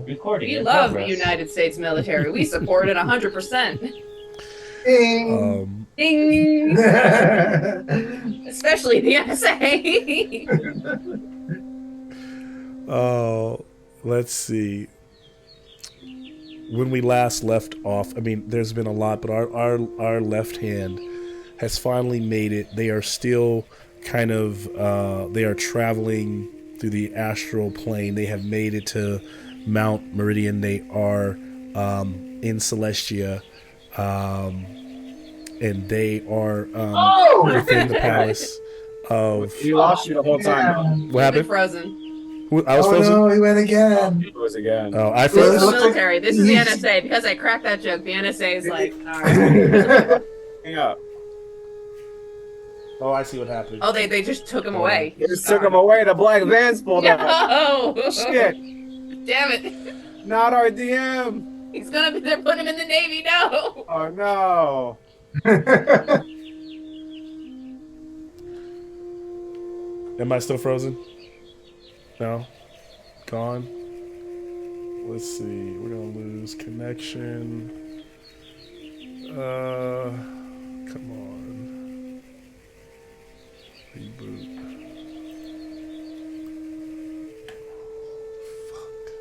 Recording We in love the progress. United States military. We support it 100%. Ding. Ding! Especially the NSA. Oh, let's see. When we last left off, I mean, there's been a lot, but our left hand has finally made it. They are still kind of they are traveling through the astral plane. They have made it to Mount Meridian. They are in Celestia, and they are within the palace of. He lost you the whole time. What happened? Frozen. I was Oh frozen. no, he went again. It was again. Oh, I This is froze. the military. This is the NSA. Because I cracked that joke, the NSA is like, all right. Hang up. Oh, I see what happened. Oh, they just took him away. They just took him away. The black vans pulled out. No! Shit. Damn it. Not our DM. He's gonna be, they're putting him in the Navy, no! Oh no. Am I still frozen? No? Gone? Let's see. We're gonna lose connection. Come on. Reboot. Fuck.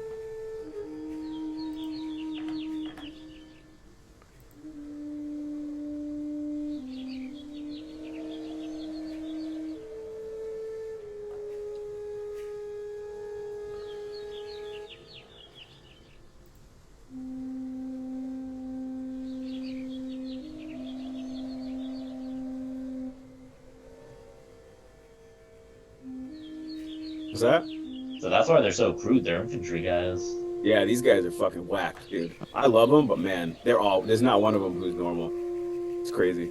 What's that? So that's why they're so crude. They're infantry guys. Yeah, these guys are fucking whack, dude. I love them, but man, there's not one of them who's normal. It's crazy.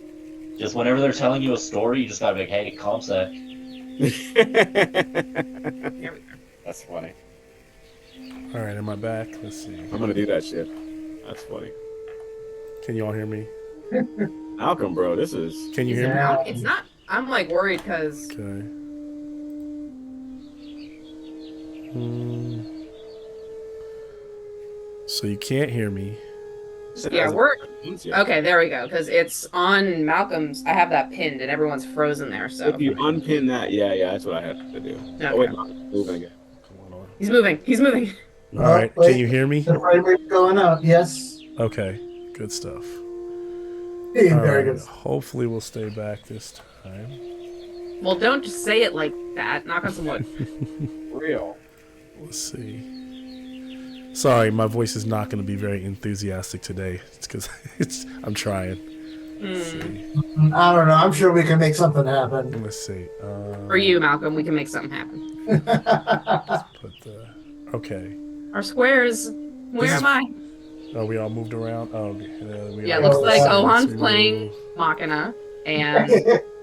Just whenever they're telling you a story, you just gotta be like, hey, ComSec. That's funny. All right, am I back? Let's see. I'm gonna do that shit. That's funny. Can you all hear me? Malcolm, bro, this is... Can you hear me? Yeah. It's not, I'm like worried because Okay. So you can't hear me. yeah, we're Yeah. okay. There we go. Because it's on Malcolm's. I have that pinned, and everyone's frozen there. So If you unpin that, yeah, that's what I have to do. Okay. Oh, wait, no, it's moving again. Come on. he's moving. He's moving. All right. wait. Can you hear me? The frame rate's going up. Yes. Okay. Good stuff. Hey, All very right. good. Hopefully we'll stay back this time. Well, don't just say it like that. Knock on some wood. Real. Let's see. Sorry, my voice is not going to be very enthusiastic today. It's because I'm trying. Let's see. I don't know. I'm sure we can make something happen. Let's see. For you, Malcolm, we can make something happen. Put the. Okay. Our squares. Where This is- am I? Oh, we all moved around. Oh, we Yeah, it all- looks like let's Ohan's move. playing Machina, and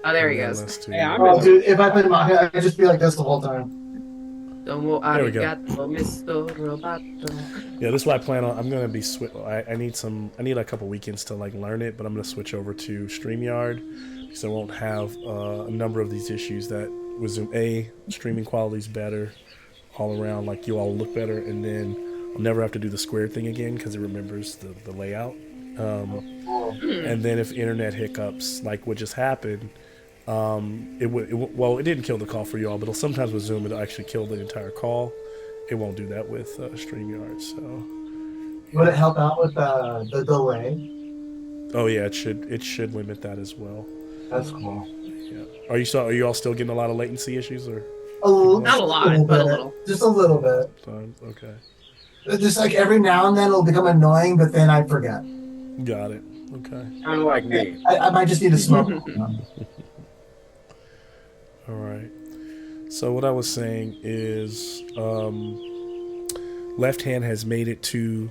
oh, there he And then goes. let's do- Hey, I'm Oh, dude, if I played Maka, I'd just be like this the whole time. Domo There we go. arigato, Mr. Roboto. Yeah, this is what I plan on. I'm gonna be I need a couple weekends to like learn it, but I'm gonna switch over to StreamYard because I won't have a number of these issues that with Zoom. Streaming quality's better all around. Like you all look better, and then I'll never have to do the square thing again because it remembers the layout. And then if internet hiccups like what just happened, it didn't kill the call for y'all, but sometimes with Zoom it'll actually kill the entire call. It won't do that with StreamYard. So. Would it help out with the delay? Oh yeah, it should limit that as well. That's cool. Yeah. Are you all still getting a lot of latency issues or Not a lot, but a little. Just a little bit. times? Okay. Just like every now and then it'll become annoying, but then I forget. Got it. Okay. kind of like me. I might just need to smoke. All right. So what I was saying is Left Hand has made it to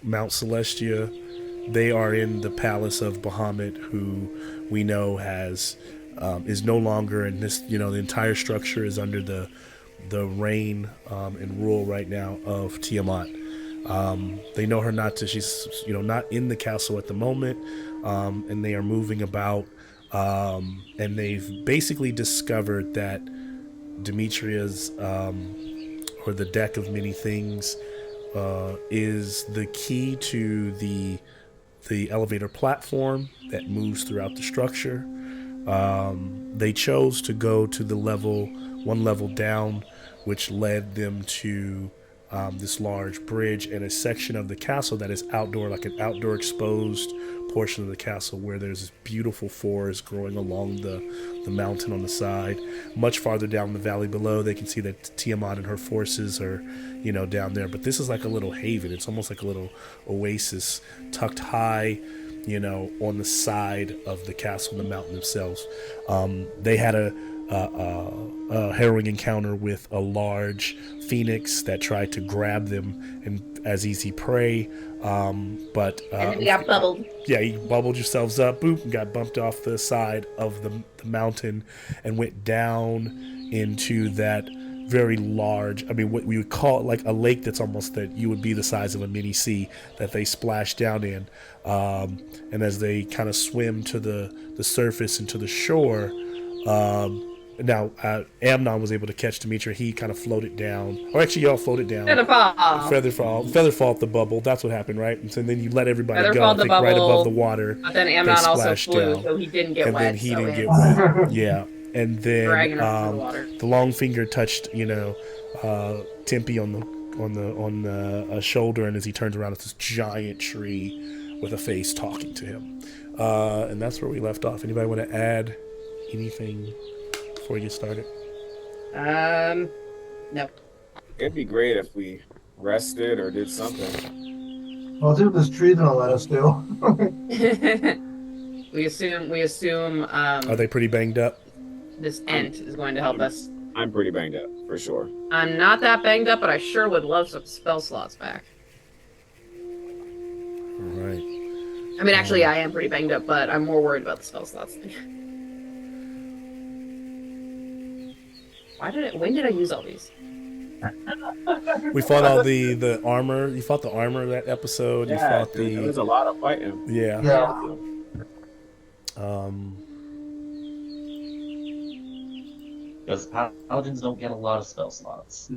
Mount Celestia. They are in the palace of Bahamut, who we know has is no longer in this. The entire structure is under the reign and rule right now of Tiamat. They know her not to. She's not in the castle at the moment, and they are moving about. And they've basically discovered that Demetria's or the deck of many things is the key to the elevator platform that moves throughout the structure. They chose to go to the one level down, which led them to this large bridge and a section of the castle that is outdoor, like an outdoor exposed portion of the castle where there's this beautiful forest growing along the mountain on the side. Much farther down the valley below, they can see that Tiamat and her forces are, down there. But this is like a little haven. It's almost like a little oasis tucked high, on the side of the castle and the mountain themselves. They had a harrowing encounter with a large phoenix that tried to grab them and as easy prey. But and then we got bubbled. Yeah, you bubbled yourselves up, boop, and got bumped off the side of the mountain and went down into that very large, what we would call it like a lake that's almost that you would be the size of a mini sea that they splash down in. And as they kind of swim to the surface and to the shore, now, Amnon was able to catch Demetra. He kind of floated down. Or actually, y'all floated down. Featherfall the bubble. That's what happened, right? And so then you let everybody go, I think, right above the water. But then Amnon also flew, so he didn't get wet. And then he didn't get wet. Yeah. And then the long finger touched, Tempe on the shoulder, and as he turns around, it's this giant tree with a face talking to him. And that's where we left off. Anybody want to add anything before we get started? No. It'd be great if we rested or did something. Well, see what this tree's gonna let us do. We assume. Are they pretty banged up? This Ent is going to help us. I'm pretty banged up, for sure. I'm not that banged up, but I sure would love some spell slots back. All right. Actually, I am pretty banged up, but I'm more worried about the spell slots thing. When did I use all these? We fought all the armor. You fought the armor that episode. Yeah, there was a lot of fighting. Yeah. Because paladins don't get a lot of spell slots.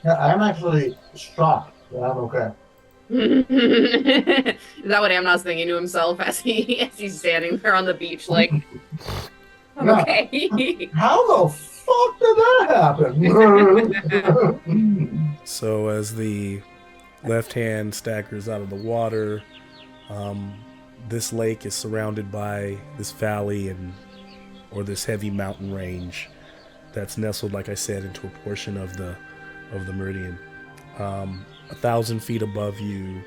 Yeah, I'm actually shocked that I'm okay. Is that what Amnon's thinking to himself as he's standing there on the beach, like, I'm okay? How the fuck did that happen? So as the left hand staggers out of the water, this lake is surrounded by this valley or this heavy mountain range that's nestled, like I said, into a portion of the meridian. 1,000 feet above you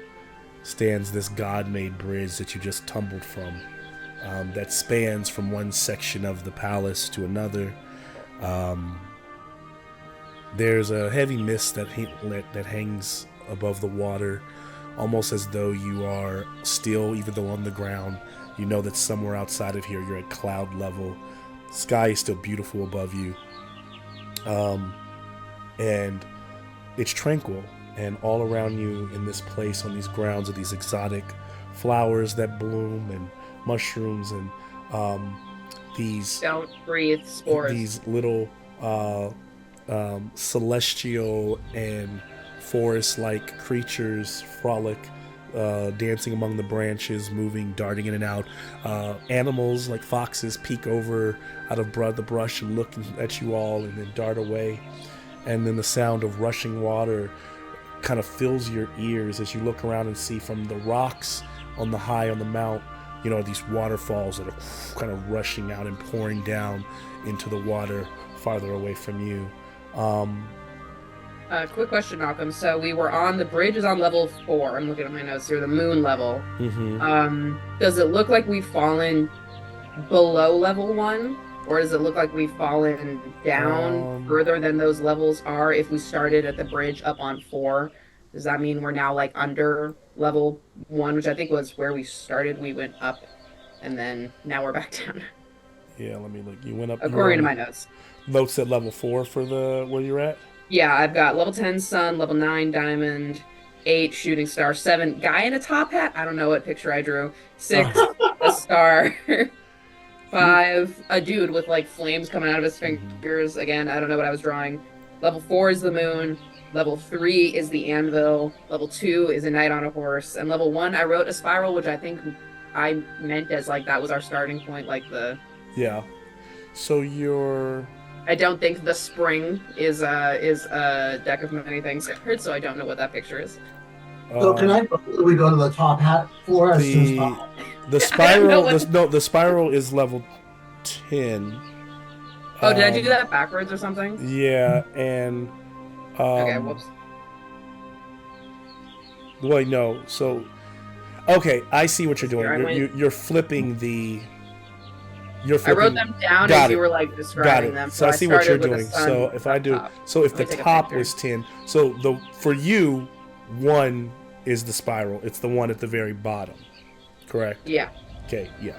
stands this god-made bridge that you just tumbled from, that spans from one section of the palace to another. There's a heavy mist that hangs above the water, almost as though you are still, even though on the ground, you know that somewhere outside of here you're at cloud level. Sky is still beautiful above you, and it's tranquil. And all around you in this place, on these grounds, are these exotic flowers that bloom and mushrooms and these Don't breathe spores. These little celestial and forest-like creatures frolic, dancing among the branches, moving, darting in and out. Animals like foxes peek over out of the brush and look at you all and then dart away. And then the sound of rushing water kind of fills your ears as you look around and see from the rocks on the mount, these waterfalls that are kind of rushing out and pouring down into the water farther away from you. Quick question, Malcolm. So we were on the bridge is on level 4. I'm looking at my notes here. The moon level. Mm-hmm. Does it look like we've fallen below level 1? Or does it look like we've fallen down further than those levels are? If we started at the bridge up on 4, does that mean we're now like under level 1, which I think was where we started? We went up, and then now we're back down. Yeah, let me look. You went up. According to my notes. Notes at level 4 for where you're at? Yeah, I've got level 10 sun, level 9 diamond, 8 shooting star, 7 guy in a top hat. I don't know what picture I drew. 6 a star. 5, a dude with like flames coming out of his fingers. Again, I don't know what I was drawing. Level 4 is the moon. Level 3 is the anvil. Level 2 is a knight on a horse. And level 1, I wrote a spiral, which I think I meant as like that was our starting point, like the. Yeah. So you're. I don't think the spring is a deck of many things heard, so I don't know what that picture is. So can we go to the top hat floor as soon as possible? The spiral. The spiral is level 10. Oh, did I do that backwards or something? Yeah, and. Okay, whoops. Well, no. So, okay, I see what you're doing. You're flipping the. I wrote them down as you were like describing them. So I see what you're doing. So if I do, so if the top was 10, so for you, 1 is the spiral. It's the one at the very bottom, correct? Yeah. Okay. Yeah.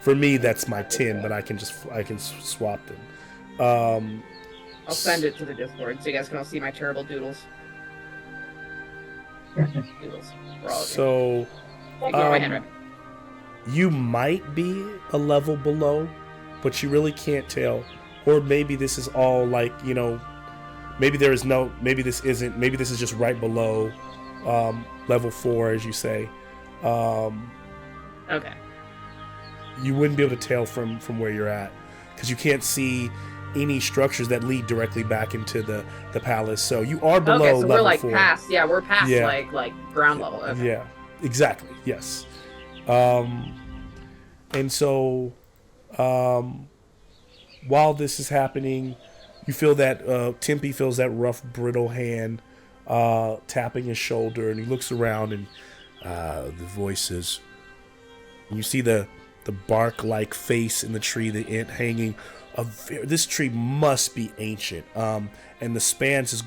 For me, that's my 10, but I can swap them. I'll send it to the Discord so you guys can all see my terrible doodles. Doodles. For all of you. So. Ignore my handwriting. You might be a level below, but you really can't tell. Or maybe this is all like, maybe this isn't, maybe this is just right below level 4, as you say. Okay. You wouldn't be able to tell from where you're at, because you can't see any structures that lead directly back into the palace. So you are below level 4. Okay, so we're like 4. We're past yeah. like ground level. Okay. Yeah, exactly, yes. And so, while this is happening, you feel that Tempe feels that rough, brittle hand tapping his shoulder, and he looks around, and the voice says, you see the bark-like face in the tree, the ant hanging. This tree must be ancient, and the spans is,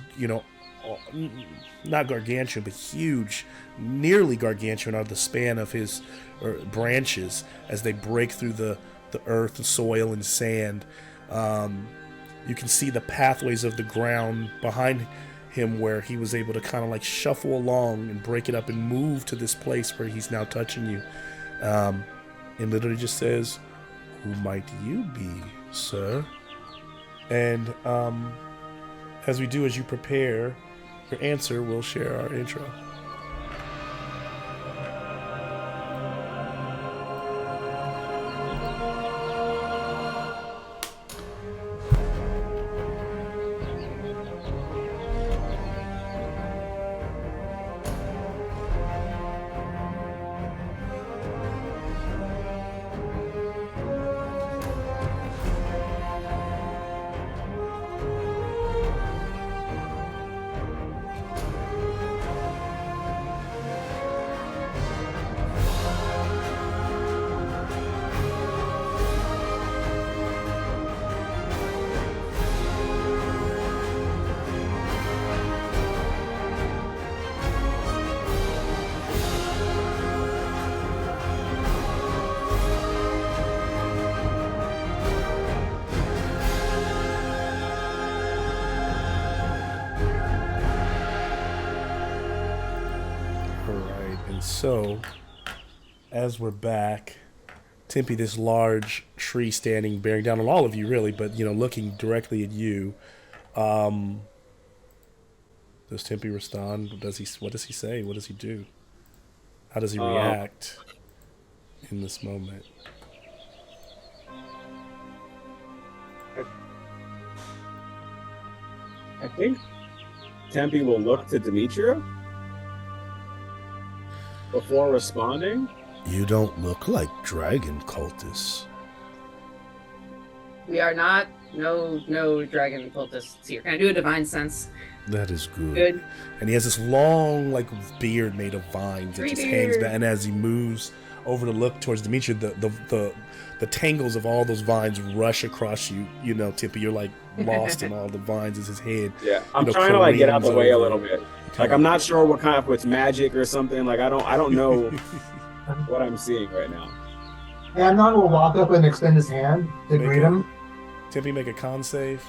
not gargantuan, but huge, nearly gargantuan are the span of his branches as they break through the earth, the soil, and sand. You can see the pathways of the ground behind him where he was able to kind of like shuffle along and break it up and move to this place where he's now touching you. And literally just says, "Who might you be, sir?" And as you prepare your answer, we'll share our intro. So, as we're back, Tempe, this large tree standing, bearing down on all of you, really, but looking directly at you. Does Tempe respond? What does he say? What does he do? How does he react in this moment? I think Tempe will look to Demetria before responding. You don't look like dragon cultists. We are not. No dragon cultists here. Can I do a divine sense? That is good. And he has this long, beard made of vines that just hangs back. And as he moves over to look towards Demetria, the tangles of all those vines rush across you. Tempe, you're lost in all the vines as his head. Yeah, I'm trying to get out the way a little bit. I'm not sure what kind of, it's magic or something. I don't know what I'm seeing right now. Amnon will walk up and extend his hand to greet him. Tempe, make a con save.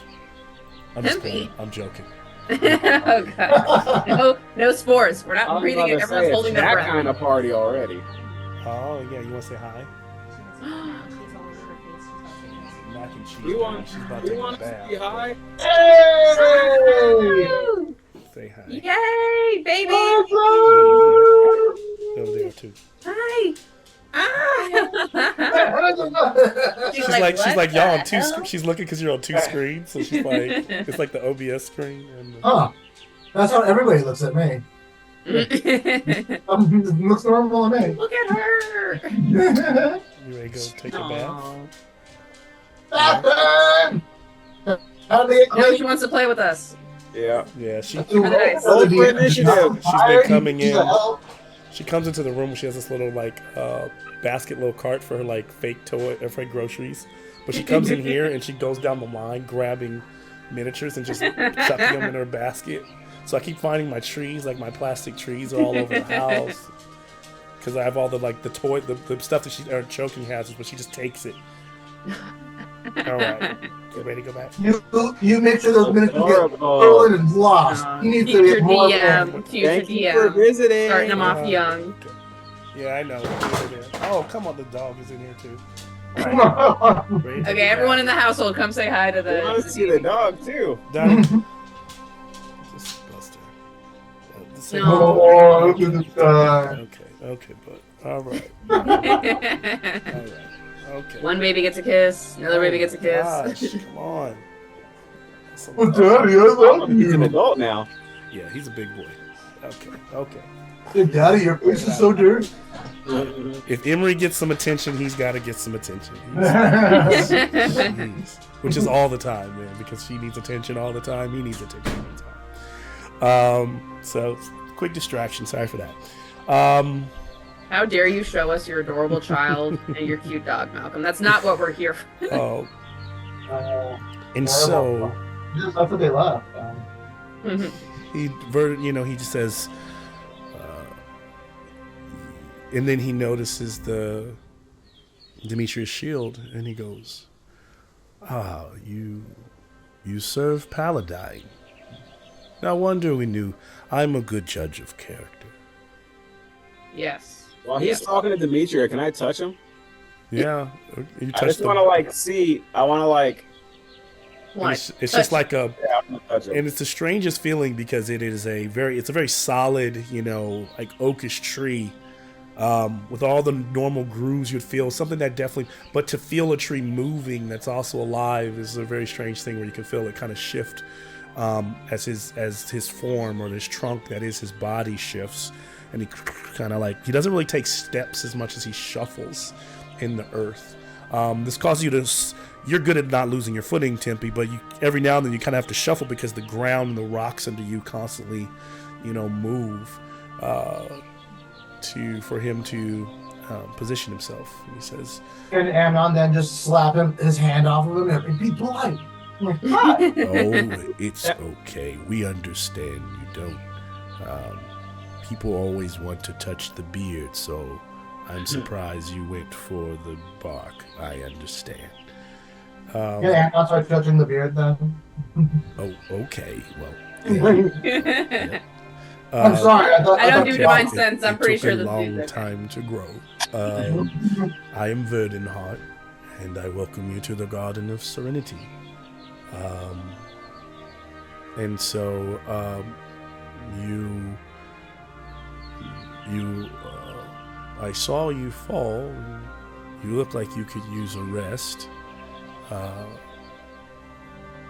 I'm just playing. I'm joking. Oh god. No spores. We're not breathing it. Everyone's holding their breath. That kind of party already. Oh yeah, you want to say hi? Mac and cheese. You want to say hi? Hey! Say hi. Yay, baby! Over there too. Hi. Ah. She's like "What y'all on the two. hell?" She's looking because you're on two screens, so she's like, it's like the OBS screen. And Huh. That's how everybody looks at me. It looks normal to me. Look at her. you ready to go take a bath? Batman! How do they Oh, she wants to play with us. Yeah. Yeah, she's Roll for initiative. been coming in. She comes into the room. She has this little like basket, little cart for her like fake toy, fake groceries. But she comes in here and she goes down the line grabbing miniatures and just chucking them in her basket. So I keep finding my trees, like my plastic trees, are all over the house because I have all the like the toy, the stuff that she or choking hazards, but she just takes it. All right, you ready to go back? You make sure those minutes get Adorable. stolen and lost. You need to Future get more. DM. Future Thank you for DM. visiting. Starting them off young. Yeah, I know. Oh, come on, the dog is in here too. All right. Ready to Okay, go everyone back? in the household, come say hi to I the. want to see the dog too. Donnie. Just Buster. This ain't- Oh, look at this guy. Okay, but all right. All right. Okay. One baby gets a kiss. Another baby gets a kiss. Gosh, come on. That's a Oh, lot. Daddy, I love He's an you. adult now. Yeah, he's a big boy. Okay. Hey, Daddy, your face is so dirty. If Emery gets some attention, he's got to get some attention. Jeez. Which is all the time, man, because she needs attention all the time. He needs attention all the time. So, quick distraction. Sorry for that. How dare you show us your adorable child and your cute dog, Malcolm? That's not what we're here for. And so That's what they left. he just says, and then he notices the Demetrius shield, and he goes, you serve Paladine. No wonder we knew. I'm a good judge of character. Yes. While he's talking to Demetria, can I touch him? Yeah, you I touch just want to like see. I want to like. What? It's just like a, Yeah, I'm gonna touch him. and it's the strangest feeling because it's a very solid, like oakish tree, with all the normal grooves you'd feel. Something that definitely, but to feel a tree moving that's also alive is a very strange thing where you can feel it kind of shift, as his form or his trunk, that is his body, shifts, and he kind of like, he doesn't really take steps as much as he shuffles in the earth. This causes you to. You're good at not losing your footing, Tempe, but every now and then you kind of have to shuffle because the ground and the rocks under you constantly, move for him to position himself. And he says, And Amnon then just slap his hand off of him and be polite. I'm like, "Hi." "Oh, it's okay. We understand you don't. People always want to touch the beard, so I'm surprised you went for the bark. I understand." And Amnon starts touching the beard then. Oh, okay. Well, I'm sorry. I don't thought do you- divine sense. I'm pretty sure it this took a dude's long okay. time to grow. I am Verdenheart, and I welcome you to the Garden of Serenity. And so I saw you fall. You look like you could use a rest.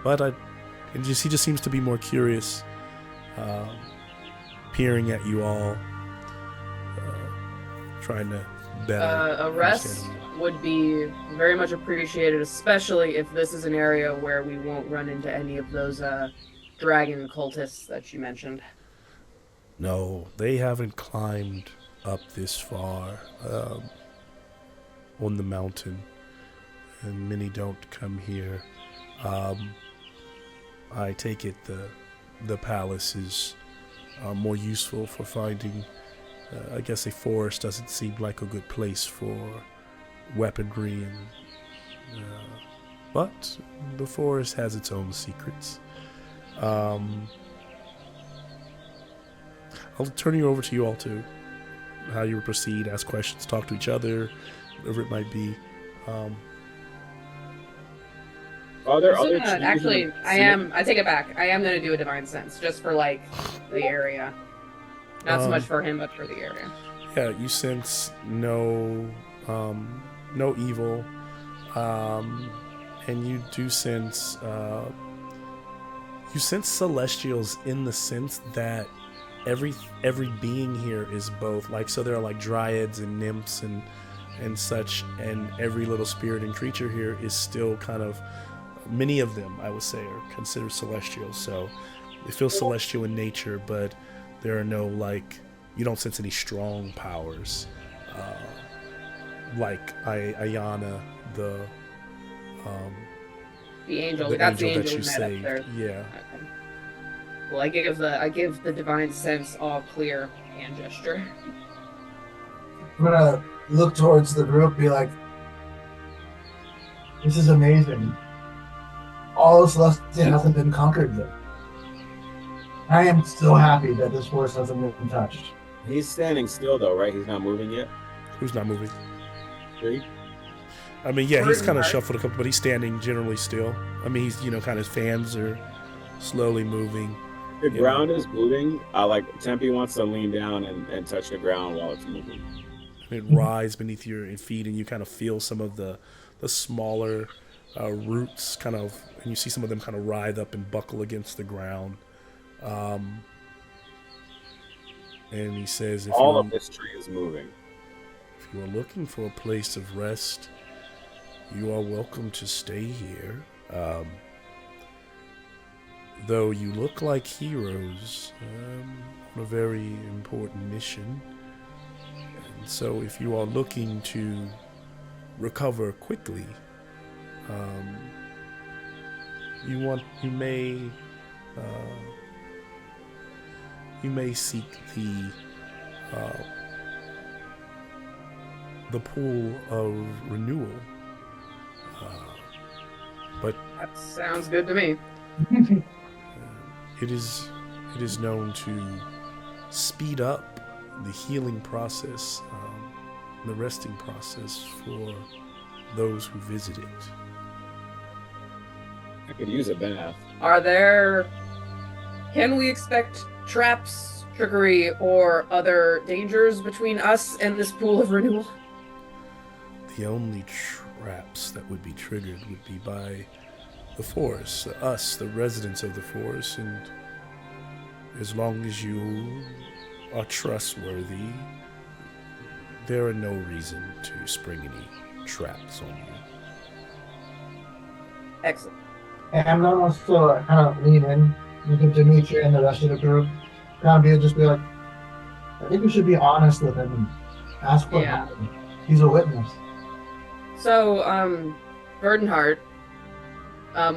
But he just seems to be more curious, peering at you all, trying to better A rest understand you. would be very much appreciated, especially if this is an area where we won't run into any of those dragon cultists that you mentioned. No, they haven't climbed up this far on the mountain, and many don't come here. I take it the palace is more useful for finding. I guess a forest doesn't seem like a good place for weaponry, but the forest has its own secrets. I'll turn you over to you all too. How you would proceed, ask questions, talk to each other, whatever it might be. Are there other trees Actually, in the I take it back. I am going to do a divine sense just for like the area. Not so much Um, for him, but for the area. Yeah, you sense no evil, and you do sense celestials in the sense that every being here is both. Like, so there are like dryads and nymphs and such, and every little spirit and creature here is still kind of, many of them I would say are considered celestial. So they feel celestial in nature, but there are no, like, you don't sense any strong powers like Ayana, the angel. the That's angel the that angel you we met up saved. there. Yeah. Okay. Well, I give the divine sense all clear hand gesture. I'm gonna look towards the group, be like, "This is amazing. All of Celestia hasn't been conquered yet. I am so happy that this force hasn't been touched." He's standing still though, right? He's not moving yet. Who's not moving? Three. I mean, yeah, he's kind of Right. shuffled a couple, but he's standing generally still. I mean, he's, kind of, his fans are slowly moving. The Yeah. ground is moving. Like Tempe wants to lean down and touch the ground while it's moving. It rides beneath your feet, and you kind of feel some of the smaller roots kind of, and you see some of them kind of writhe up and buckle against the ground. And he says, All of this tree is moving. if you are looking for a place of rest, you are welcome to stay here. Though you look like heroes on a very important mission. And so if you are looking to recover quickly, you may seek the pool of renewal. But That sounds good to me. it is known to speed up the healing process, the resting process for those who visit it. I could use a bath. Can we expect traps, trickery, or other dangers between us and this pool of renewal? The only traps that would be triggered would be by the forest, us, the residents of the forest, and as long as you are trustworthy, there are no reason to spring any traps on you. Excellent. And Amnon wants to kind of lean in, look at Demetria and the rest of the group, kind of just be like, "I think we should be honest with him and ask what Yeah. happened. He's a witness." So, Burdenheart,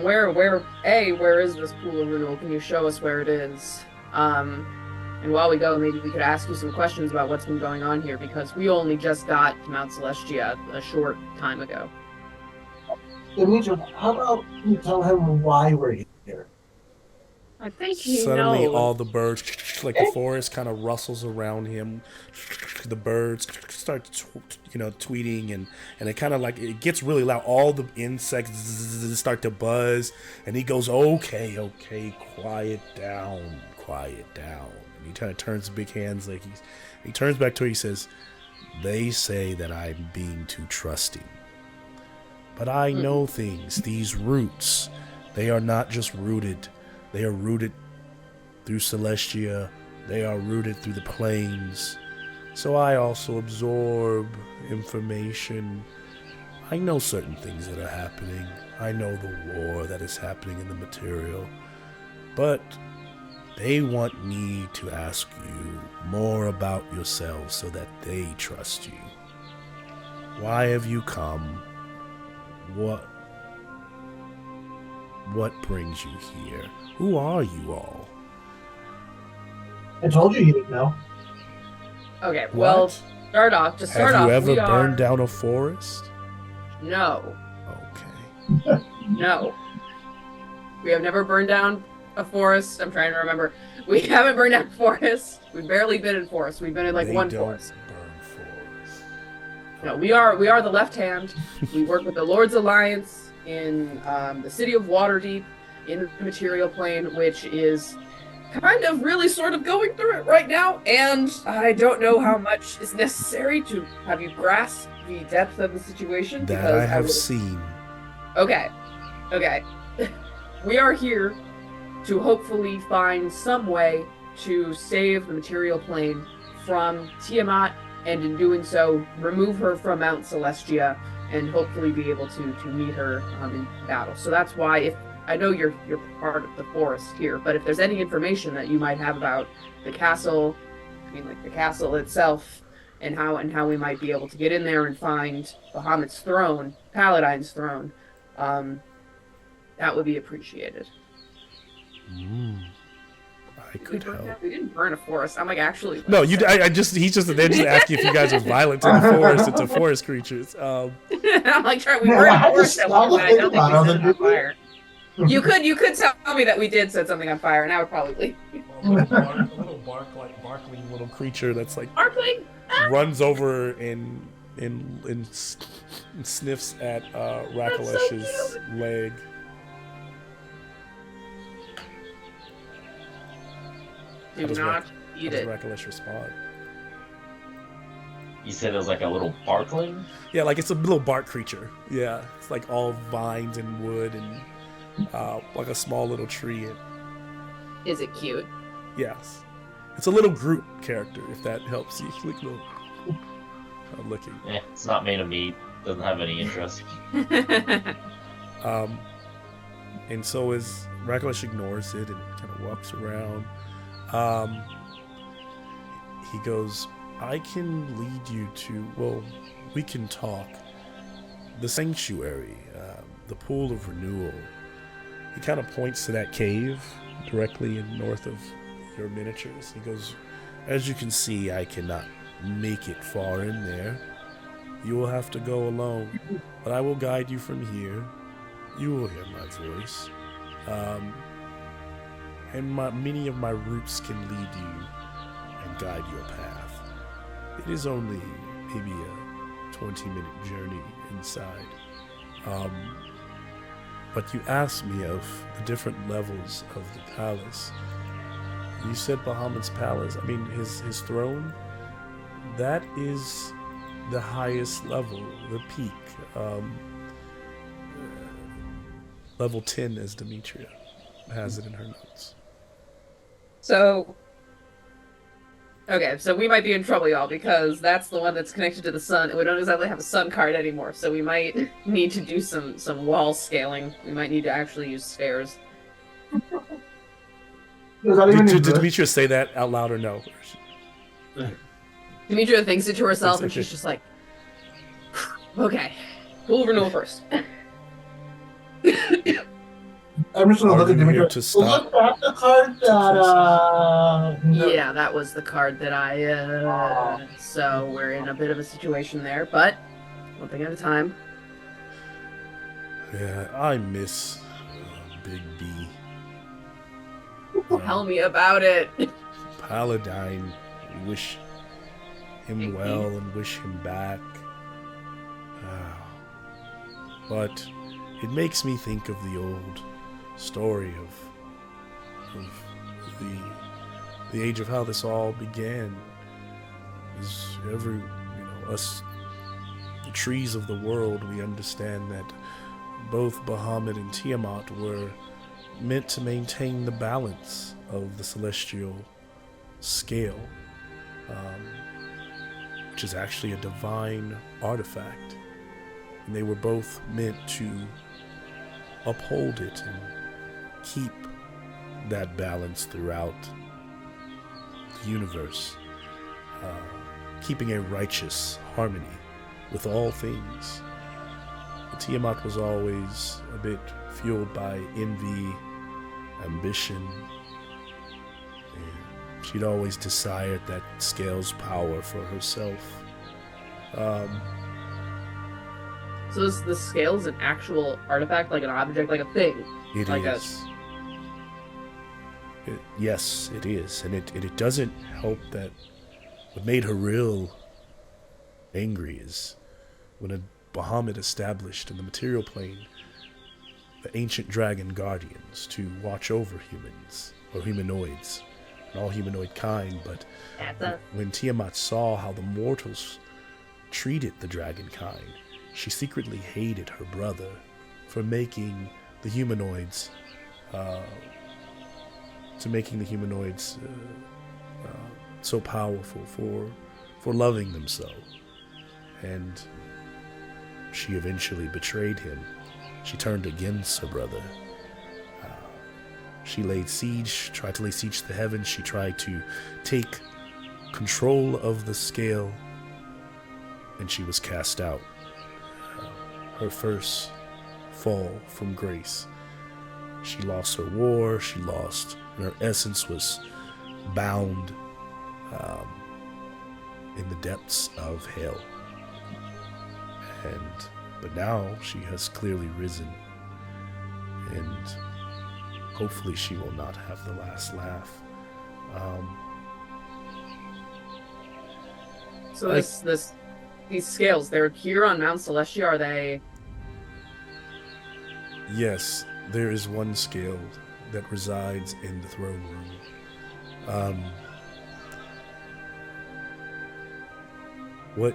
where is this pool of renewal? Can you show us where it is? And while we go, maybe we could ask you some questions about what's been going on here, because we only just got to Mount Celestia a short time ago. Demetria, how about you tell him why we're here? I think he Suddenly, knows. all the birds, like the forest, kind of rustles around him. The birds start, tweeting, and it kind of like it gets really loud. All the insects start to buzz, and he goes, "Okay, quiet down." And he kind of turns big hands like he turns back to her. He says, "They say that I'm being too trusting, but I know things. These roots, they are not just rooted. They are rooted through Celestia. They are rooted through the plains. So I also absorb information. I know certain things that are happening. I know the war that is happening in the material. But they want me to ask you more about yourselves so that they trust you. Why have you come? What brings you here? Who are you all?" I told you didn't know. Okay, well, What? to start Have off, you ever we are... burned down a forest? No, Okay. no. We have never burned down a forest. I'm trying to remember. We haven't burned down a forest. We've barely been in forest. We've been in like They one don't forest. burn forests. No, we are the left hand. We work with the Lord's Alliance in the city of Waterdeep in the material plane, which is kind of really sort of going through it right now, and I don't know how much is necessary to have you grasp the depth of the situation. That because I have would... seen. Okay. We are here to hopefully find some way to save the material plane from Tiamat, and in doing so, remove her from Mount Celestia, and hopefully be able to meet her in battle. So that's why, if I know you're part of the forest here, but if there's any information that you might have about the castle, the castle itself, and how we might be able to get in there and find Bahamut's throne, Paladine's throne, that would be appreciated. I could help. We didn't burn a forest. I'm actually. No, you. They're just asking if you guys are violent to the forest and to forest creatures. I'm we burned a forest at one point. I don't think we set it on fire. You could tell me that we did set something on fire, and I would probably leave. A little barkling little creature that's like barkling runs over and sniffs at Rakalesh's leg. Do not eat it. How does Rakalesh respond? You said it was like a little barkling? Yeah, like it's a little bark creature. Yeah, it's like all vines and wood and like a small little tree. Is it cute? Yes. It's a little Groot character, if that helps you. Like little looking. Yeah, it's not made of meat. Doesn't have any interest. And so as Rakalesh ignores it and kind of walks around, he goes, I can lead you to, well, we can talk. The sanctuary, the pool of renewal. He kind of points to that cave directly in north of your miniatures. He goes, as you can see, I cannot make it far in there. You will have to go alone, but I will guide you from here. You will hear my voice. And many of my roots can lead you and guide your path. It is only maybe a 20-minute journey inside. But you asked me of the different levels of the palace. You said Bahamut's palace. I mean, his throne. That is the highest level, the peak. Level 10, as Demetria has it in her notes. So we might be in trouble, y'all, because that's the one that's connected to the sun, and we don't exactly have a sun card anymore, so we might need to do some wall scaling. We might need to actually use stairs. Did Demetria say that out loud or no? Demetria thinks it to herself, and she's just like, okay, pool renewal first. I'm just gonna look at Demetria. To stop. Look at the card that Yeah, that was the card that I so we're in a bit of a situation there, but one thing at a time. Yeah, I miss Big B. Tell me about it. Paladine, we wish him well and wish him back. But it makes me think of the old story of the age of how this all began. Is us, the trees of the world, we understand that both Bahamut and Tiamat were meant to maintain the balance of the celestial scale, which is actually a divine artifact. And they were both meant to uphold it and keep that balance throughout the universe, keeping a righteous harmony with all things. But Tiamat was always a bit fueled by envy, ambition, and she'd always desired that scale's power for herself. So is the scales an actual artifact, like an object, like a thing? It like is. Yes, it is. And it doesn't help that what made her real angry is when a Bahamut established in the material plane the ancient dragon guardians to watch over humans or humanoids, and all humanoid kind. But That's when Tiamat saw how the mortals treated the dragon kind, she secretly hated her brother for making the humanoids so powerful, for loving them so. And she eventually betrayed him. She turned against her brother. She tried to lay siege to the heavens. She tried to take control of the scale, and she was cast out. Her first fall from grace. She lost her war, and her essence was bound in the depths of hell. But now she has clearly risen, and hopefully she will not have the last laugh. So these scales, they're here on Mount Celestia, are they? Yes, there is one scale that resides in the throne room. What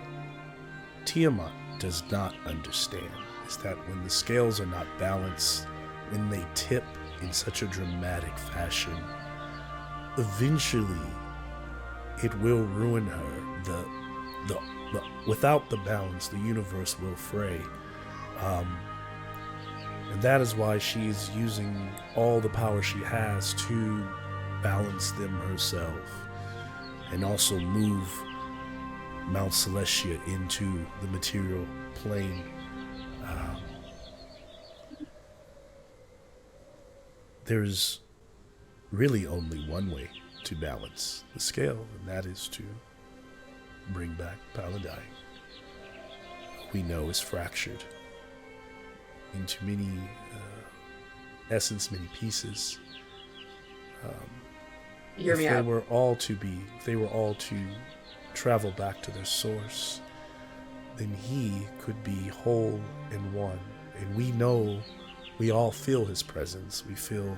Tiamat does not understand is that when the scales are not balanced, when they tip in such a dramatic fashion, eventually it will ruin her. Without the balance, the universe will fray. And that is why she is using all the power she has to balance them herself, and also move Mount Celestia into the material plane. There's really only one way to balance the scale, and that is to bring back Paladine. We know is fractured into many essence, many pieces. Hear me If they out. were all to travel back to their source, then he could be whole and one. And we know, we all feel his presence. We feel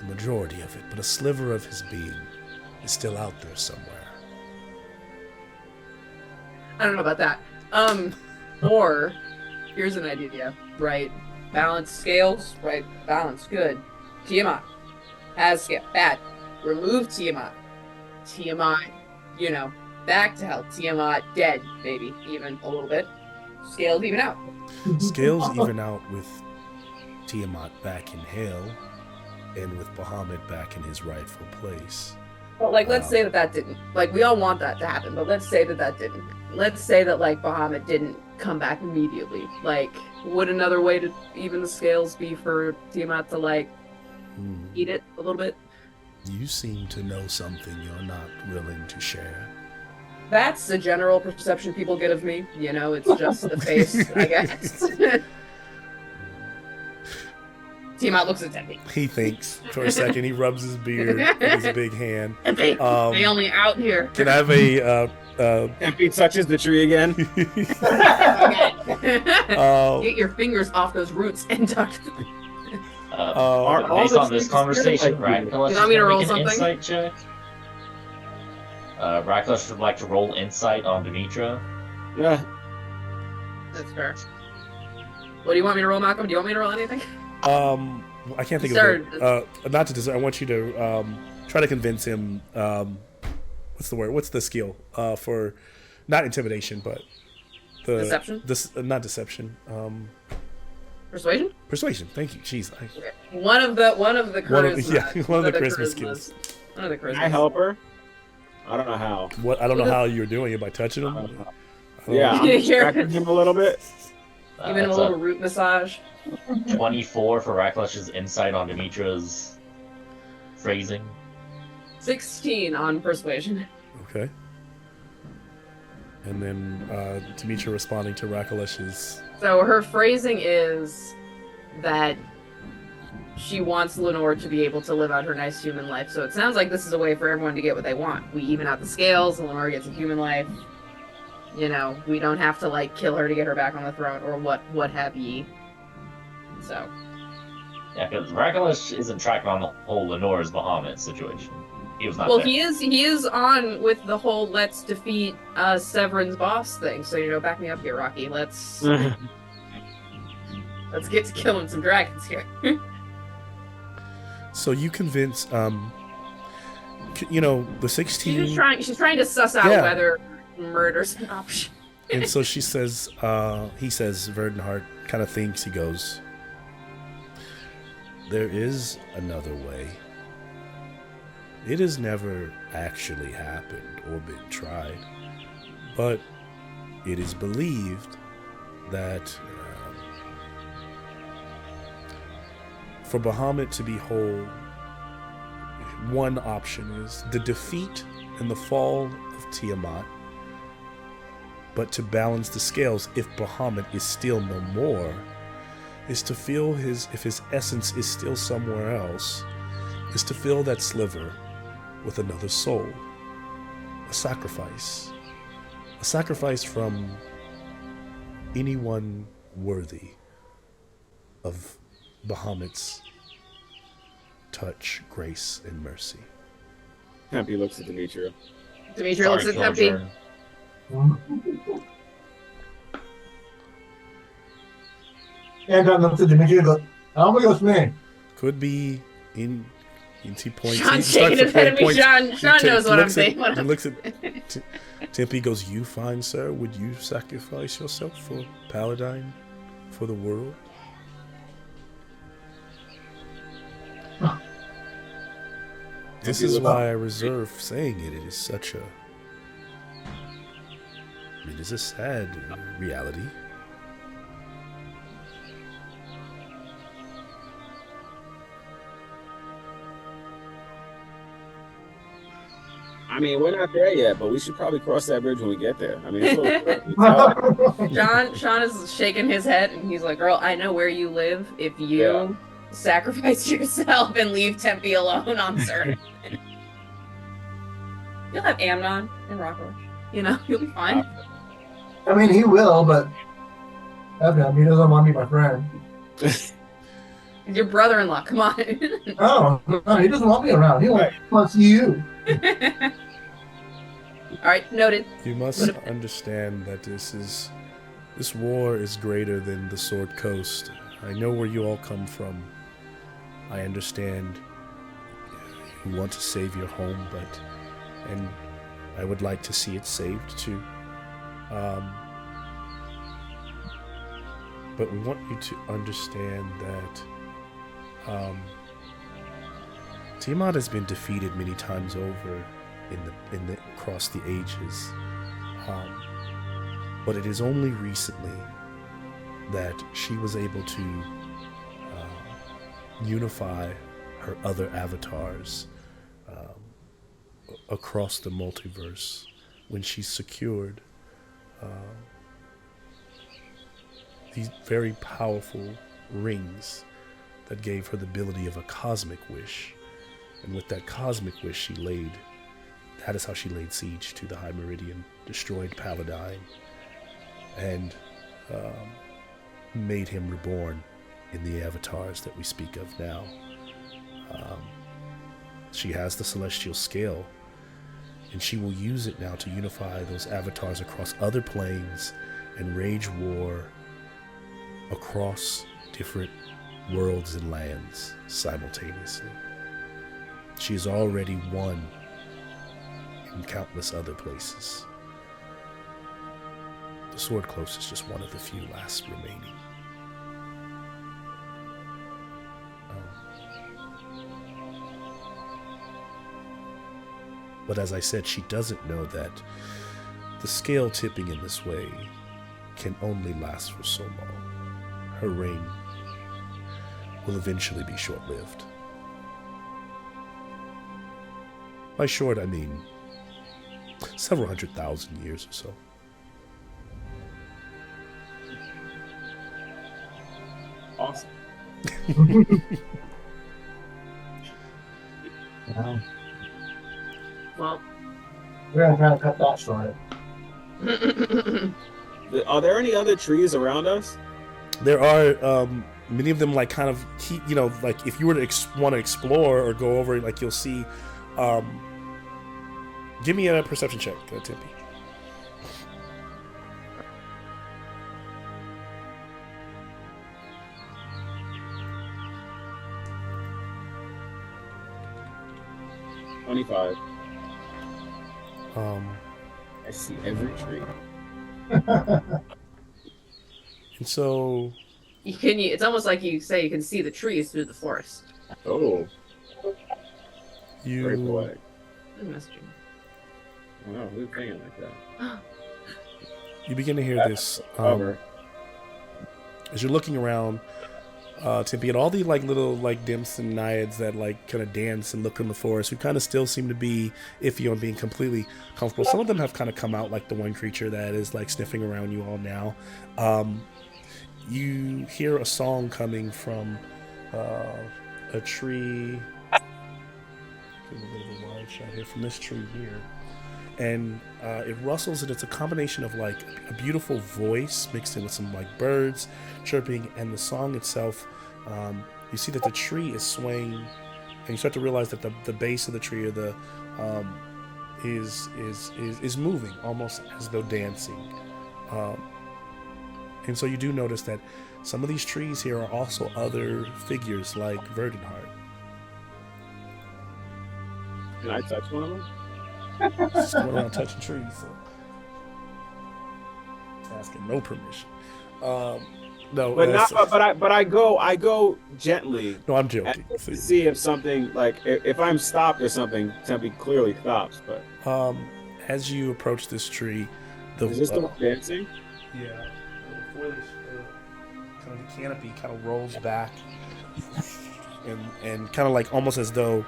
the majority of it, but a sliver of his being is still out there somewhere. I don't know about that. Or here's an idea, right? Balance scales, right? Balance, good. Tiamat has scale, bad. Remove Tiamat. Tiamat, back to hell. Tiamat dead, maybe even a little bit. Scales even out. Scales even out with Tiamat back in hell, and with Bahamut back in his rightful place. But let's say that didn't. We all want that to happen, but let's say that didn't. Let's say that Bahamut didn't come back immediately. Would another way to even the scales be for Tiamat to eat it a little bit? You seem to know something you're not willing to share. That's the general perception people get of me. It's just the face, I guess. Tiamat looks at Tempe. He thinks for a second. He rubs his beard with his big hand. Tempe, they only out here. Can I have a Tempe touches the tree again. Get your fingers off those roots and touch them. Based on this conversation, right? You want me to roll something? Insight check. Racklush would like to roll insight on Demetra. Yeah. That's fair. What do you want me to roll, Malcolm? Do you want me to roll anything? I can't think of it. Not to dessert. I want you to try to convince him. What's the word? What's the skill for not intimidation, but the Deception? Not deception. Persuasion? Persuasion. Thank you. Jeez. Okay. One of the charisma. One of the charisma skills. One of the charisma. Can I help her? I don't know how. What? I don't know how you're doing it by touching him. Yeah, I'm distracting him a little bit. Give him a little root massage. 24 for Racklush's insight on Demetra's phrasing. 16 on persuasion. Okay. And then Demetra responding to Racklush's. So her phrasing is that she wants Lenore to be able to live out her nice human life. So it sounds like this is a way for everyone to get what they want. We even out the scales, and Lenore gets a human life. We don't have to kill her to get her back on the throne or what have ye. So Yeah, because Regulus isn't tracking on the whole Lenore's Bahamut situation. He was not Well, there. he is on with the whole let's defeat Severin's boss thing. So back me up here, Rocky. Let's get to killing some dragons here. So you convince, the 16. She's trying to suss out whether murder's an option. And so she says, he says, Verdenhart kind of thinks, he goes, there is another way. It has never actually happened or been tried, but it is believed that for Bahamut to be whole, one option is the defeat and the fall of Tiamat. But to balance the scales, if Bahamut is still no more, is to fill if his essence is still somewhere else, is to fill that sliver with another soul. A sacrifice. A sacrifice from anyone worthy of Bahamut's touch, grace, and mercy. Tempe looks at Demetria. Demetria looks at Tempe. And I looked at Demetria and goes, "How many goes me?" Could be in. He points. Sean's shaking his head at me. Sean knows what I'm saying. He looks at Tempe. Goes, "You fine, sir? Would you sacrifice yourself for Paladine, for the world?" This is why I reserve saying it. It is such a. It is a sad reality. I mean, we're not there yet, but we should probably cross that bridge when we get there. I mean, it's a little Sean is shaking his head, and he's like, "Girl, I know where you live. If you sacrifice yourself and leave Tempe alone on Serenity, you'll have Amnon and Rockrush. You'll be fine." I mean, he will, but he doesn't want to be my friend. He's your brother-in-law. Come on. No, he doesn't want me around. He wants you. All right, noted. You must understand that this war is greater than the Sword Coast. I know where you all come from. I understand you want to save your home, and I would like to see it saved too. But we want you to understand that Tiamat has been defeated many times over across the ages, but it is only recently that she was able to unify her other avatars across the multiverse when she secured these very powerful rings that gave her the ability of a cosmic wish. And with that cosmic wish that is how she laid siege to the High Meridian, destroyed Paladine, and made him reborn in the avatars that we speak of now. She has the celestial scale, and she will use it now to unify those avatars across other planes and wage war across different worlds and lands simultaneously. She has already won in countless other places. The Sword Close is just one of the few last remaining. But as I said, she doesn't know that the scale tipping in this way can only last for so long. Her reign will eventually be short-lived. By short, I mean several 100,000 years or so. awesome. Well, we're gonna try to cut that short. Are there any other trees around us? There are many of them like kind of like if you were to want to explore or go over, like you'll see. Give me a perception check, Tempe. $25. I see every tree. And so it's almost like you say you can see the trees through the forest. Oh, very you poetic. Messaging. Wow, who's thinking like that? begin to hear this Cover. as you're looking around, Tempe, and all the like little like nymphs and naiads that like kind of dance and look in the forest, who kind of still seem to be iffy on being completely comfortable. Some of them have kind of come out, like the one creature that is like sniffing around you all now. You hear a song coming from a tree. Give a bit of a wide shot here from this tree here. And it rustles, and it's a combination of like a beautiful voice mixed in with some like birds chirping, and the song itself. You see that the tree is swaying, and you start to realize that the base of the tree or the is moving almost as though dancing. And so you do notice that some of these trees here are also other figures like Verdinheart. Can I touch one of them? Just going around touching trees, so. Asking no permission. No, but I go gently. No, I'm joking. To see if something like if I'm stopped or something, Tempe clearly stops. But as you approach this tree, is this the one dancing? Yeah. Before this, kind of the canopy kind of rolls back, and kind of like almost as though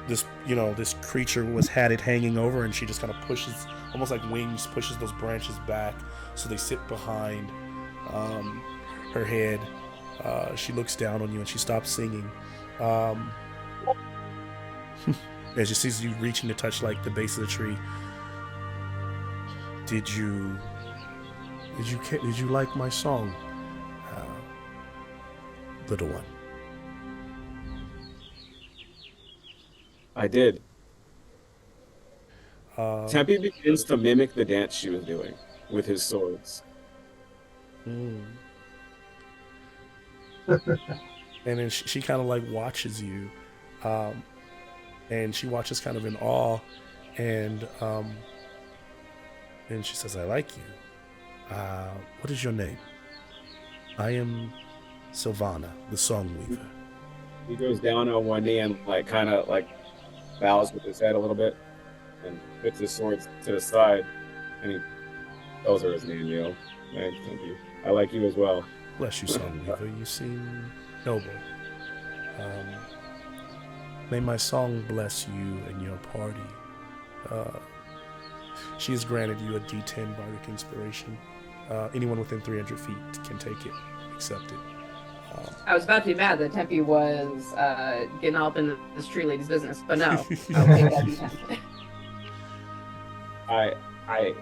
this creature had it hanging over, and she just kind of pushes, almost like wings, pushes those branches back so they sit behind her head. She looks down on you and she stops singing. As she sees you reaching to touch like the base of the tree. Did you like my song, little one? I did. Tempe begins to mimic the dance she was doing with his swords. And then she kind of like watches you, and she watches kind of in awe, and she says, "I like you. What is your name?" "I am Sylvana, the Song Weaver." He goes down on one knee and like kind of like bows with his head a little bit and puts his swords to the side, and those are his name, yo. Man, thank you. I like you as well. "Bless you, Song Weaver. You seem noble. May my song bless you and your party." She has granted you a D10 bardic inspiration. Anyone within 300 feet can take it. Accept it. I was about to be mad that Tempe was getting all up in this tree lady's business, but no. I'll take that D10.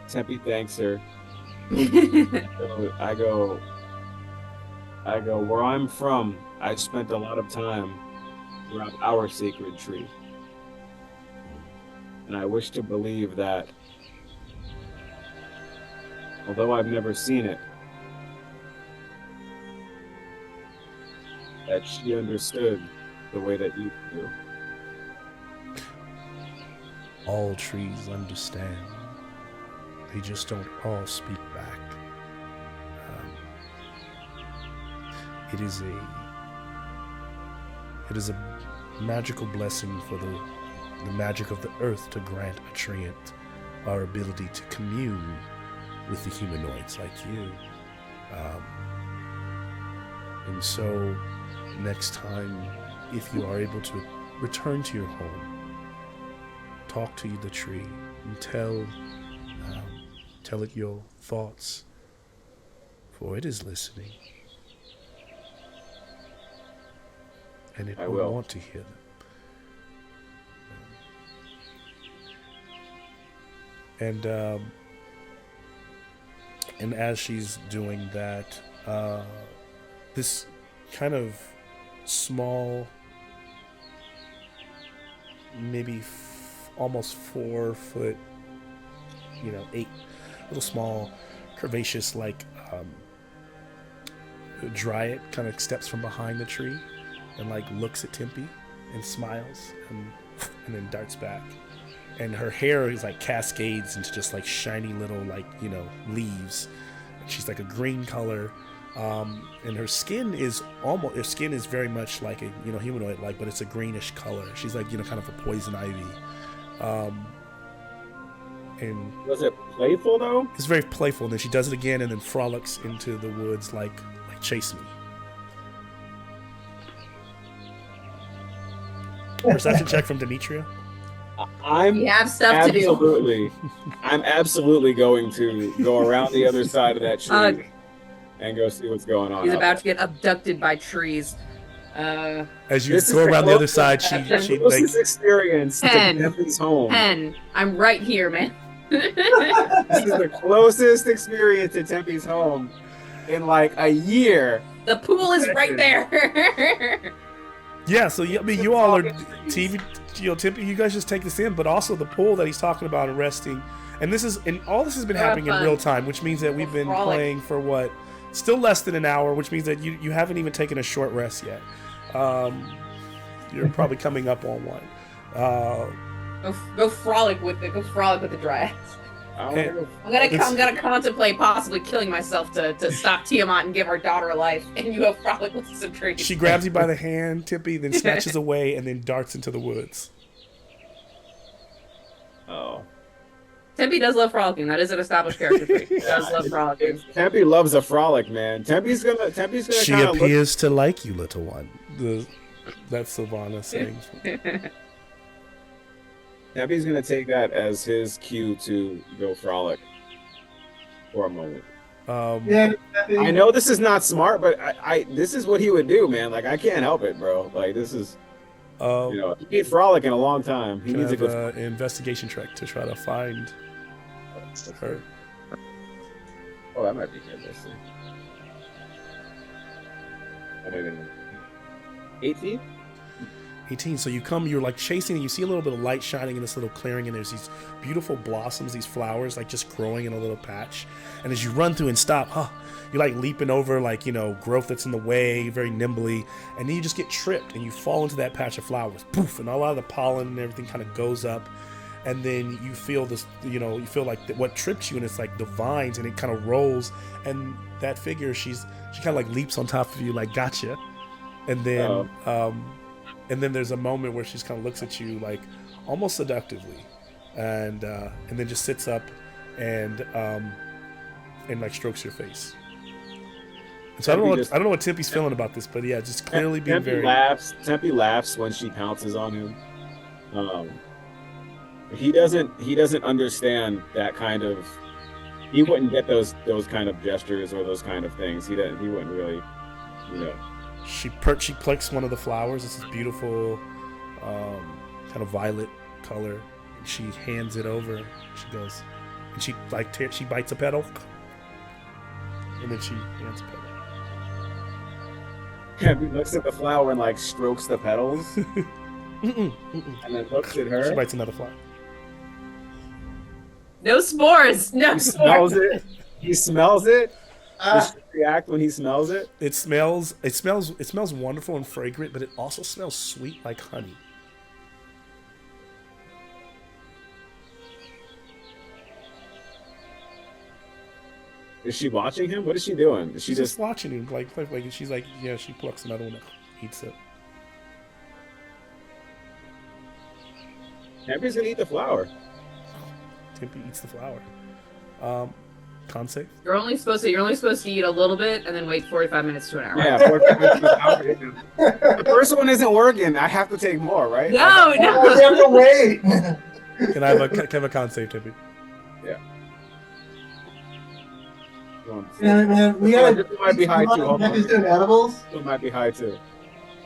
Tempe thanks her. I go, where I'm from, I spent a lot of time around our sacred tree. And I wish to believe that, although I've never seen it, that she understood the way that you do. All trees understand. They just don't all speak back. It is a magical blessing for the magic of the earth to grant a treant our ability to commune with the humanoids like you. And so next time, if you are able to return to your home, talk to the tree and tell it your thoughts, for it is listening, and it will want to hear them. And as she's doing that, this kind of small, maybe almost 4 foot, 8, little small, curvaceous like dryad kind of steps from behind the tree and like looks at Tempe and smiles and then darts back. And her hair is like cascades into just like shiny little like leaves. And she's like a green color, and her skin is very much like a humanoid like, but it's a greenish color. She's like kind of a poison ivy. And was it playful though? It's very playful, and then she does it again, and then frolics into the woods like chase me. Perception check from Demetria. We have stuff to do. I'm absolutely going to go around the other side of that tree and go see what's going on. He's about to get abducted by trees. As you go around the other side, she closest experience to Tempe's home. 10. I'm right here, man. This is the closest experience to Tempe's home in like a year. The pool is right there. Yeah, so you all are TV. Tempe, you guys just take this in, but also the pool that he's talking about arresting, and all this has been happening in real time, which means that we've been playing for still less than an hour, which means that you haven't even taken a short rest yet. You're probably coming up on one. Go frolic with the dryads. I'm gonna contemplate possibly killing myself to stop Tiamat and give our daughter a life, and you go frolic with some trees. She grabs you by the hand, Tempe, then snatches away and then darts into the woods. Oh. Tempe does love frolicking. That is an established character trait. He does love frolicking. Tempe loves a frolic, man. Tempe's gonna. She appears to like you, little one. That's Sylvana saying. Tempe's gonna take that as his cue to go frolic for a moment. I know this is not smart, but this is what he would do, man. Like I can't help it, bro. Like this is, he ain't frolic in a long time. He needs a good investigation check to try to find her. Oh, that might be good. Let's see. 18. 18. So you're like chasing, and you see a little bit of light shining in this little clearing, and there's these beautiful blossoms, these flowers like just growing in a little patch. And as you run through and stop, you're like leaping over like growth that's in the way very nimbly, and then you just get tripped and you fall into that patch of flowers. Poof, and a lot of the pollen and everything kind of goes up, and then you feel this, you feel like what tripped you, and it's like the vines, and it kind of rolls, and that figure she kind of like leaps on top of you like gotcha, and then and then there's a moment where she kind of looks at you like almost seductively, and then just sits up and like strokes your face. And so I don't know what Tempe's feeling about this, but yeah, just clearly being very. Tempe laughs when she pounces on him. He doesn't understand that kind of. He wouldn't get those kind of gestures or those kind of things. He wouldn't really, She plucks one of the flowers. It's this beautiful, kind of violet color. And she hands it over. She goes, and she she bites a petal, and then she hands a petal. Yeah, he looks at the flower and like strokes the petals, and then looks at her. She bites another flower. No spores. No He spores. smells it. He smells it. Does she react when he smells it? It smells wonderful and fragrant, but it also smells sweet like honey. Is she watching him? What is she doing? Is she She's just watching him, like she's like, yeah, she plucks another one and eats it. Tempe's gonna eat the flower. Tempe eats the flower. Con save. You're only supposed to eat a little bit and then wait 45 minutes to an hour. Yeah, 45 minutes to an hour. The first one isn't working. I have to take more, right? No. You have to wait. Can I have a con save, Tempe? Yeah. Man, we got. This might be high too. Hold on. He's doing edibles. It might be high too.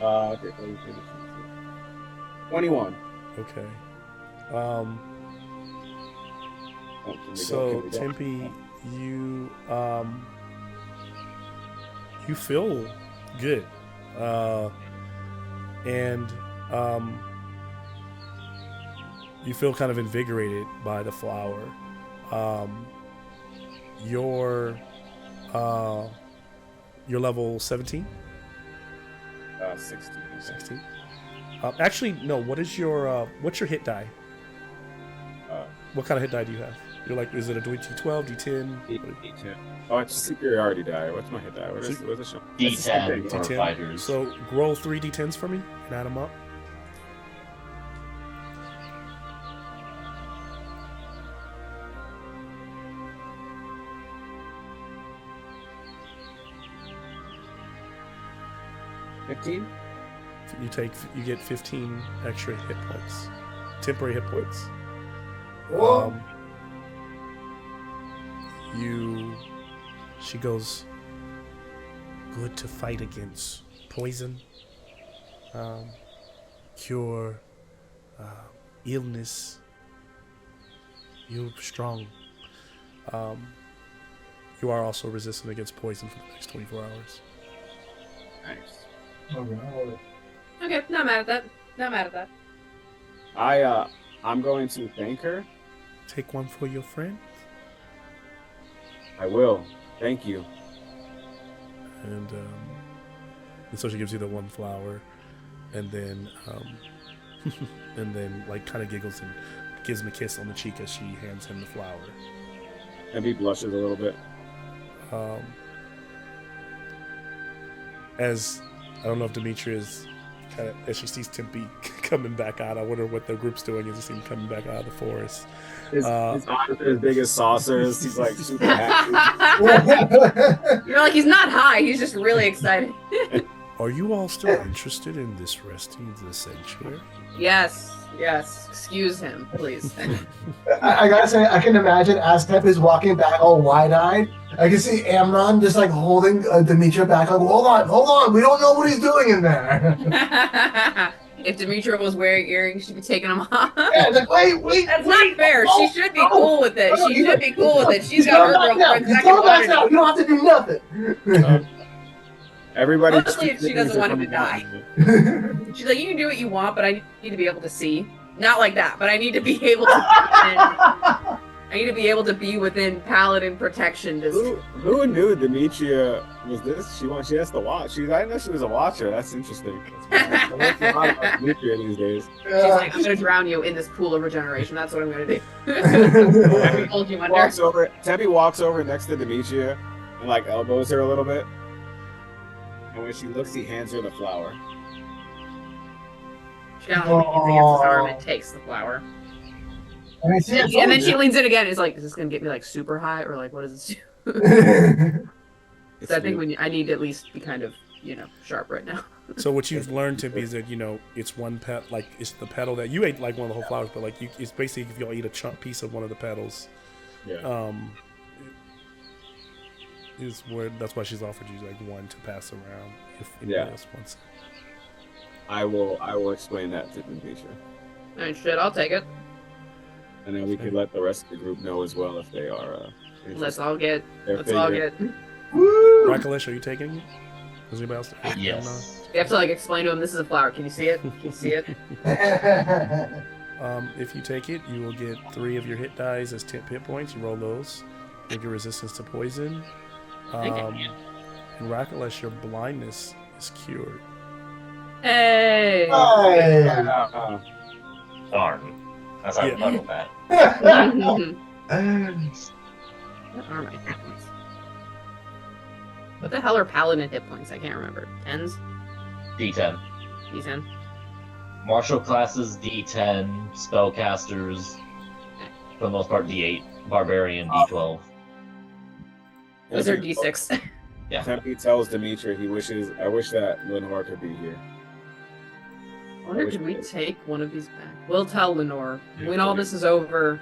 Okay. 21. Okay. So Tempe, you feel Good. And you feel kind of invigorated by the flower. You're level 17? 16. 16. Actually, no. What's your hit die? What kind of hit die do you have? You're like, is it a D12, D10? D10. Oh, it's superiority die. What's my hit die? What is it show? D10 for D10. fighters. So roll 3 D10s for me and add them up. You get 15 extra hit points, temporary hit points. She goes, good to fight against poison, cure illness. You're strong. You are also resistant against poison for the next 24 hours. Nice. Okay, not mad at that. Not mad at that. I'm going to thank her. Take one for your friend. I will. Thank you. And so she gives you the one flower, and then like kind of giggles and gives him a kiss on the cheek as she hands him the flower. And he blushes a little bit. As I don't know if Demetria is kind of, as she sees Tempe coming back out, I wonder what the group's doing as they see him coming back out of the forest. His eyes are as big as saucers. He's like super happy. You're like, he's not high. He's just really excited. Are you all still interested in this resting the sanctuary? Yes. Excuse him, please. I gotta say, I can imagine as Tep is walking back all wide-eyed, I can see Amnon just like holding Demetria back, like, hold on, we don't know what he's doing in there. If Demetria was wearing earrings, she'd be taking them off. Yeah, like, wait. That's not fair. She should be cool with it. She should be cool with it. She's got her girlfriend's second You one. don't have to do nothing. Everybody. Mostly if she doesn't want him to die. She's like, you can do what you want, but I need to be able to see. Not like that, but I need to be able to. I need to be able to be within paladin protection. Who knew Demetria was this? She has to watch. I didn't know she was a watcher. That's interesting. I learned a lot about Demetria these days. She's like, I'm gonna drown you in this pool of regeneration. That's what I'm gonna do. Tempe hold you under. Tempe walks over next to Demetria and like elbows her a little bit. And when she looks, he hands her the flower. She kind of leans against his arm and takes the flower. And then she leans in again. Is like, is this gonna get me like super high, or like, what does this do? So I think I need to at least be kind of, sharp right now. So what you've learned to be is that it's one pet, like it's the petal that you ate, like one of the whole flowers, but like it's basically if you all eat a chunk piece of one of the petals. Yeah. That's why she's offered you like one to pass around if anybody else wants it. I will explain that to Demetria. And shit, I'll take it. And then we can let the rest of the group know as well if they are. Let's all get. Woo! Rackalish, are you taking it? Does anybody else? Yes. You have to like explain to him this is a flower. Can you see it? Can you see it? If you take it, you will get 3 of your hit dice as 10 hit points. You roll those. You get resistance to poison. And Rackalish, your blindness is cured. Hey! Darn. That's how I thought of that. What the hell are paladin hit points? I can't remember. 10s? D10. D10? Martial classes, D10. Spellcasters, for the most part, D8. Barbarian, D12. Those are D6. Yeah. Tempe tells Demetria I wish that Lenore could be here. I wonder, could we take one of these back? We'll tell Lenore. When all this is over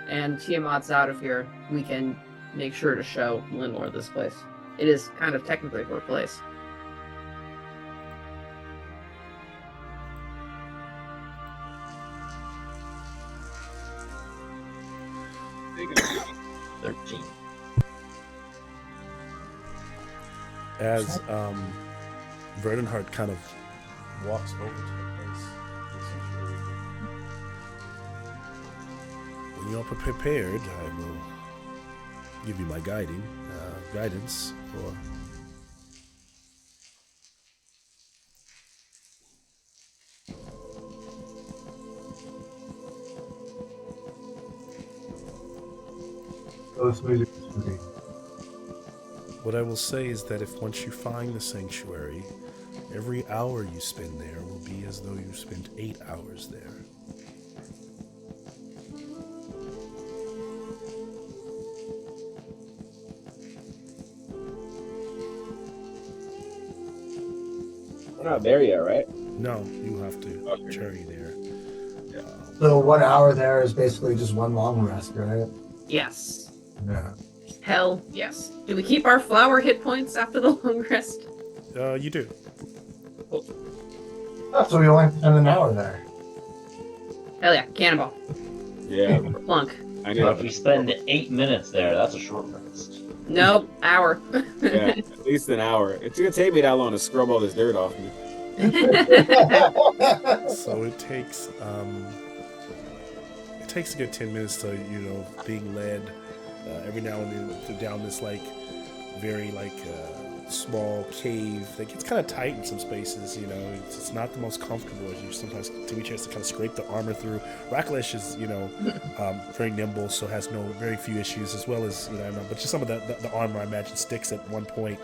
and Tiamat's out of here, we can make sure to show Lenore this place. It is kind of technically her place. As Verdonhart kind of walks over to the place. When you're prepared, I will give you my guidance, or what I will say is that if once you find the sanctuary, every hour you spend there will be as though you spent 8 hours there. We're not there yet, right? No, you have to journey there. So 1 hour there is basically just one long rest, right? Yes. Yeah. Hell yes. Do we keep our flower hit points after the long rest? You do. Oh, so we only spend an hour there. Hell yeah. Cannonball. Yeah. Plunk. I So know. if we spend 8 minutes there, that's a short rest. Nope. Hour. Yeah, at least an hour. It's gonna take me that long to scrub all this dirt off me. So it takes a good 10 minutes to, being led every now and then down this very small cave that gets kind of tight in some spaces. It's not the most comfortable as you sometimes Dimitri has to kind of scrape the armor through. Raklesh is very nimble, so has very few issues, as well as but just some of the armor I imagine sticks at one point,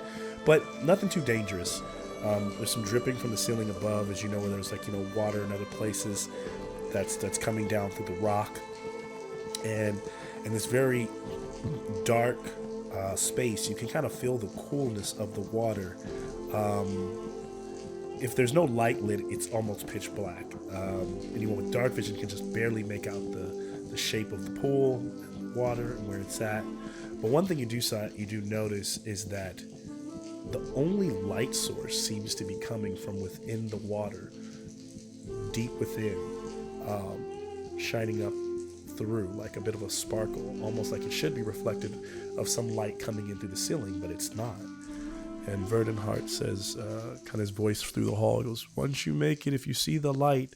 but nothing too dangerous. There's some dripping from the ceiling above, as where there's water in other places that's coming down through the rock, and in this very dark space, you can kind of feel the coolness of the water. If there's no light lit, it's almost pitch black. Anyone with dark vision can just barely make out the shape of the pool, and the water, and where it's at. But one thing you do notice is that the only light source seems to be coming from within the water, deep within, shining up through like a bit of a sparkle, almost like it should be reflected of some light coming in through the ceiling, but it's not. And Verdonhart says, kind of his voice through the hall, goes, "Once you make it, if you see the light,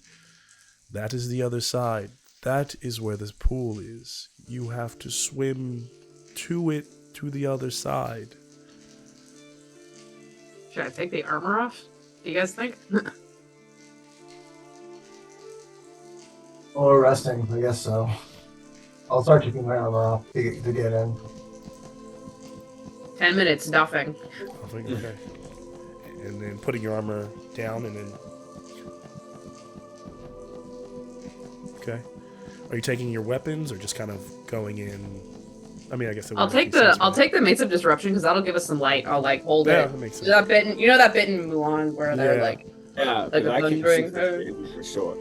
that is the other side. That is where this pool is. You have to swim to it, to the other side." Should I take the armor off? Do you guys think? Or resting, I guess so. I'll start taking my armor off to get in. 10 minutes, nothing. Okay. And then putting your armor down, and then... Okay. Are you taking your weapons, or just kind of going in? I mean, I guess I'll take the Mates of Disruption, because that'll give us some light. I'll hold it. That makes sense. That bit in Mulan where they're yeah, like a I can thundering see for sure.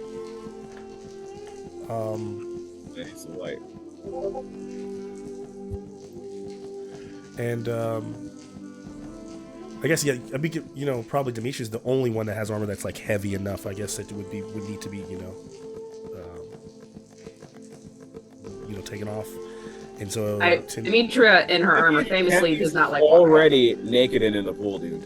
I need some light. And I guess probably Demetrius is the only one that has armor that's heavy enough. I guess that would need to be taken off. And so Demetria in her armor famously does not like already naked and in the pool, dude.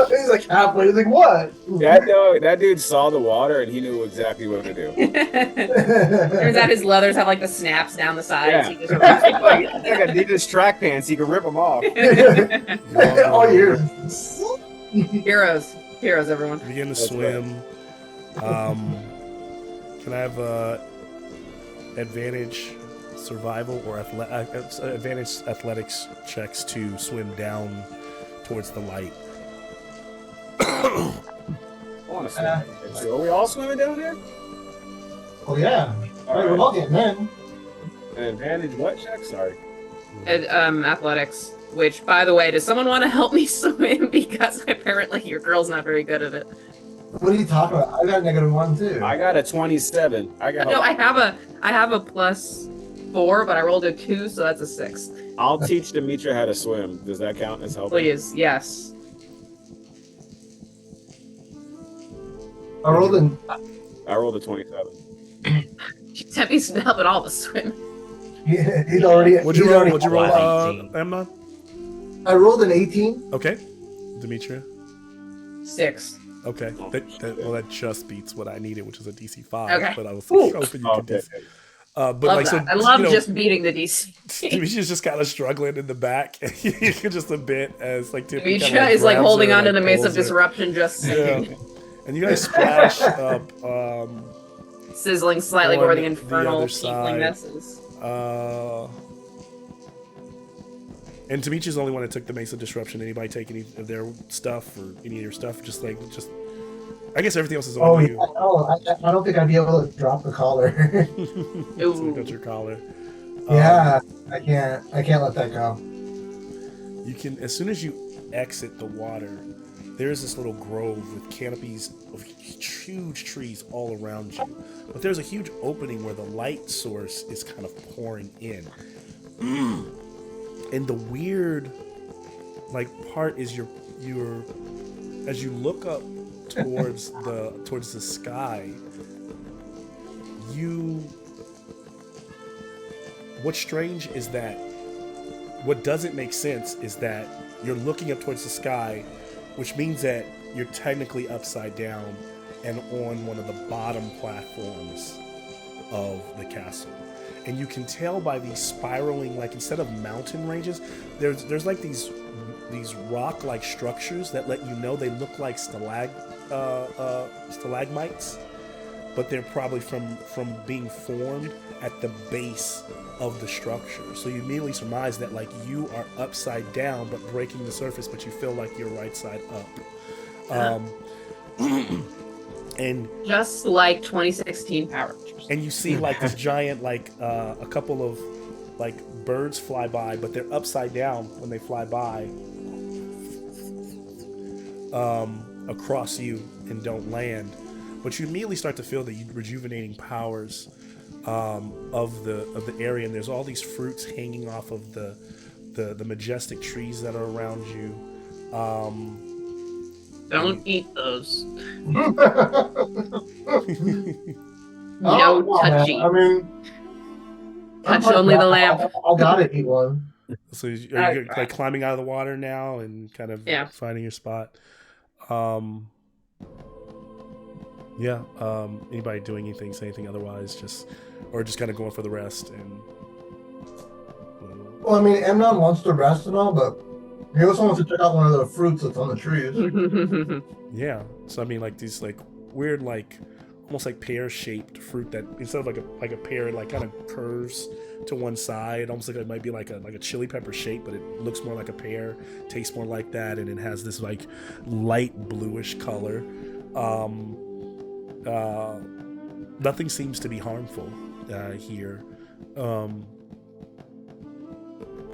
He's like halfway. He's like, what? That dude saw the water and he knew exactly what to do. Turns out his leathers have the snaps down the sides. Yeah. He just rips Like Adidas track pants, he can rip them off. All year. Heroes, everyone. Begin to swim. Can I have advantage survival or advantage athletics checks to swim down towards the light? I want to swim. So are we all swimming down there? Oh yeah. All right, we're all getting in. Advantage what check? Sorry. Athletics. Which, by the way, does someone want to help me swim? Because apparently your girl's not very good at it. What are you talking about? I got a -1 too. I got a 27. I have a +4, but I rolled a 2, so that's a 6. I'll teach Demetria how to swim. Does that count as helping? Please, yes. I rolled a 27. She sent me some help at all to swim. He's already. What'd you roll, Amnon? I rolled an 18. Okay, Demetria. 6. Okay, that just beats what I needed, which is a DC 5. Okay. But I was Ooh. hoping you could. Okay. But Love like, that. so I love you know, just beating the DC. Demetria's just kind of struggling in the back, just a bit as like Tippy Demetria kinda, is like grabs holding her, on to like, the Mace of pulls her. Disruption, just saying. Yeah. And you guys splash up. Sizzling slightly On over the the infernal other tiefling side. messes. And Demetria's the only one that took the Mace of Disruption. Anybody take any of their stuff or any of your stuff? Just. I guess everything else is Oh, on yeah. you. I don't think I'd be able to drop the collar. So you got your collar. Yeah, I can't let that go. You can, as soon as you exit the water, there's this little grove with canopies of huge trees all around you. But there's a huge opening where the light source is kind of pouring in. And the weird, like, part is your as you look up towards the sky, what's strange is that what doesn't make sense is that you're looking up towards the sky, which means that you're technically upside down and on one of the bottom platforms of the castle. And you can tell by these spiraling, like, instead of mountain ranges, there's like these rock-like structures that let you know they look like stalagmites, but they're probably from being formed at the base of the structure. So you immediately surmise that, like, you are upside down but breaking the surface, but you feel like you're right side up. And Just like 2016 Power Rangers. and you see like this giant, like a couple of like birds fly by, but they're upside down when they fly by across you and don't land. But you immediately start to feel the rejuvenating powers of the area, and there's all these fruits hanging off of the majestic trees that are around you. Don't eat those. No touchy. I mean, Touch only the lamp. I gotta eat one. So are you like climbing out of the water now and kind of finding your spot? Anybody doing anything, say anything otherwise, just kind of going for the rest? And Well, I mean, Amnon wants to rest and all, but he also wants to check out one of the fruits that's on the trees. yeah, so I mean, like these like weird, like almost like pear-shaped fruit that instead of like a pear, like kind of curves to one side, almost like it might be like a chili pepper shape, but it looks more like a pear, tastes more like that, and it has this like light bluish color. Nothing seems to be harmful here,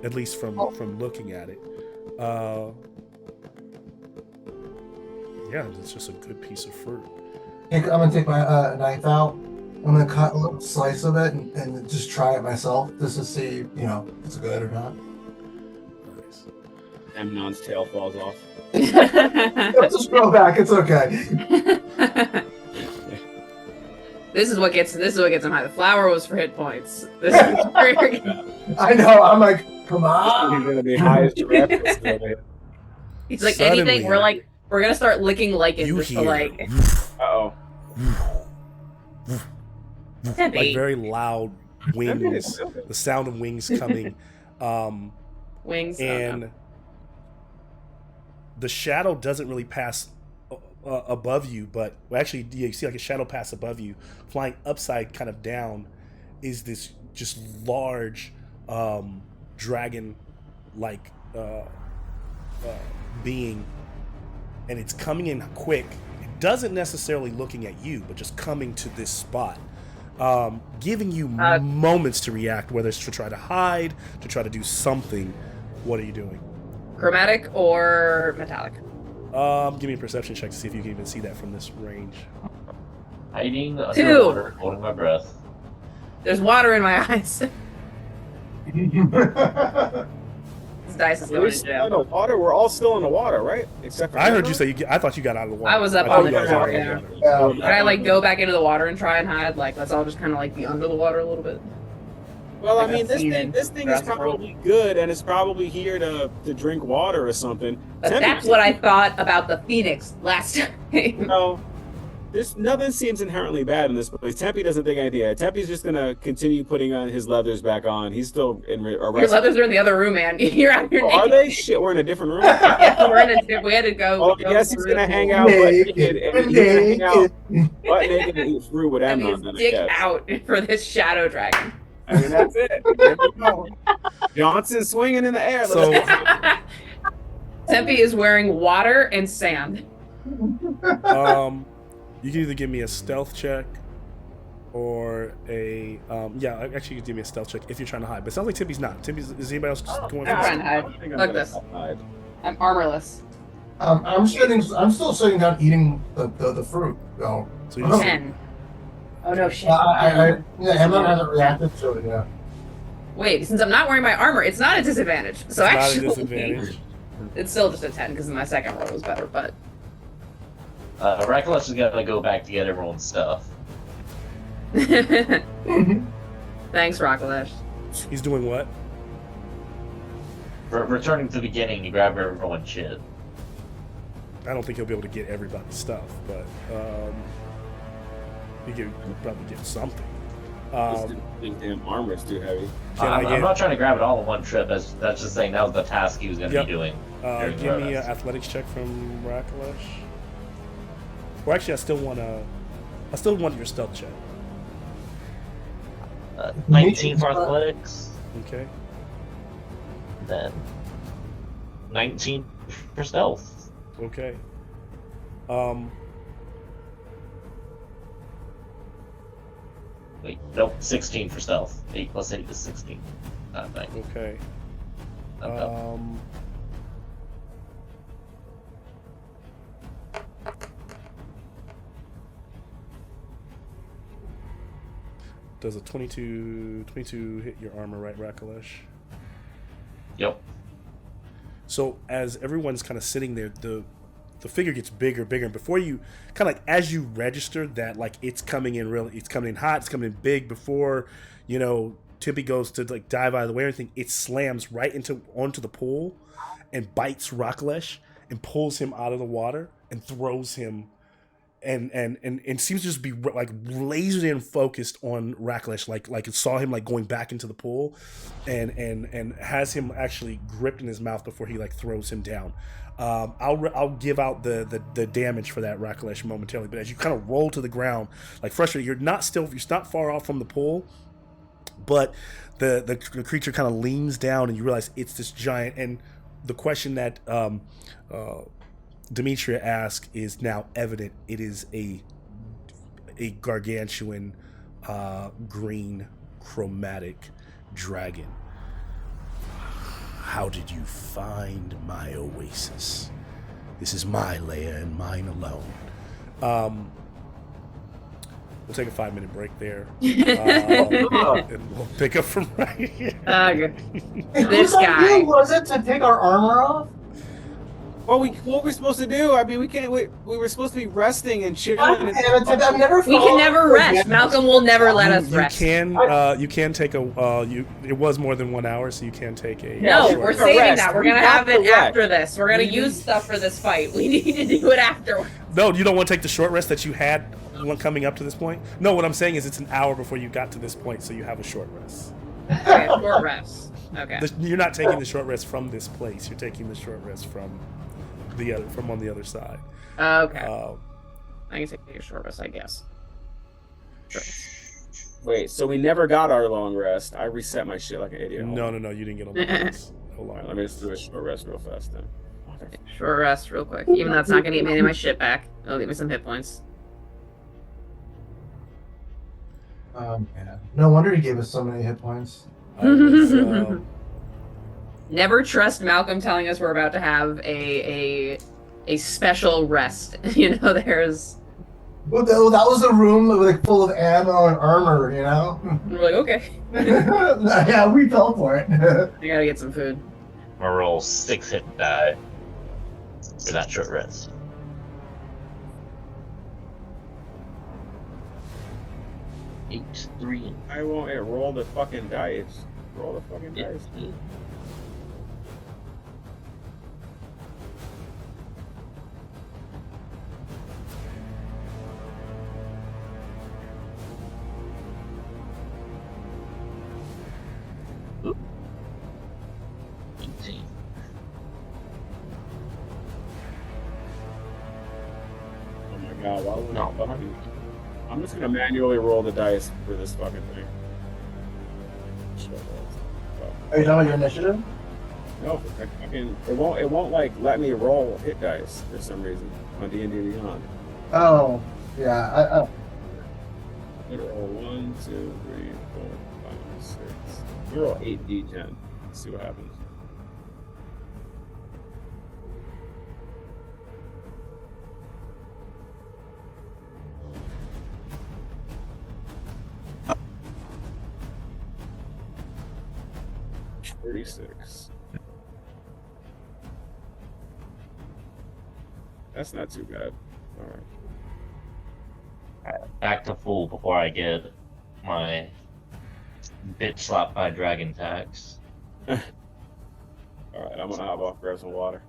at least from looking at it. It's just a good piece of fruit. I'm gonna take my knife out. I'm gonna cut a little slice of it and just try it myself, just to see, if it's good or not. Nice. Amnon's tail falls off. Let's just grow back. It's okay. This is what gets him high. The flower was for hit points. This is for... I know. I'm like, come on. He's gonna be high as giraffe. He's like, Suddenly, anything. We're gonna start licking lichen you just hear to like. Uh-oh. Like very loud wings, the sound of wings coming, Wings. and the shadow doesn't really pass above you, but actually you see like a shadow pass above you, flying upside kind of down is this just large dragon like being, and it's coming in quick. It doesn't necessarily looking at you, but just coming to this spot, giving you moments to react, whether it's to try to hide, to try to do something. What are you doing? Chromatic or metallic? Give me a perception check to see if you can even see that from this range. Hiding 2. underwater, holding my breath. There's water in my eyes. This dice is We're going to still in jail. the water. We're all still in the water, right? Except for I heard Amnon? you say I thought you got out of the water. I was up thought on you the guys were floor, out of the yeah. water. Yeah. Can I like go back into the water and try and hide? Like, let's all just kind of like be under the water a little bit. Well, I Like a mean, scene this in thing is Jurassic World. probably good, and it's probably here to drink water or something. But Tempe- that's what I thought about the Phoenix last time. No, nothing seems inherently bad in this place. Tempe doesn't think anything. Tempe's just gonna continue putting on his leathers back on. He's still in Your leathers are in the other room, man. You're out here Oh, are naked. they? Shit, we're in a different room. Yeah, we're in a. We had to go. Oh, go yes, he's through gonna the hang pool. out butt Naked, naked, and he's gonna hang out naked. butt naked and eat fruit with And his Amnon. Then, I dick guess. out for this shadow dragon. I mean, that's it. There we go. Johnson swinging in the air. Let's So- go. Tempe is wearing water and sand. You can either give me a stealth check or a yeah. Actually, you can give me a stealth check if you're trying to hide. But it sounds like Tempe's not. Tempe's is anybody else just going? I'm for trying this? to hide. I think I'm Look gonna this. hide. I'm armorless. I'm still sitting down eating the fruit. So So you just, 10. Oh no, shit. yeah, Amnon hasn't reacted to it yet. Wait, since I'm not wearing my armor, it's not a disadvantage. So it's not a actually, disadvantage. it's still just a 10 because my second roll was better. But Reckless is gonna go back to get everyone's stuff. thanks, Rockalash. He's doing what? Returning to the beginning to grab everyone's shit. I don't think he'll be able to get everybody's stuff, but he could probably get something. This damn armor's too heavy. Can I I'm get? not trying to grab it all in one trip. That's just saying that was the task he was going to Yep. be doing. during the Give me an rest. athletics check from Rakalesh. Or actually, I still want your stealth check. 19 for athletics, Okay. then 19 for stealth. Okay. Wait, nope, 16 for stealth. 8 plus 8 is 16. Not bad. Okay. Not bad. Does a 22 hit your armor, right, Rakalesh? Yep. So as everyone's kind of sitting there, the figure gets bigger, bigger, and before you kind of like as you register that like it's coming in it's coming in hot, it's coming in big before Tippy goes to like dive out of the way or anything, it slams right onto the pool and bites Rakalesh and pulls him out of the water and throws him and seems to just be like lasered in focused on Rakalesh, like it saw him like going back into the pool, and has him actually gripped in his mouth before he like throws him down. I'll give out the damage for that Rakalesh momentarily, but as you kind of roll to the ground, like frustrated, you're not far off from the pool, but the creature kind of leans down and you realize it's this giant, and the question that Demetria asks is now evident. It is a gargantuan green chromatic dragon. How did you find my oasis? This is my lair and mine alone. We'll take a 5-minute break there. And we'll pick up from right here. Okay. Hey, This whose idea guy. was it to take our armor off? Well, what we're supposed to do? I mean, we can't. We were supposed to be resting and chilling. God damn it, Tim, I've never We can followed never the rest. agenda. Malcolm will never let us You rest. can take a it was more than 1 hour, so you can take a No, short we're rest. saving rest. that. We're We gonna have have it to rest. after this. We're gonna use stuff for this fight. We need to do it afterwards. No, you don't want to take the short rest that you had when coming up to this point? No, what I'm saying is it's an hour before you got to this point, so you have a short rest. Okay, short rest. Okay. You're not taking the short rest from this place. You're taking the short rest from on the other side. Okay. Uh, I can take a short rest, I guess. Sure. Wait, so we never got our long rest. I reset my shit like an idiot. no, you didn't get a long rest. A long All right, let me just do a short rest real fast then. Short rest, real quick. Even though it's not gonna get me any of my shit back, it'll give me some hit points. Yeah. No wonder he gave us so many hit points. I was, Never trust Malcolm telling us we're about to have a special rest. There's. Well, that was a room like full of ammo and armor, you know? We're like, okay. Yeah, we fell for it. I gotta get some food. I'm gonna roll 6 hit die for that short rest. 8, 3, I won't it roll the fucking dice. Roll the fucking and dice. 15. Oop. 18. Oh my god, why would No, I fucking... I'm just gonna manually roll the dice for this fucking thing. Shit, Are you talking about your initiative? no, it won't like let me roll hit dice for some reason on D&D Beyond. Oh, yeah. You roll 1, 2, 3, 4, 5, 6. You roll 8d10. Let's see what happens. $36. That's not too bad. All right. Back to full before I get my bitch slapped by dragon tax. All right, I'm gonna hop off, grab some water.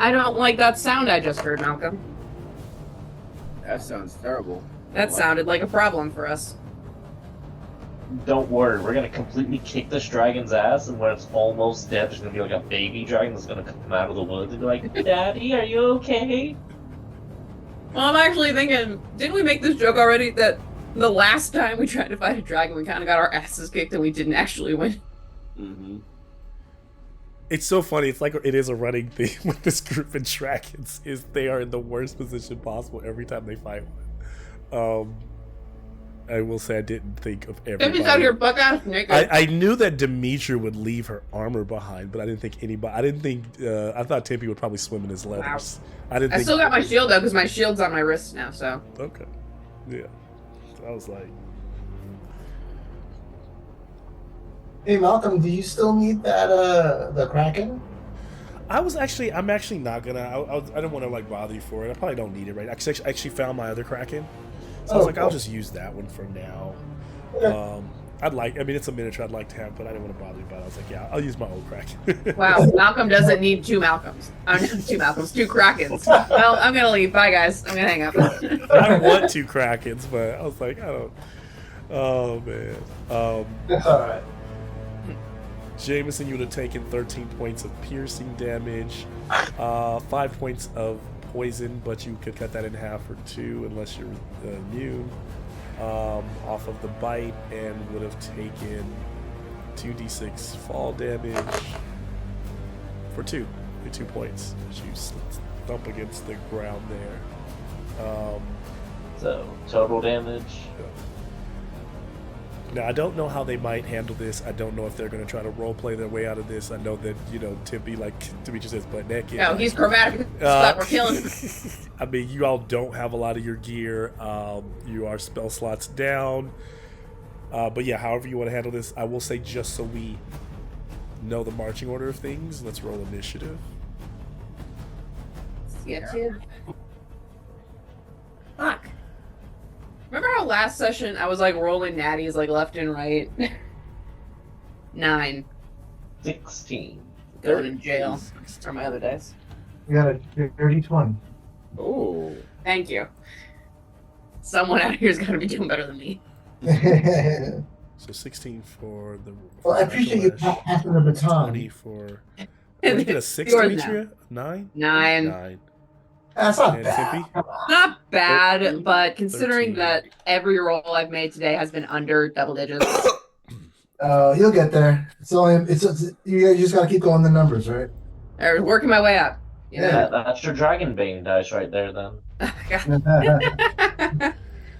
I don't like that sound I just heard, Malcolm. That sounds terrible. That sounded like a problem for us. Don't worry, we're gonna completely kick this dragon's ass, and when it's almost dead, there's gonna be like a baby dragon that's gonna come out of the woods and be like, Daddy, are you okay? Well, I'm actually thinking, didn't we make this joke already that the last time we tried to fight a dragon, we kind of got our asses kicked and we didn't actually win? Mm-hmm. It's so funny. It's like it is a running theme with this group of dragons. Is they are in the worst position possible every time they fight one. I will say I didn't think of everybody. Timmy's out here buck ass naked. I knew that Demetra would leave her armor behind, but I didn't think anybody. I didn't think. I thought Tippy would probably swim in his leathers. Wow. I didn't. I still got my shield though, because my shield's on my wrist now. So Okay. Yeah. So I was like, Hey Malcolm, do you still need that the Kraken? I'm actually not gonna. I didn't want to like bother you for it. I probably don't need it right now. I actually found my other Kraken, so I was like, cool. I'll just use that one for now. Okay. I mean, it's a miniature I'd like to have, but I didn't want to bother you about it. I was like, yeah, I'll use my old Kraken. wow, Malcolm doesn't need two Malcolms. Not two Malcolms, two Krakens. Well, I'm gonna leave. Bye guys. I'm gonna hang up. I want two Krakens, but I was like, I don't. Oh man. All right. Jameson, you would have taken 13 points of piercing damage, 5 points of poison, but you could cut that in half for 2 unless you're immune off of the bite, and would have taken 2d6 fall damage for 2 points as you thump against the ground there. So, total damage. Now, I don't know how they might handle this. I don't know if they're going to try to roleplay their way out of this. I know that, Tippy, like Demetrius says, butt naked. No, he's chromatic. Stop, we're killing him. I mean, you all don't have a lot of your gear. You are spell slots down. But yeah, however you want to handle this, I will say just so we know the marching order of things, let's roll initiative. Yeah, kid. Fuck. Remember how last session I was like rolling natties like left and right? 9. 16. Going in jail. Are my other dice. You got a dirty 20. Oh. Thank you. Someone out here's gotta be doing better than me. So 16 for the. Well, I appreciate you Flash, passing the baton. 20 for. What did you get a 6, Yours Demetria? 9? 9. 9. That's not And bad. Tippy? Come on. Not bad, but considering 13. that every roll I've made today has been under double digits. You'll get there. You just gotta keep going the numbers, right? I'm working my way up. You know? Yeah, that's your Dragon Bane dice right there, then.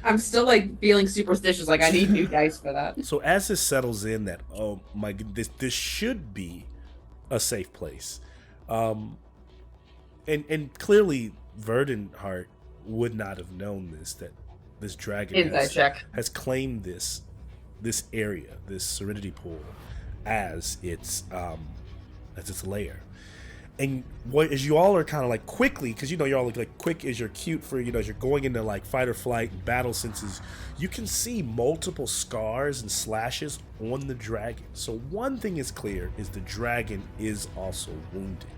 I'm still like feeling superstitious, like I need new dice for that. So as this settles in, that oh my goodness, this should be a safe place, and clearly Verdenheart would not have known that this dragon Inside check. has claimed this area, this Serenity pool, as its lair. And as you all are kind of like quickly, because you're all like quick as you're cute for, as you're going into like fight or flight and battle senses, you can see multiple scars and slashes on the dragon. So one thing is clear, is the dragon is also wounded.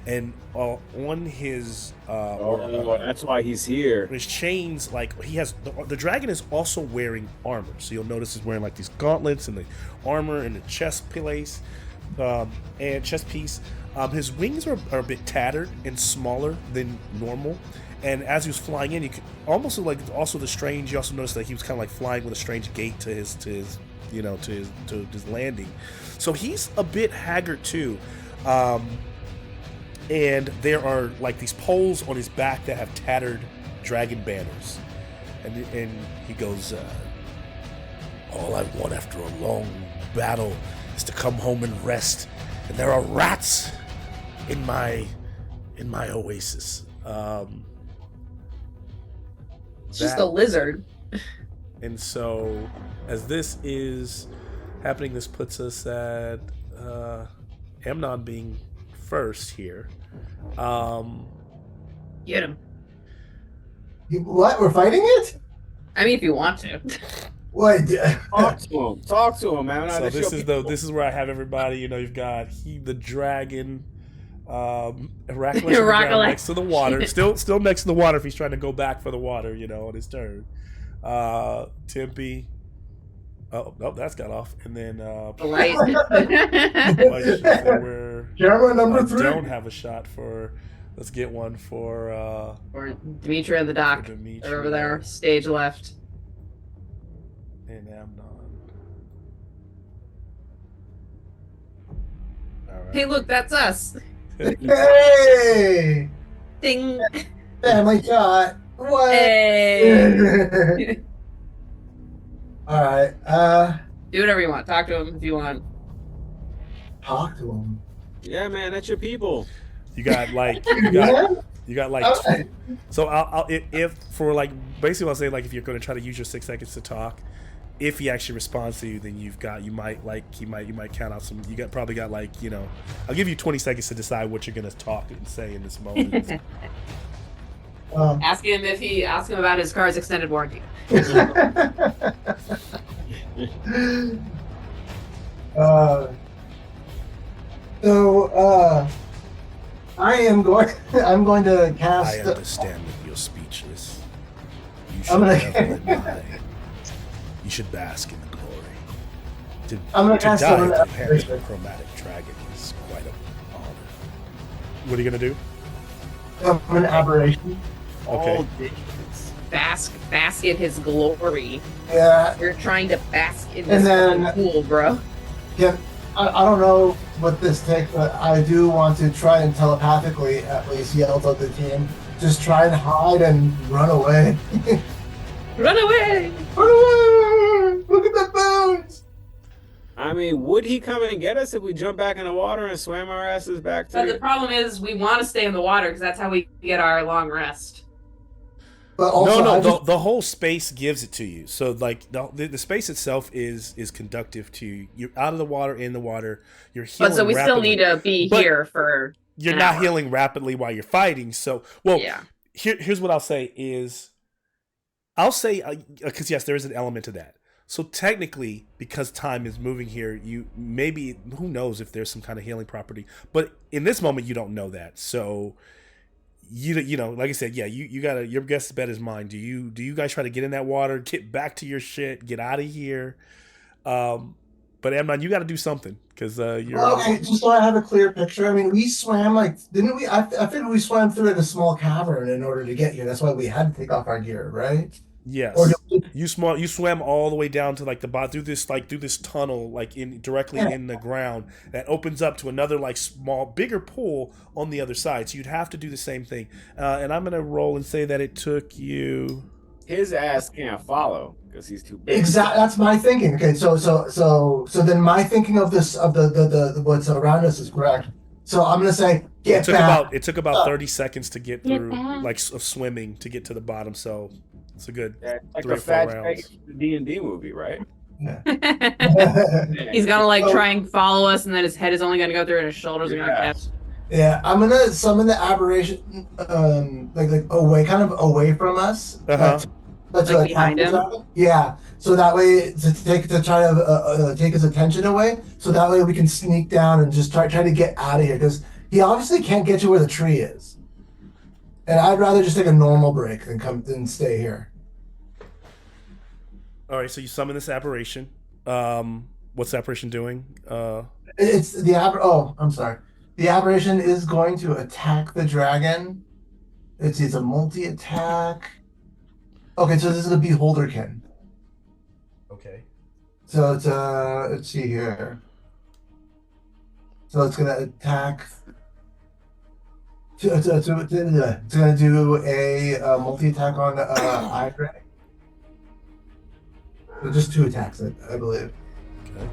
And on his that's why he's here. his chains, like he has the dragon is also wearing armor. So you'll notice he's wearing like these gauntlets and the armor and the chest place and chest piece. His wings are a bit tattered and smaller than normal, and as he was flying in, you could almost like also the strange. You also noticed that he was kind of like flying with a strange gait to his landing. So he's a bit haggard too, and there are like these poles on his back that have tattered dragon banners, and he goes, "All I want after a long battle is to come home and rest, and there are rats in my oasis." It's just a lizard. And so, as this is happening, this puts us at Amnon being first here. Get him. What? We're fighting it? I mean, if you want to. What? Talk to him, man. So this is where I have everybody. You've got the dragon, Rakalish on the ground Rakalish. next to the water. Still next to the water if he's trying to go back for the water, on his turn. Tempe. Oh, nope, that's got off. And then The light. Camera number 3. Don't have a shot for. Let's get one for. Or Dimitri and the doc. They're over there. Stage left. And Amnon. All right. Hey, look, that's us. Hey! Ding. Family shot. What? Hey. All right. Do whatever you want. Talk to him if you want. Talk to him. Yeah, man, that's your people. You got like Okay. so I'll if for like basically I'll say like if you're going to try to use your 6 seconds to talk, if he actually responds to you, then you might count out some. Probably got like I'll give you 20 seconds to decide what you're going to talk and say in this moment. Ask him about his car's extended warranty. I'm going to cast. I understand that you're speechless. You I'm gonna- should never lie. You should bask in the glory. I'm gonna To cast die summon at the hands of a aberration. chromatic dragon is quite an honor. What are you gonna do? Summon aberration. Okay. All digits. Bask in his glory. Yeah. You're trying to bask in And this then- fucking pool, bro. Can I don't know what this takes, but I do want to try and telepathically at least yell to the team. Just try and hide and run away. Run away! Run away! Look at the bones! I mean, would he come and get us if we jump back in the water and swam our asses back to But the problem is, we want to stay in the water because that's how we get our long rest. But also, The whole space gives it to you. So like the space itself is conductive to you. You're out of the water, in the water. You're healing. But so we still rapidly. need to be But here for. You're an not hour. healing rapidly while you're fighting. So Yeah. Here's what I'll say is, I'll say because yes, there is an element to that. So technically, because time is moving here, you maybe who knows if there's some kind of healing property. But in this moment, you don't know that. So. You know, like I said, yeah, you gotta. Your guess bet is mine. Do you guys try to get in that water, get back to your shit, get out of here? But Amnon, you got to do something because you're okay, just so I have a clear picture. I mean, we swam didn't we? I figured we swam through like a small cavern in order to get here. That's why we had to take off our gear, right? yes. Or You swam all the way down to like the bottom through this tunnel like directly in the ground that opens up to another like bigger pool on the other side. So you'd have to do the same thing. And I'm gonna roll and say that it took you. His ass can't follow because he's too big. Exactly. That's my thinking. Okay, so then my thinking of this of the what's around us is correct. So I'm gonna say get back. It took about 30 seconds to get through like of swimming to get to the bottom. So it's a good Like 3 or a 4 fat rounds. D&D movie, right? He's gonna like try and follow us, and then his head is only gonna go through, and his shoulders are gonna catch. Yeah, I'm gonna summon the aberration, like away, kind of away from us. Like behind him? Yeah, so that way to try to take his attention away. So that way we can sneak down and just try to get out of here because he obviously can't get to where the tree is. And I'd rather just take a normal break than stay here. All right, so you summon this apparition. What's the apparition doing? It's the Oh, I'm sorry. The aberration is going to attack the dragon. It's a multi-attack. Okay, so this is a beholderkin. Okay. So it's let's see here. So it's gonna attack. It's gonna do a multi-attack on Hydra. So just 2 attacks, I believe. Okay.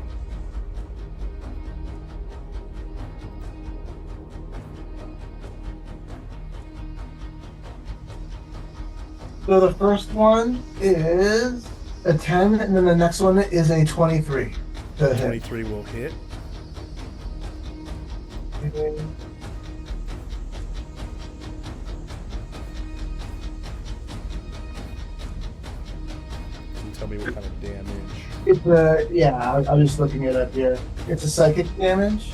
So the first one is a 10, and then the next one is a 23. To hit. 23 will hit. Can you tell me what kind of damage? It's I'm just looking it up here. It's a psychic damage.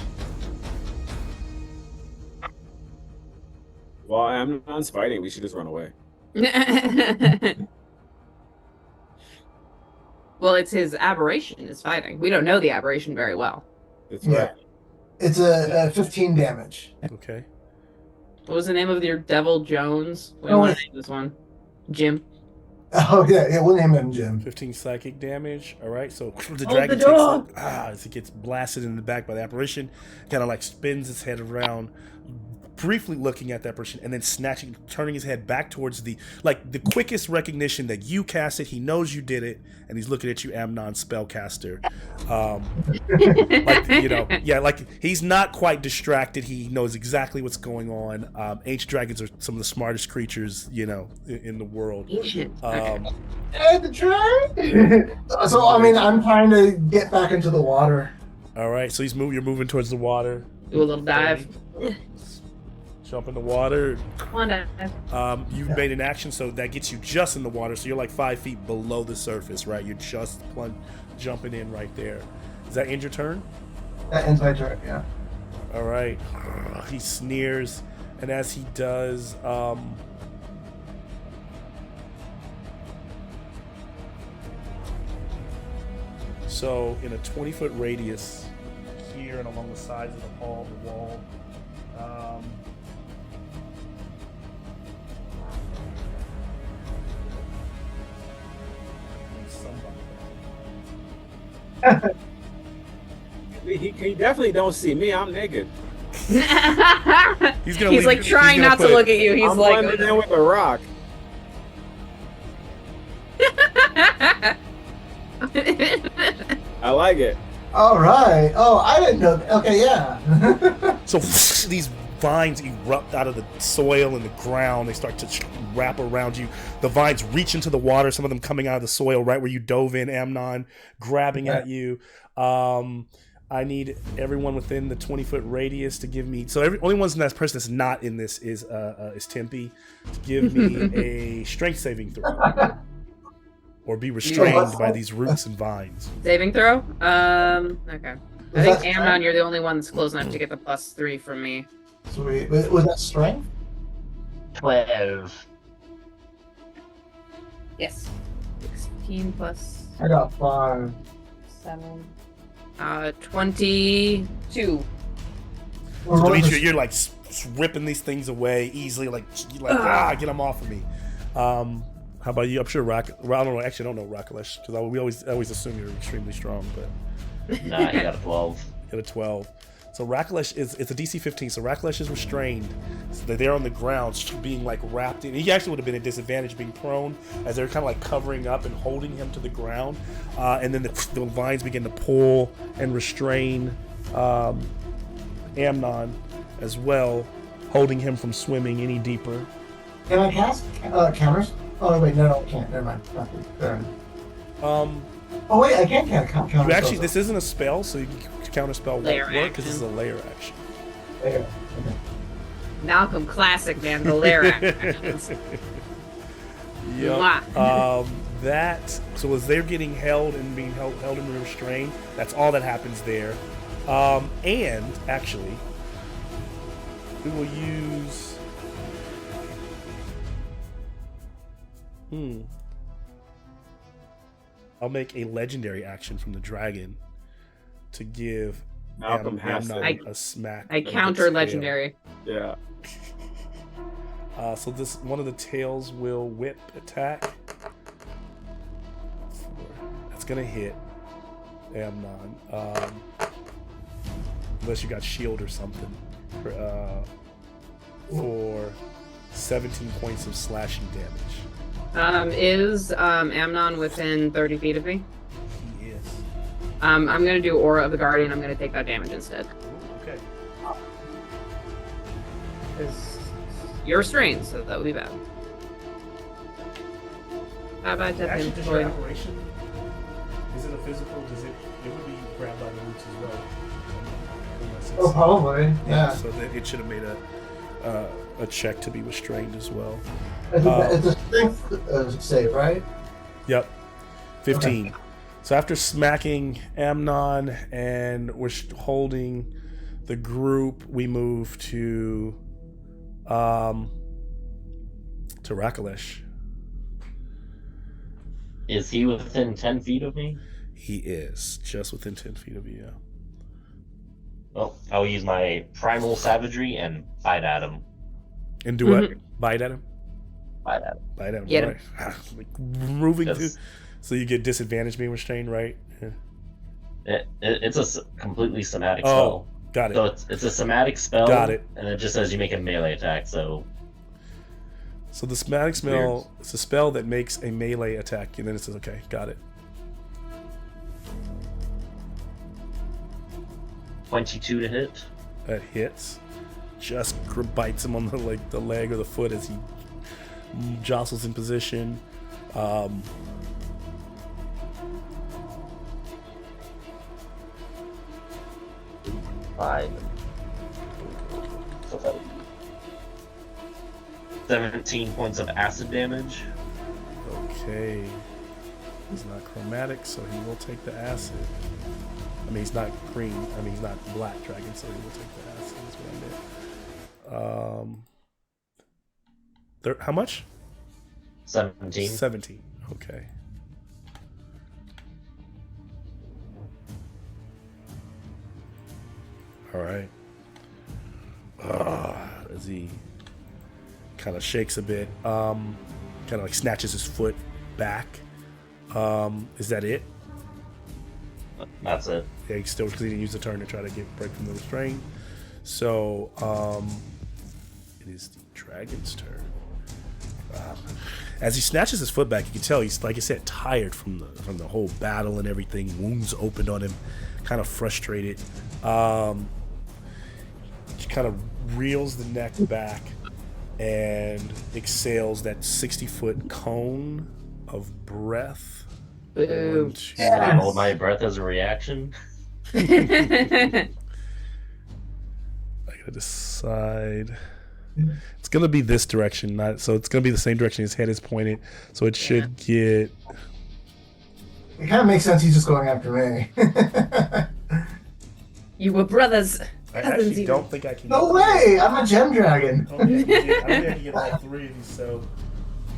While Amnon's fighting, we should just run away. Well, it's his aberration is fighting. We don't know the aberration very well. That's Yeah. right. It's a 15 damage. Okay. What was the name of your Devil Jones? We Oh, don't want wait. to name this one. Jim. Oh yeah, we'll name him Jim. 15 psychic damage. All right, so the Hold dragon the takes door. as it gets blasted in the back by the apparition, kind of like spins its head around, briefly looking at that person, and then turning his head back towards the quickest recognition that you cast it. He knows you did it, and he's looking at you, Amnon spellcaster. Like he's not quite distracted. He knows exactly what's going on. Ancient dragons are some of the smartest creatures, in the world. Ancient. And the dragon. So I mean, I'm trying to get back into the water. All right, so you're moving towards the water. Do a little dive. Jump in the water. Come on, dive. You've made an action, so that gets you just in the water. So you're like 5 feet below the surface, right? You're just jumping in right there. Does that end your turn? That ends my turn. Yeah. All right. He sneers, and as he does, so in a 20-foot radius here and along the sides of the hall, the wall. He definitely don't see me. I'm naked. He's like trying not to look at you. He's I'm like, blending in with a rock. I like it. All right. Oh, I didn't know. Okay, yeah. So these vines erupt out of the soil and the ground. They start to wrap around you. The vines reach into the water, some of them coming out of the soil right where you dove in, Amnon, grabbing at you. I need everyone within the 20-foot radius to give me... So only one person that's not in this is Tempe. To give me a strength saving throw. Or be restrained by these roots and vines. saving throw? Okay. I Was think that Amnon, you're the only one that's close enough to get the +3 from me. Sweet. Was that strength? 12. Yes. 16 plus I got 5. 7. 22. We're So rolling Demetria, you're like ripping these things away easily, get them off of me. How about you? I'm sure I don't know. Actually, I don't know Rakalesh because we always assume you're extremely strong, but Nah, you got a 12. you got a 12. So Rakalesh it's a DC 15. So Rakalesh is restrained. So they're on the ground, being like wrapped in. He actually would have been at disadvantage being prone, as they're kind of like covering up and holding him to the ground. And then the vines begin to pull and restrain Amnon as well, holding him from swimming any deeper. Can I cast counters? Oh wait, no, I can't. Never mind. There. Um, Oh wait, I can count counters. you actually, this isn't a spell, so you can counter spell won't Layer work because this is a action. layer action. There. Okay. Malcolm Classic, man. The lair actions. Yep. Mwah. So as they're getting held and being held and restrained, that's all that happens there. And actually, we will use. I'll make a legendary action from the dragon to give Malcolm has Amnon to. a smack. I of its counter tail. legendary. Yeah. So this one of the tails will whip attack. That's gonna hit Amnon. Unless you got shield or something. For 17 points of slashing damage. Is Amnon within 30 feet of me? He is. I'm gonna do Aura of the Guardian. I'm gonna take that damage instead. Okay. Because you're restrained, so that would be bad. How about that? Actually, does your apparition, is it a physical? It would be grabbed by the roots as well. Unless it's- Oh, probably. Yeah. So that it should have made a check to be restrained as well. It's a strength save, right? Yep. 15. So after smacking Amnon and we're holding the group, we move to to Rakalesh. Is he within 10 feet of me? He is just within 10 feet of you. Well, I'll use my primal savagery and bite at him. And do what? Bite at him? Bite at him. Bite at him. Get him. Right. Like, moving Yes. to, so you get disadvantage being restrained, right? Yeah. It's a completely somatic Oh, spell. got it. So it's a somatic spell. Got it. And it just says you make a melee attack, so... So the somatic spell, it's a spell that makes a melee attack, and then it says, okay, got it. 22 to hit. That hits. Just bites him on the leg or the foot as he jostles in position. 5. So that would be 17 points of acid damage. Okay. He's not chromatic, so he will take the acid. I mean, he's not green. I mean, he's not black dragon, so he will take the acid. That's what I meant. How much? 17. 17. Okay. All right. As he kind of shakes a bit, kind of like snatches his foot back. Is that it? That's it. Yeah, he still, because he didn't use the turn to try to break from the restraint. So, it is the dragon's turn. As he snatches his foot back, you can tell he's, like I said, tired from the whole battle and everything. Wounds opened on him, kind of frustrated. He kind of reels the neck back and exhales that 60-foot cone of breath. Boo. I hold my breath as a reaction. I gotta decide. It's gonna be this direction, so it's gonna be the same direction his head is pointed. So it should get. It kind of makes sense. He's just going after me. You were brothers. I actually don't think I can. No way! I'm a gem dragon. I don't think I can get all three of these. So.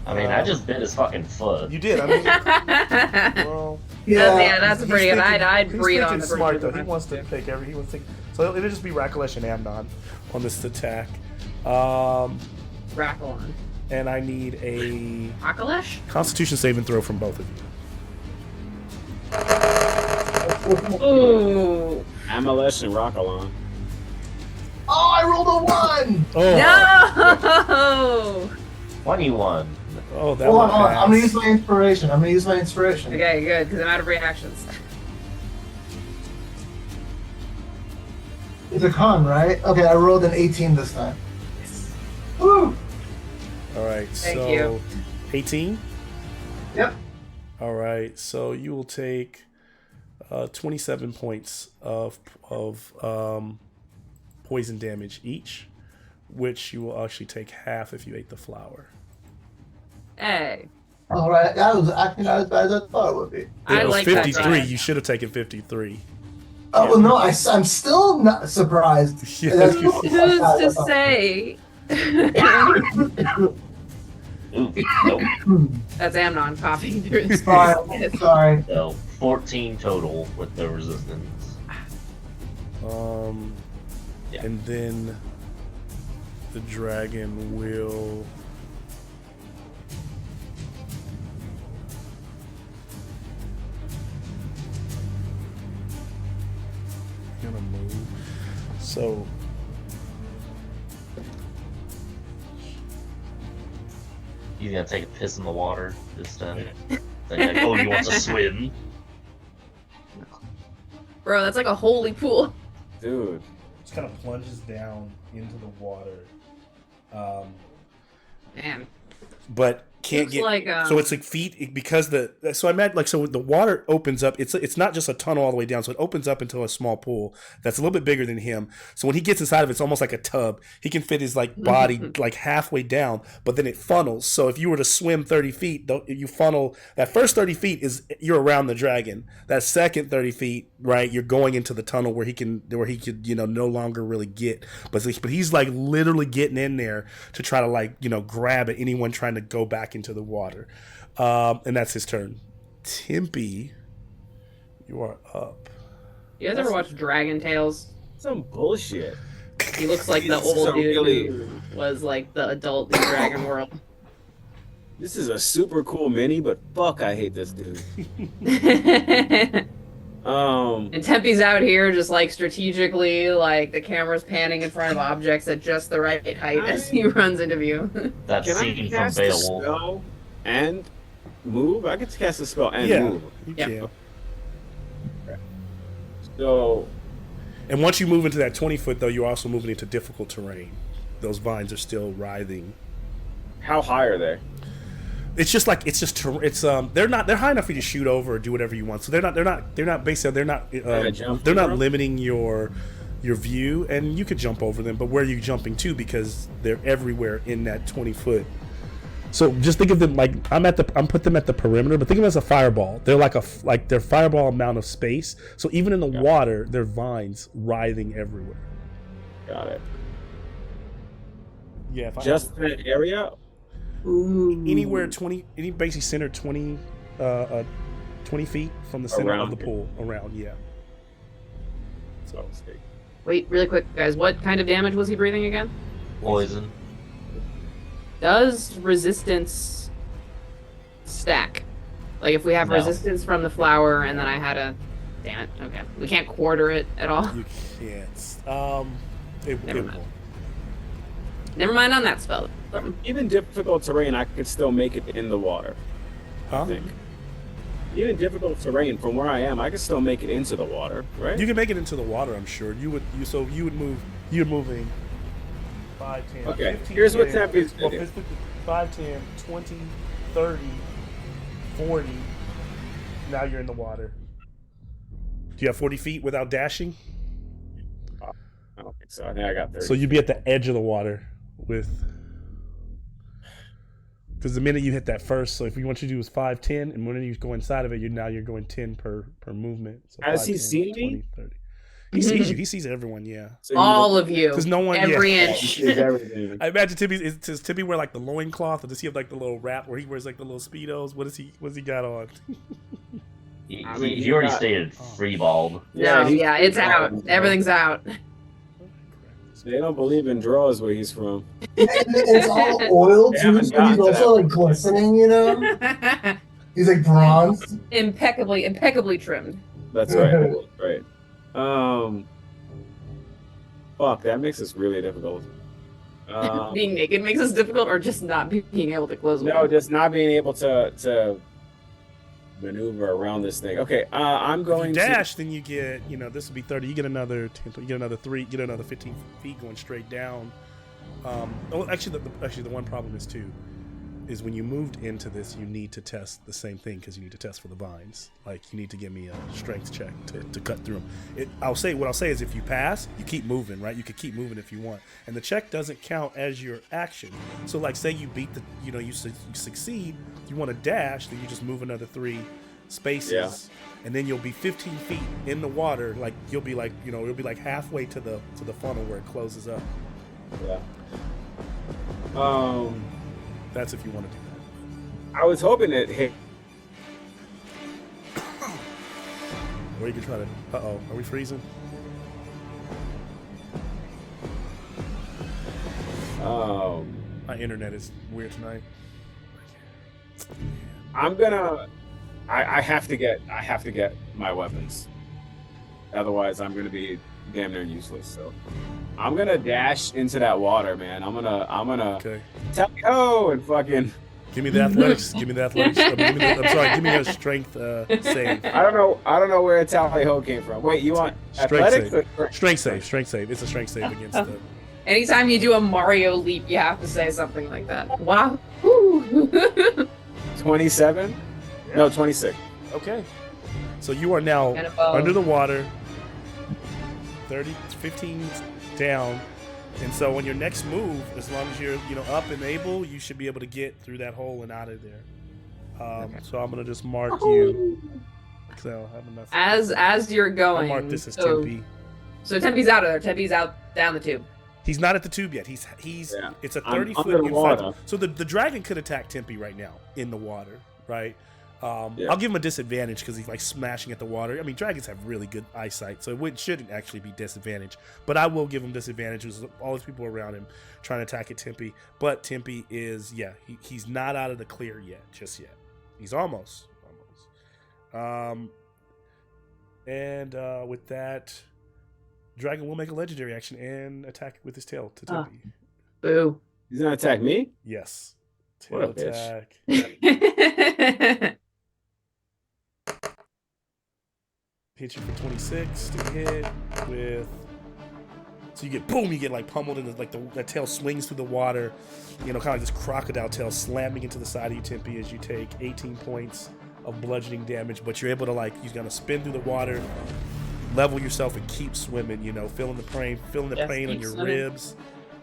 I mean, I just bit his fucking foot. You did. I mean, well. Yeah, that's he's pretty good. thinking- I'd he's breathe on thinking the smart bridge. though. He wants to pick every. He wants to. So it'll just be Rakalesh and Amnon on this attack. Rackle And I need a Akalesh? Constitution saving throw from both of you. Ooh. Amalesh and Rockalon. Oh, I rolled a 1! Oh. No! 21. Oh, that Hold one. on. I'm gonna use my inspiration. Okay, good, because I'm out of reactions. It's a con, right? Okay, I rolled an 18 this time. Woo! All right, Thank so you. 18. Yep. All right, so you will take 27 points of poison damage each, which you will actually take half if you ate the flower. Hey. All right, that was actually not as bad as I thought it would be. I It was like that 53. drive. You should have taken 53. Oh, well, no, I'm still not surprised. Yeah. That's- Who's to say? Ooh, nope. That's Amnon coughing through his Sorry, sorry. So 14 total with the resistance. Yeah. And then the dragon will. Gonna move. So He's gonna take a piss in the water. Just like, oh, you want to swim? Bro, that's like a holy pool. Dude. just kind of plunges down into the water. Man. But can't Looks get like, so it's like feet because so I meant like so the water opens up. It's not just a tunnel all the way down, so it opens up into a small pool that's a little bit bigger than him. So when he gets inside of it, it's almost like a tub. He can fit his like body like halfway down, but then it funnels. So if you were to swim 30 feet, you funnel that first 30 feet is you're around the dragon. That second 30 feet, right, you're going into the tunnel where he could no longer really get. But he's like literally getting in there to try to like grab at anyone trying to go back into the water, and that's his turn. Timpy, you are up. You guys ever watch Dragon Tales? Some bullshit. He looks like the This is old a dude really- who was like the adult in Dragon World. This is a super cool mini, but fuck, I hate this dude. And Tempe's out here just like strategically, like the camera's panning in front of objects at just the right height as he runs into view. That Can I scene from cast a Beowulf. spell and move? I get to cast a spell and Yeah, move. you Yeah. can. So And once you move into that 20-foot, though, you're also moving into difficult terrain. Those vines are still writhing. how high are they? It's just like they're high enough for you to shoot over or do whatever you want. So they're not basically jump they're not over 'em? limiting your view, and you could jump over them. But where are you jumping to? Because they're everywhere in that 20-foot. So just think of them like I'm put them at the perimeter, but think of them as a fireball. They're like their fireball amount of space. So even in the water, they're vines writhing everywhere. Got it. Yeah, Just that area? Ooh. anywhere any basically center 20 feet from the center Around of the pool around. Yeah. So to speak. Wait, really quick, guys. What kind of damage was he breathing again? Poison. Does resistance stack? Like if we have No. resistance from the flower and then I had a... Damn it. Okay. We can't quarter it at all. You can't. Never mind. Never mind on that spell. Even difficult terrain, I could still make it in the water. Huh? I think. Even difficult terrain from where I am, I could still make it into the water, right? You can make it into the water, I'm sure. You're moving 5, 10, Okay, 15, here's what 10, Tempe's well, doing. 5, 10, 20, 30, 40. Now you're in the water. Do you have 40 feet without dashing? I don't think so. I think I got 30. So you'd be at the edge of the water with... Because the minute you hit that first, so if you want you to do is 5, 10, and when you go inside of it, you're going 10 per movement. So Has 5, he 10, seen 20, me? 30. He sees you. He sees everyone. Yeah. So he All of you. Because no one. Every yeah. inch. is everything. I imagine does Timmy wear like the loincloth, or does he have like the little wrap where he wears like the little speedos? What's he got on? I mean, He already got- stated freeballed. No, he's- yeah, it's out. Everything's out. They don't believe in draws where he's from. And it's all oil They too, haven't so gotten he's to also that. like glistening, you know? He's like bronze. impeccably trimmed. That's right. Right. Fuck, that makes this really difficult. Being naked makes this difficult, or just not being able to close. No, just not being able to maneuver around this thing. Okay, I'm If going you to dash, then you get this would be 30. You get another 10. You get another 3. You get another 15 feet going straight down. Actually, the one problem is when you moved into this, you need to test the same thing because you need to test for the vines. Like you need to give me a strength check to cut through them. What I'll say is if you pass, you keep moving, right? You could keep moving if you want, and the check doesn't count as your action. So like say you beat you succeed, you want to dash, then you just move another 3 spaces, and then you'll be 15 feet in the water. Like you'll be like it'll be like halfway to the funnel where it closes up. Yeah. That's if you want to do that. I was hoping it hit. Or you can try to. Are we freezing? My internet is weird tonight. I'm gonna. I have to get my weapons. Otherwise, I'm gonna be damn near useless. So, I'm gonna dash into that water, man. I'm gonna Okay. tell me oh and fucking. Give me the athletics. Give me the athletics. Give me a strength save. I don't know where Tally Ho came from. Wait, you want Strength athletics? save. Or- Strength save. It's a strength save against the. Anytime you do a Mario leap, you have to say something like that. Wow. Woo. Woo! 27? No, 26. Okay. So you are now Cannonball. under the water, 15 down. And so on your next move, as long as you're up and able, you should be able to get through that hole and out of there. So I'm gonna just mark you. So have enough. As you're going, I'll mark this as so, Tempe. So Tempe's out of there. Tempe's out down the tube. He's not at the tube yet. He's Yeah. It's a I'm 30-foot under the water. inside. So the dragon could attack Tempe right now in the water, right? Yeah. I'll give him a disadvantage because he's like smashing at the water. I mean, dragons have really good eyesight, so shouldn't actually be disadvantage. But I will give him disadvantage because all these people around him trying to attack at Tempe. But Tempe is, he's not out of the clear just yet. He's almost. And with that, dragon will make a legendary action and attack with his tail to Tempe. Boo. He's gonna attack me? Yes. What a Tail bitch. attack. Hit you for 26 to hit with. So you get like pummeled, and that tail swings through the water, kind of like this crocodile tail slamming into the side of you, Tempe, as you take 18 points of bludgeoning damage. But you're able to you're gonna spin through the water, level yourself, and keep swimming. Feeling the pain on your ribs.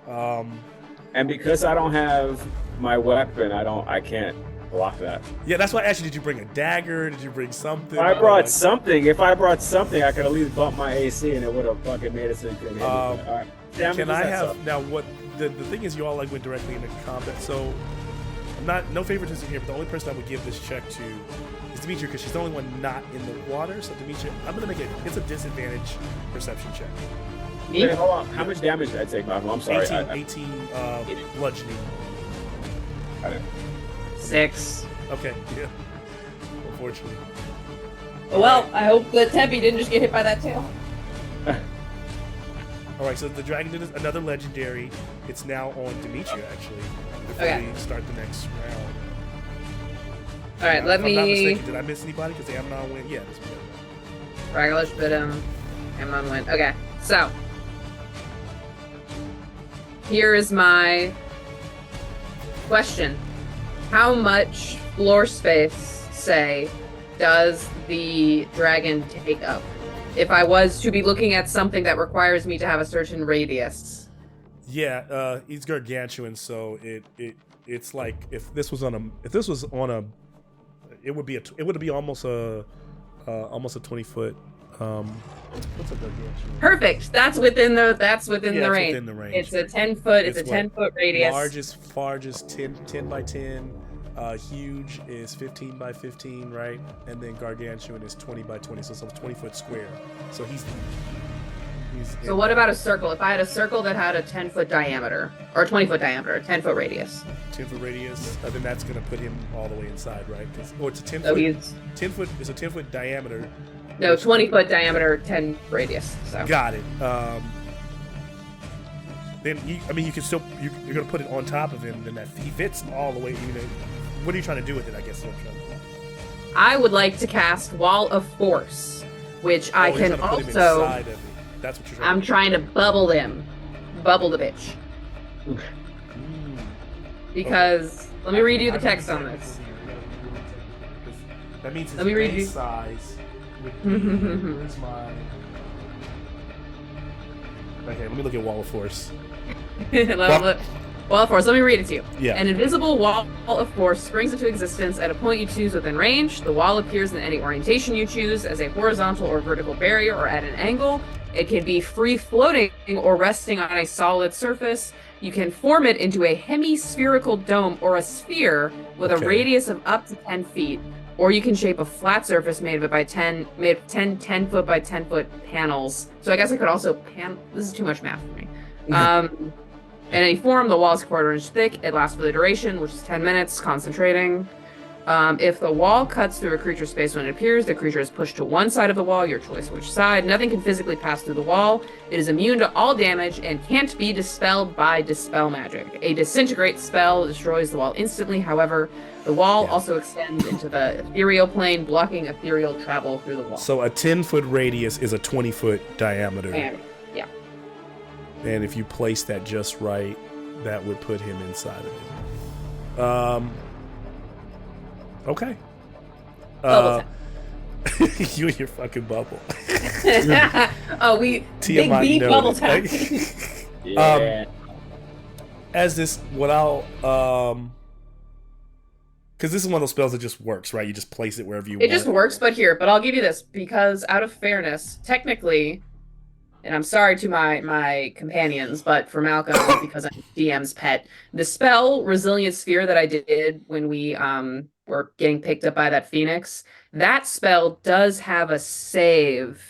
And because I don't have my weapon, I can't block that. Yeah, that's why I asked you, did you bring a dagger? Did you bring something? I brought something. If I brought something, I could at least bump my AC and it would have fucking made it so you couldn't hit me. All right. Can I have now? What the thing is, you all went directly into combat. So, no favoritism here, but the only person I would give this check to is Demetria because she's the only one not in the water. So Demetria, I'm gonna make it's a disadvantage perception check. Wait, hold on. How much damage did I take, Michael? I'm sorry. 18 bludgeoning. 6. Okay, yeah. Unfortunately. Well, I hope that Tempe didn't just get hit by that tail. All right, so the dragon did another legendary. It's now on Demetria, actually. Before we start the next round. All right, let if I'm not me. mistaken, did I miss anybody? Because Amnon went. Yeah, this one. Dragalish bit him. Amnon went. Okay, so here is my question: how much floor space, say, does the dragon take up? If I was to be looking at something that requires me to have a certain radius. Yeah, he's gargantuan, so it's like if this was on a it would be almost a 20-foot. What's a gargantuan? Perfect. That's within the range. Within the range. It's a 10-foot. It's a 10-foot radius. Large is 10 by 10. Huge is 15 by 15, right? And then gargantuan is 20 by 20, so it's a 20-foot square. So he's So what about a circle? If I had a circle that had a 10-foot diameter, or a 20-foot diameter, a 10-foot radius. 10-foot radius, then that's going to put him all the way inside, right? It's a 10-foot. So he's 10-foot is a 10-foot diameter. No, 20-foot diameter, 10 radius. So. Got it. Then you can still you're going to put it on top of him, then that he fits all the way. What are you trying to do with it? I guess. I would like to cast Wall of Force, which I can also. That's what you're I'm trying to bubble him, bubble the bitch. Because let me read you the text on this. That means his let me read you. Size. Where's my? Okay, let me look at Wall of Force. Wall of Force, let me read it to you. Yeah. An invisible wall of force springs into existence at a point you choose within range. The wall appears in any orientation you choose, as a horizontal or vertical barrier or at an angle. It can be free-floating or resting on a solid surface. You can form it into a hemispherical dome or a sphere with a radius of up to 10 feet. Or you can shape a flat surface made of 10 10-foot by 10-foot panels. So I guess I could also this is too much math for me. In any form, the wall is a quarter inch thick. It lasts for the duration, which is 10 minutes, concentrating. If the wall cuts through a creature's space when it appears, the creature is pushed to one side of the wall, your choice which side. Nothing can physically pass through the wall. It is immune to all damage and can't be dispelled by dispel magic. A disintegrate spell destroys the wall instantly. However, the wall also extends into the ethereal plane, blocking ethereal travel through the wall. So a 10-foot radius is a 20-foot diameter. Yeah. And if you place that just right, that would put him inside of it. Okay. Bubble You and your fucking bubble. Oh, big TMI B noted. bubble time. Yeah. As this, what I'll because this is one of those spells that just works, right? You just place it wherever you want. It just works, but I'll give you this, because out of fairness, technically, and I'm sorry to my companions, but for Malcolm, because I'm DM's pet, the spell Resilient Sphere that I did when we were getting picked up by that phoenix, that spell does have a save,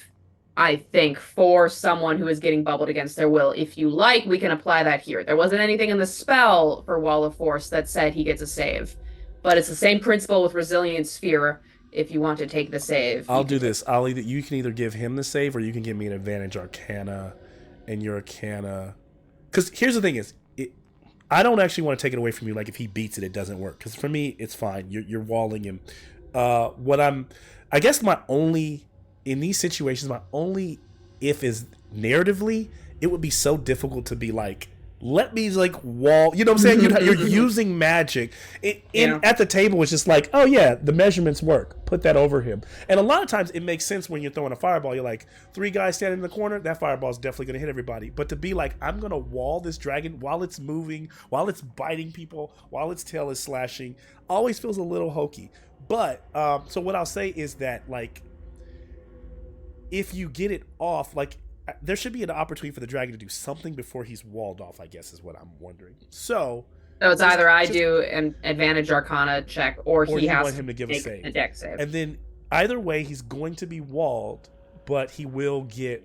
I think, for someone who is getting bubbled against their will. If you like, we can apply that here. There wasn't anything in the spell for Wall of Force that said he gets a save, but it's the same principle with Resilient Sphere. If you want to take the save, I'll do this. You can either give him the save, or you can give me an advantage Arcana, and your Arcana. Because here's the thing: I don't actually want to take it away from you. Like if he beats it, it doesn't work. Because for me, it's fine. You're walling him. I guess my only in these situations, my only if is narratively, it would be so difficult to be like, let me like wall. You know what I'm saying? You're using magic. At the table, it's just like, oh yeah, the measurements work. Put that over him. And a lot of times it makes sense when you're throwing a fireball. You're like, 3 guys standing in the corner, that fireball is definitely going to hit everybody. But to be like, I'm going to wall this dragon while it's moving, while it's biting people, while its tail is slashing, always feels a little hokey. But so what I'll say is that like, if you get it off, like, there should be an opportunity for the dragon to do something before he's walled off, I guess is what I'm wondering. So it's either I do an advantage Arcana check, or he has want him to give a save. A deck save. And then either way, he's going to be walled, but he will get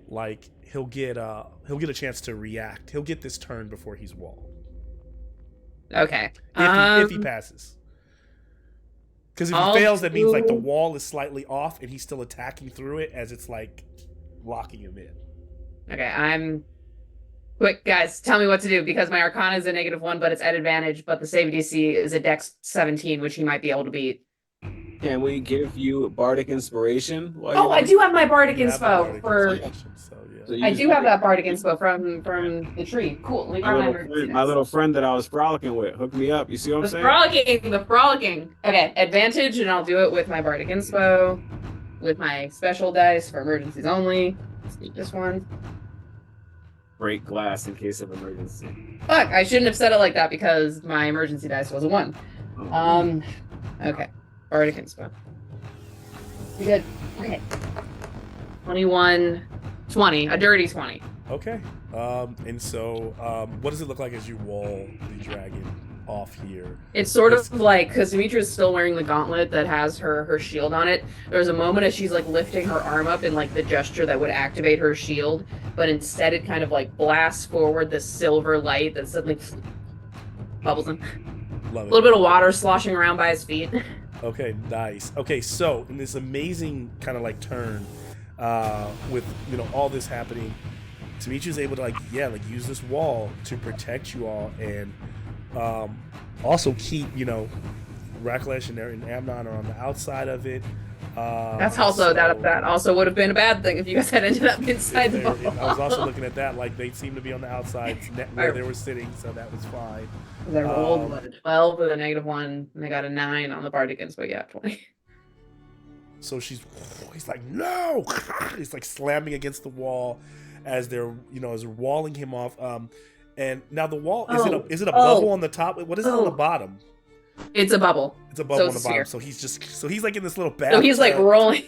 he'll get a chance to react. He'll get this turn before he's walled. Okay. If he passes. Because if he fails, that means like the wall is slightly off and he's still attacking through it as it's like locking him in. Okay, quick, guys, tell me what to do, because my Arcana is a -1, but it's at advantage, but the save DC is a Dex 17, which he might be able to beat. Can we give you Bardic Inspiration? I do have my Bardic Inspo I do have that Bardic Inspo from the tree. Cool. Let me grab my little friend that I was frolicking with. Hook me up. You see what I'm saying? The frolicking. Okay, advantage, and I'll do it with my Bardic Inspo, with my special dice for emergencies only. Let's take this one. Break glass in case of emergency. Fuck, I shouldn't have said it like that, because my emergency dice was a 1. Okay. Bardic Inspo. We good. Okay. 21, 20. A dirty 20. Okay. And so, what does it look like as you wall the dragon off here? It's sort of like, because Demetra's still wearing the gauntlet that has her shield on it. There's a moment as she's like lifting her arm up in like the gesture that would activate her shield, but instead it kind of like blasts forward this silver light that suddenly bubbles him. Love it. A little bit of water sloshing around by his feet. Okay, nice. Okay, so in this amazing kind of like turn, with all this happening, Demetria's able to use this wall to protect you all, and also keep Raklesh and Amnon are on the outside of it. That's also that also would have been a bad thing if you guys had ended up inside the bubble. I was also looking at that, like they seem to be on the outside where they were sitting, so that was fine. They rolled a 12 with a -1, and they got a 9 on the Bardic Inspo. Yeah, 20. So he's like, no! He's like slamming against the wall as they're walling him off. And now the wall, is it a bubble on the top? What is it on the bottom? It's a bubble. It's a bubble on the bottom. So he's like in this little bathtub. So he's like rolling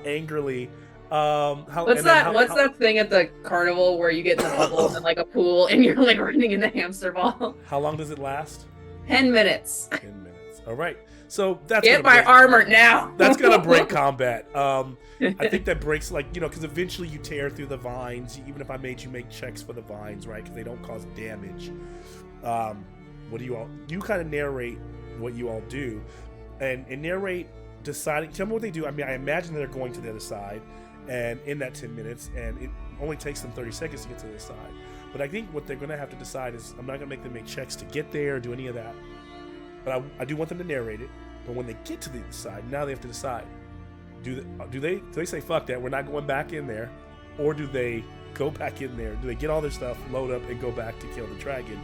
angrily. What's that thing at the carnival where you get in the bubble and like a pool and you're like running in the hamster ball? How long does it last? 10 minutes. 10 minutes. All right. So that's get my armor now. That's gonna break combat. I think that breaks because eventually you tear through the vines. Even if I made you make checks for the vines, right? Because they don't cause damage. What do you all? You kind of narrate what you all do, and narrate deciding. Tell me what they do. I mean, I imagine they're going to the other side, and in that 10 minutes, and it only takes them 30 seconds to get to the other side. But I think what they're going to have to decide is, I'm not going to make them make checks to get there or do any of that. But I do want them to narrate it. But when they get to the other side, now they have to decide: do they say fuck that, we're not going back in there, or do they go back in there? Do they get all their stuff, load up, and go back to kill the dragon?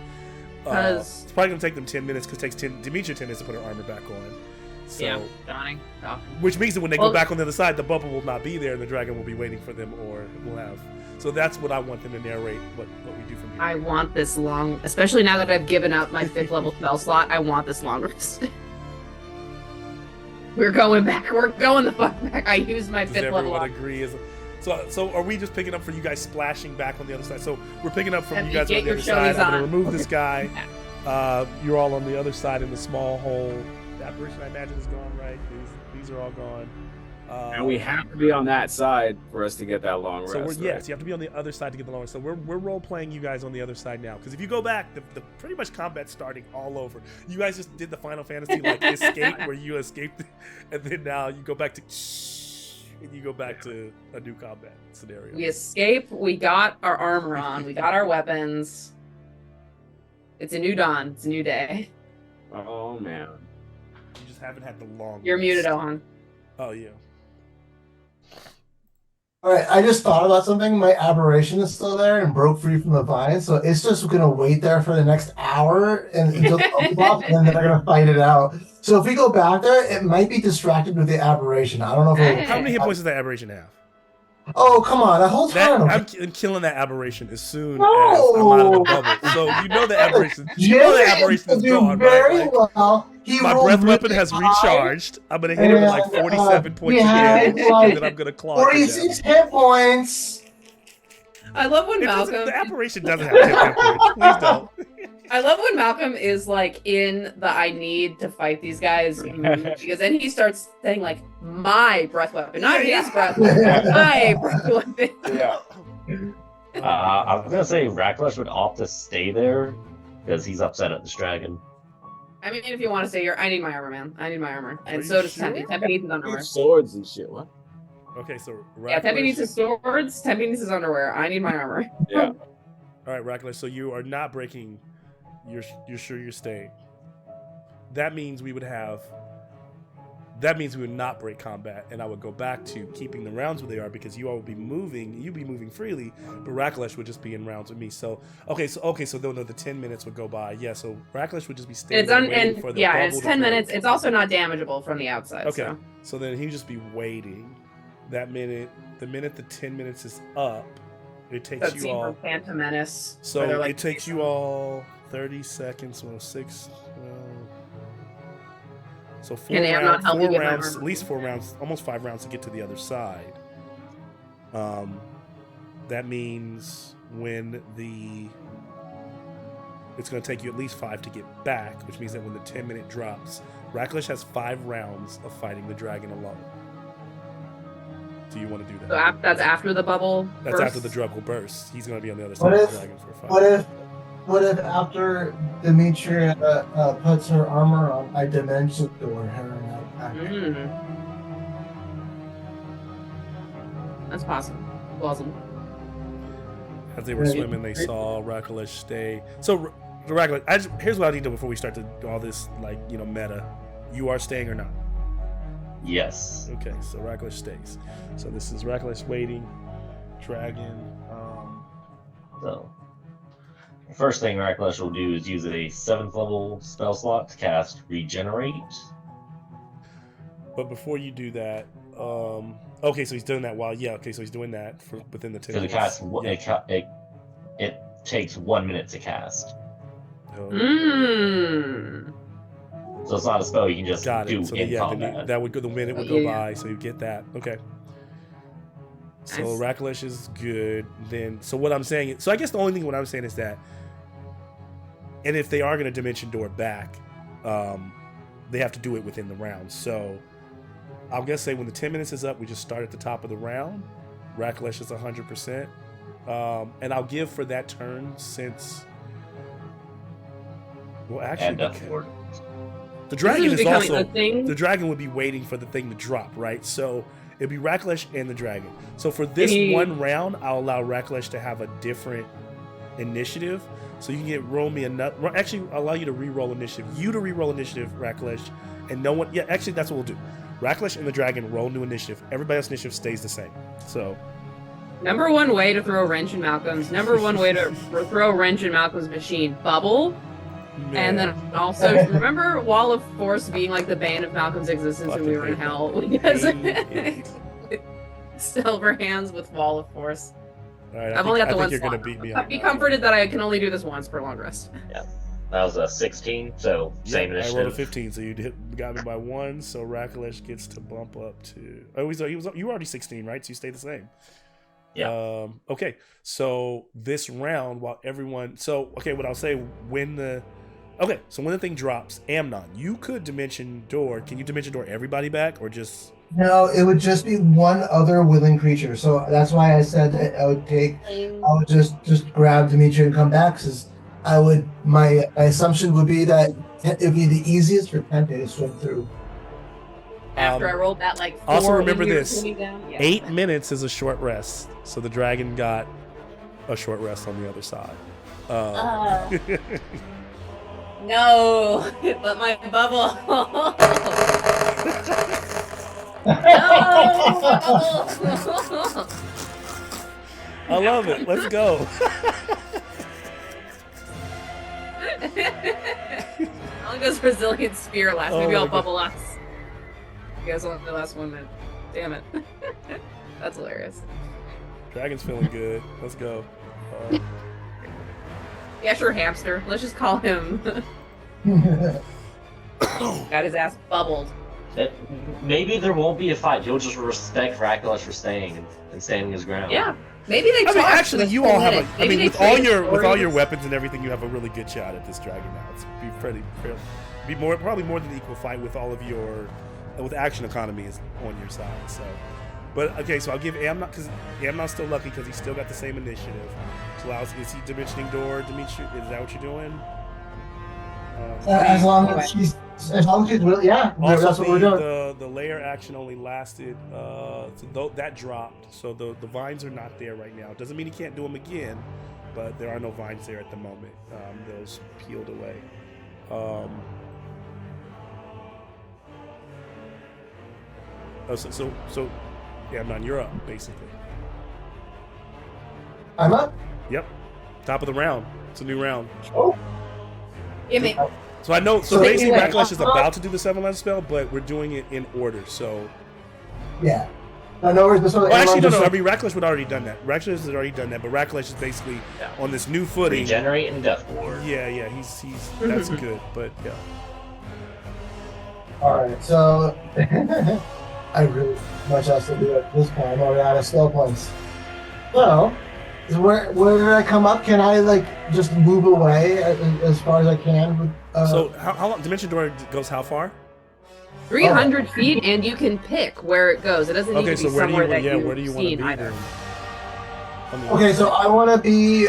Because it's probably gonna take them 10 minutes because it takes Demetria 10 minutes to put her armor back on. So, yeah, dying. which means that when they go back on the other side, the bubble will not be there, and the dragon will be waiting for them, or will have. So that's what I want them to narrate. What we do from here. I want this long, especially now that I've given up my 5th level spell slot. I want this long rest. We're going back. We're going the fuck back. I used my Does 5th level. everyone agree? So are we just picking up for you guys splashing back on the other side? So we're picking up from you guys on the other side. I'm going to remove this guy. You're all on the other side in the small hole. The apparition, I imagine, is gone, right? These are all gone. And we have to be on that side for us to get that long rest. So right? yes, you have to be on the other side to get the long rest. So we're role playing you guys on the other side now. Because if you go back, the pretty much combat's starting all over. You guys just did the Final Fantasy like escape where you escaped, and then now you go back to and you go back to a new combat scenario. We escape. We got our armor on. We got our weapons. It's a new dawn. It's a new day. Oh man. You just haven't had the long. You're rest. muted, Ohan. Oh yeah. All right, I just thought about something. My aberration is still there and broke free from the vine, so it's just gonna wait there for the next hour until the bubble pops, and then they're gonna fight it out. So if we go back there, it might be distracted with the aberration. I don't know if it'll... How many hit points does that aberration have? Oh, come on, the whole time. I'm killing that aberration as soon as I'm out of the bubble. So you know the aberration. You know the aberration is gone, very right? well. My breath weapon has recharged. I'm gonna hit him with like 47 points again, and then I'm gonna claw. 46 hit points. I love when Malcolm. The aberration doesn't have hit points. Please don't. I love when Malcolm is like in the I need to fight these guys mood, because then he starts saying like my breath weapon, not his breath weapon, my breath weapon. Yeah. I was gonna say Raklesh would opt to stay there because he's upset at this dragon. I mean, if you want to say I need my armor, man. I need my armor, and Are so you does sure? Tempe. Tempe needs his underwear. Swords and shit. What? Okay, so Yeah, Tempe needs his swords. Tempe needs his underwear. I need my armor. Yeah. All right, Raklesh. So you are not breaking. You're sure you're staying. That means we would have. That means we would not break combat, and I would go back to keeping the rounds where they are because you all would be moving. You'd be moving freely, but Raklesh would just be in rounds with me. So so then the 10 minutes would go by. Yeah, so Raklesh would just be staying. And it's 10 minutes. It's also not damageable from the outside. Okay, so then he'd just be waiting. That minute, the minute the 10 minutes is up, it takes you all. Phantom Menace. So it takes you all 30 seconds. Well, 6. So four rounds, at least 4 rounds, almost 5 rounds to get to the other side. That means it's going to take you at least 5 to get back, which means that when the 10-minute drops, Raklesh has 5 rounds of fighting the dragon alone. Do you want to do that? So that's after the bubble. That's bursts? after the dragon bursts. He's going to be on the other side of the dragon for a fight. What if after Demetria puts her armor on, I dimension door her out? That's possible. Plausible. As they were swimming, they saw Raklesh stay. So, Raklesh, here's what I need to do before we start to do all this, meta. You are staying or not? Yes. Okay, so Raklesh stays. So this is Raklesh waiting, dragon. So, the first thing Raklesh will do is use a 7th level spell slot to cast Regenerate. But before you do that, okay, so he's doing that so he's doing that for within the 10 minutes. It takes 1 minute to cast. So it's not a spell you can just do so in combat. that would go. The minute would go by, so you get that. Okay. So Nice. Raklesh is good. Then, so what I'm saying, I guess the only thing what I'm saying is that, and if they are going to dimension door back, they have to do it within the round. So I'm gonna say when the 10 minutes is up, we just start at the top of the round. Raklesh is 100%, and I'll give for that turn since. Well, actually, the dragon is also the dragon would be waiting for the thing to drop, right? So it'd be Raklesh and the dragon. So for this one round, I'll allow Raklesh to have a different initiative. So you can roll me another. Actually, I'll allow you to re-roll initiative. You to re-roll initiative, Raklesh, and no one. Yeah, actually, that's what we'll do. Raklesh and the dragon roll new initiative. Everybody else's initiative stays the same. So. Number one way to throw a wrench in Malcolm's. Number one way to throw a wrench in Malcolm's machine. Bubble. And then also, remember Wall of Force being like the bane of Malcolm's existence when we were in hell? Because silver hands with Wall of Force. All right, I've only got the one you're slot. gonna beat me on Be that. comforted that I can only do this once per long rest. Yeah. That was a 16, so same I rolled a initiative. 15, so you got me by 1. So Rakalesh gets to bump up to. Oh, you were already 16, right? So you stay the same. Yeah. Okay. So this round, while everyone, what I'll say when the thing drops, Amnon, you could dimension door. Can you dimension door everybody back, or just? No, it would just be one other willing creature. So that's why I said that I would just grab Dimitri and come back. Because my assumption would be that it'd be the easiest for Tempe to swim through. After I rolled that like 4 Also remember when you were this: sitting down. Yeah. 8 minutes is a short rest, so the dragon got a short rest on the other side. No, but my bubble. No, bubble. I love it. Let's go. I'll go Brazilian spear last. Oh Maybe my I'll God. bubble last. You guys only last 1 minute. Damn it. That's hilarious. Dragon's feeling good. Let's go. Yeah, sure, hamster. Let's just call him. Got his ass bubbled. Maybe there won't be a fight. You'll just respect Rakalesh for staying and standing his ground. Yeah. Maybe they I mean, talked actually, for you this all whole have. minute. I Maybe mean, they with all traded your stories. weapons and everything, you have a really good shot at this dragon now. It's probably more than equal fight with all of your with action economy is on your side. So, but okay, so I'll give Amnon because Amnon's still lucky because he's still got the same initiative. So is he dimensioning door? Dimitri, is that what you're doing? as long as she's really, yeah. Also, That's what we're doing. the layer action only lasted, that dropped. So the vines are not there right now. Doesn't mean he can't do them again, but there are no vines there at the moment. Those peeled away. So Amnon, you're up basically. I'm up. Yep, top of the round. It's a new round. Oh. Give me. So I know. So So basically, anyway, Rakalesh is about to do the 7-level spell, but we're doing it in order. So. Yeah. I know where this one. Well, actually, no. I mean, Rakalesh would already done that. Rakalesh has already done that, but Rakalesh is basically on this new footing. Regenerate and Death Ward. Yeah, he's that's good, but yeah. All right, so I really much else to do at this point. I'm already out of skill points. So, where did I come up? Can I like just move away as far as I can? So how long? Dimension Door goes how far? 300 feet, and you can pick where it goes. It doesn't need Okay, to be so where do somewhere you? that Yeah, you've where do you want to seen be either. then? I mean, Okay, so I want to be.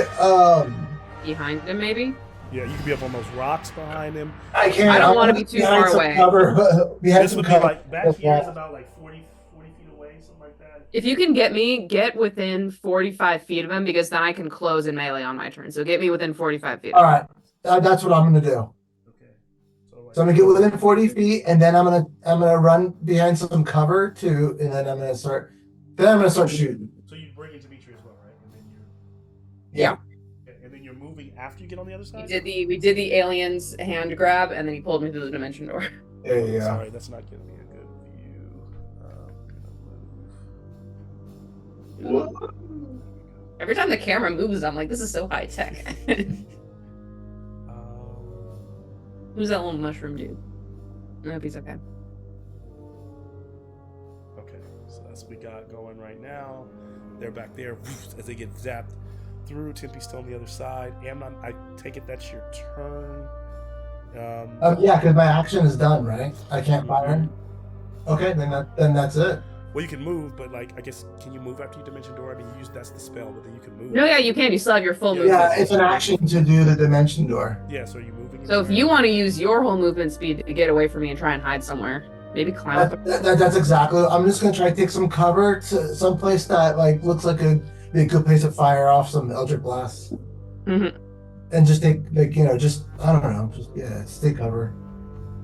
Behind him, maybe? Yeah, you could be up on those rocks behind him. I can't. I don't wanna wanna be too behind far some away. Cover, behind This some would be cover. like back here is about like 40 feet away, something like that. If you can get within 45 feet of him, because then I can close in melee on my turn. So get me within 45 feet. All right, that's what I'm gonna do. Okay. So So I'm gonna get within 40 feet, and then I'm gonna run behind some cover too, and then I'm gonna start shooting. So you bring in Dimitri as well, right? And then Yeah. and then you're moving after you get on the other side. We did the alien's hand grab, and then he pulled me through the dimension door. There you go. Sorry, that's not giving me a good view. I'm gonna move. Every time the camera moves, I'm like, this is so high tech. Who's that little mushroom dude? I hope he's okay. Okay, so that's what we got going right now. They're back there as they get zapped through. Tempe's still on the other side. Amnon, I take it that's your turn. Yeah, because my action is done, right? I can't fire. Okay, then that's it. Well, you can move, but like I guess can you move after you dimension door? I mean, you use that's the spell, but then you can move. No, yeah, you can. You still have your full movement. Yeah, it's an action to do the dimension door. Yeah, so are you moving? So if you want to use your whole movement speed to get away from me and try and hide somewhere, maybe climb up. That's exactly. I'm just gonna try to take some cover to some place that like looks like be a good place to fire off some Eldritch blasts, Mm-hmm. and just take just I don't know, just take cover.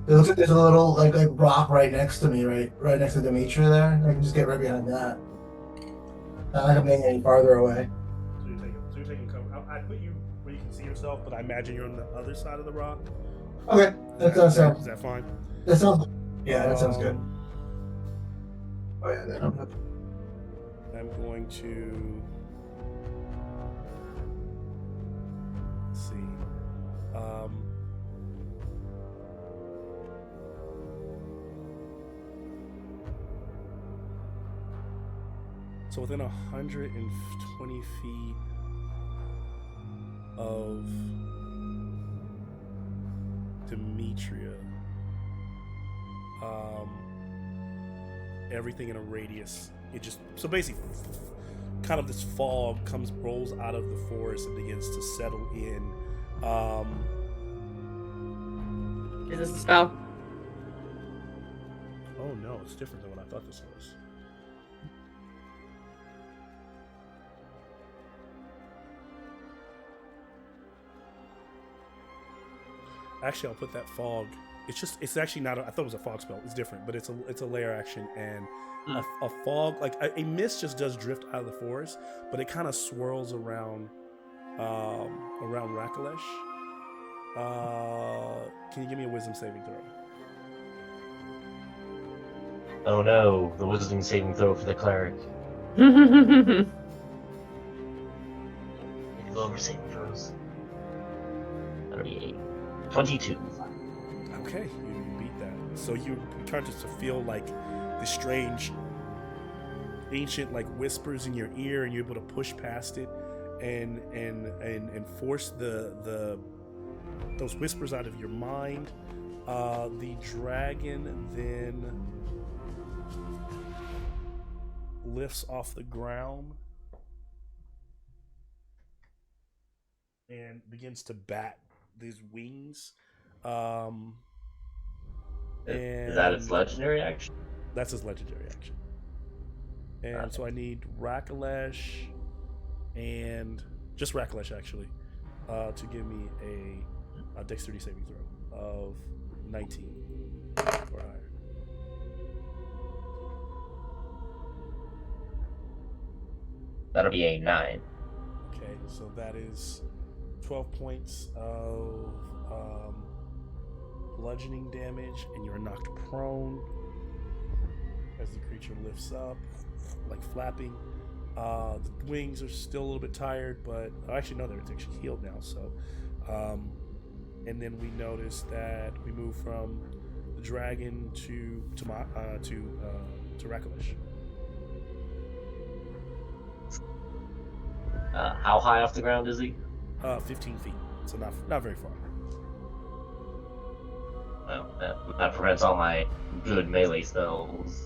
It looks like there's a little like rock right next to me, right next to Dimitri there. I can just get right behind that. Not like I'm being any farther away. So you're taking cover. I put you where you can see yourself, but I imagine you're on the other side of the rock. Okay, that sounds. Is that fine? That sounds. Yeah, that sounds good. Um, Oh yeah, then I'm going to let's see. So within 120 feet of Demetria, everything in a radius, it just so basically kind of this fog rolls out of the forest and begins to settle in. Is this a spell? Oh no, it's different than what I thought this was. Actually, I'll put that fog. It's actually not. I thought it was a fog spell. It's different, but it's a layer action, and a fog, like a mist, just does drift out of the forest, but it kind of swirls around Rakalesh. Can you give me a wisdom saving throw? Oh no, the wisdom saving throw for the cleric. Lower saving throws. 38. 22. Okay, you beat that. So you start to feel like this strange, ancient like whispers in your ear, and you're able to push past it, and force those whispers out of your mind. The dragon then lifts off the ground and begins to bat these wings. Is that its legendary action? That's his legendary action. And so I need Rakalesh and just Rakalesh actually to give me a dexterity saving throw of 19 or higher. That'll be a 9. Okay, so that is 12 points of bludgeoning damage, and you're knocked prone as the creature lifts up, like flapping. The wings are still a little bit tired, but actually no, they're actually healed now. So, and then we notice that we move from the dragon to Rakalesh. How high off the ground is he? 15 feet, so not very far. Well, that prevents all my good melee spells.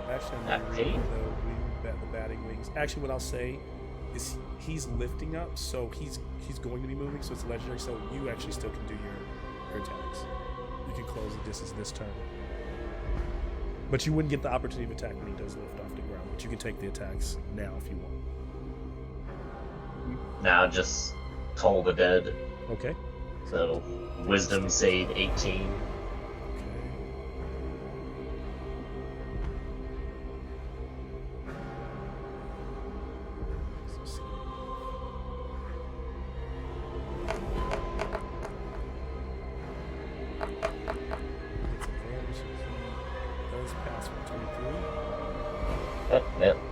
Actually, I'm gonna read the batting wings. Actually, what I'll say is he's lifting up, so he's going to be moving, so it's legendary. So you actually still can do your attacks. You can close the distance this turn, but you wouldn't get the opportunity of attack when he does lift off the ground. But you can take the attacks now if you want. Now just Toll the Dead. Okay. So Wisdom save 18.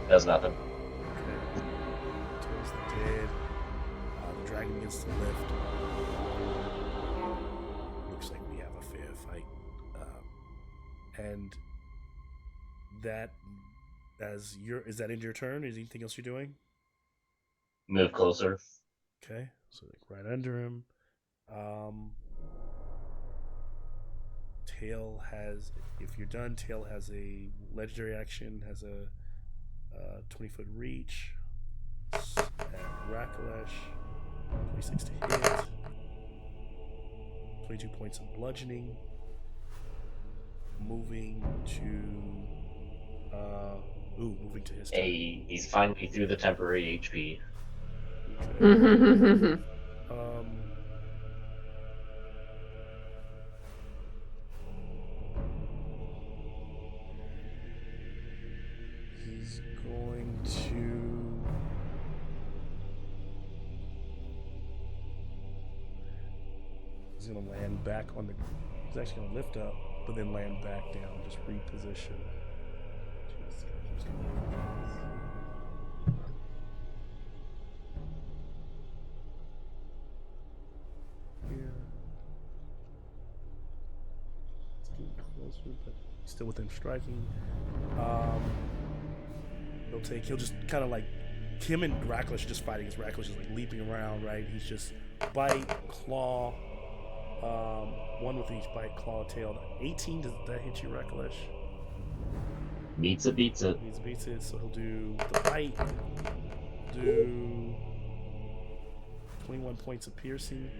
Does nothing. Okay. Towards the dead. The dragon gets to lift. Looks like we have a fair fight. And that, is that in your turn? Is there anything else you're doing? Move closer. Okay, so like right under him. Tail has, if you're done, Tail has a legendary action, has a 20-foot reach. At Rakalesh, 26 to hit. 22 points of bludgeoning. Moving to his turn. Hey, he's finally through the temporary HP. Okay. He's going to. He's gonna land back on the. He's actually gonna lift up, but then land back down, just reposition. Here. It's getting closer, but still within striking. He'll just kind of like him and Racklish just fighting. His Racklish is like leaping around, right? He's just bite, claw. One with each bite, claw, tail. 18, does that hit you, Racklish? Beats it. Beats it, so he'll do the bite. Do 21 points of piercing.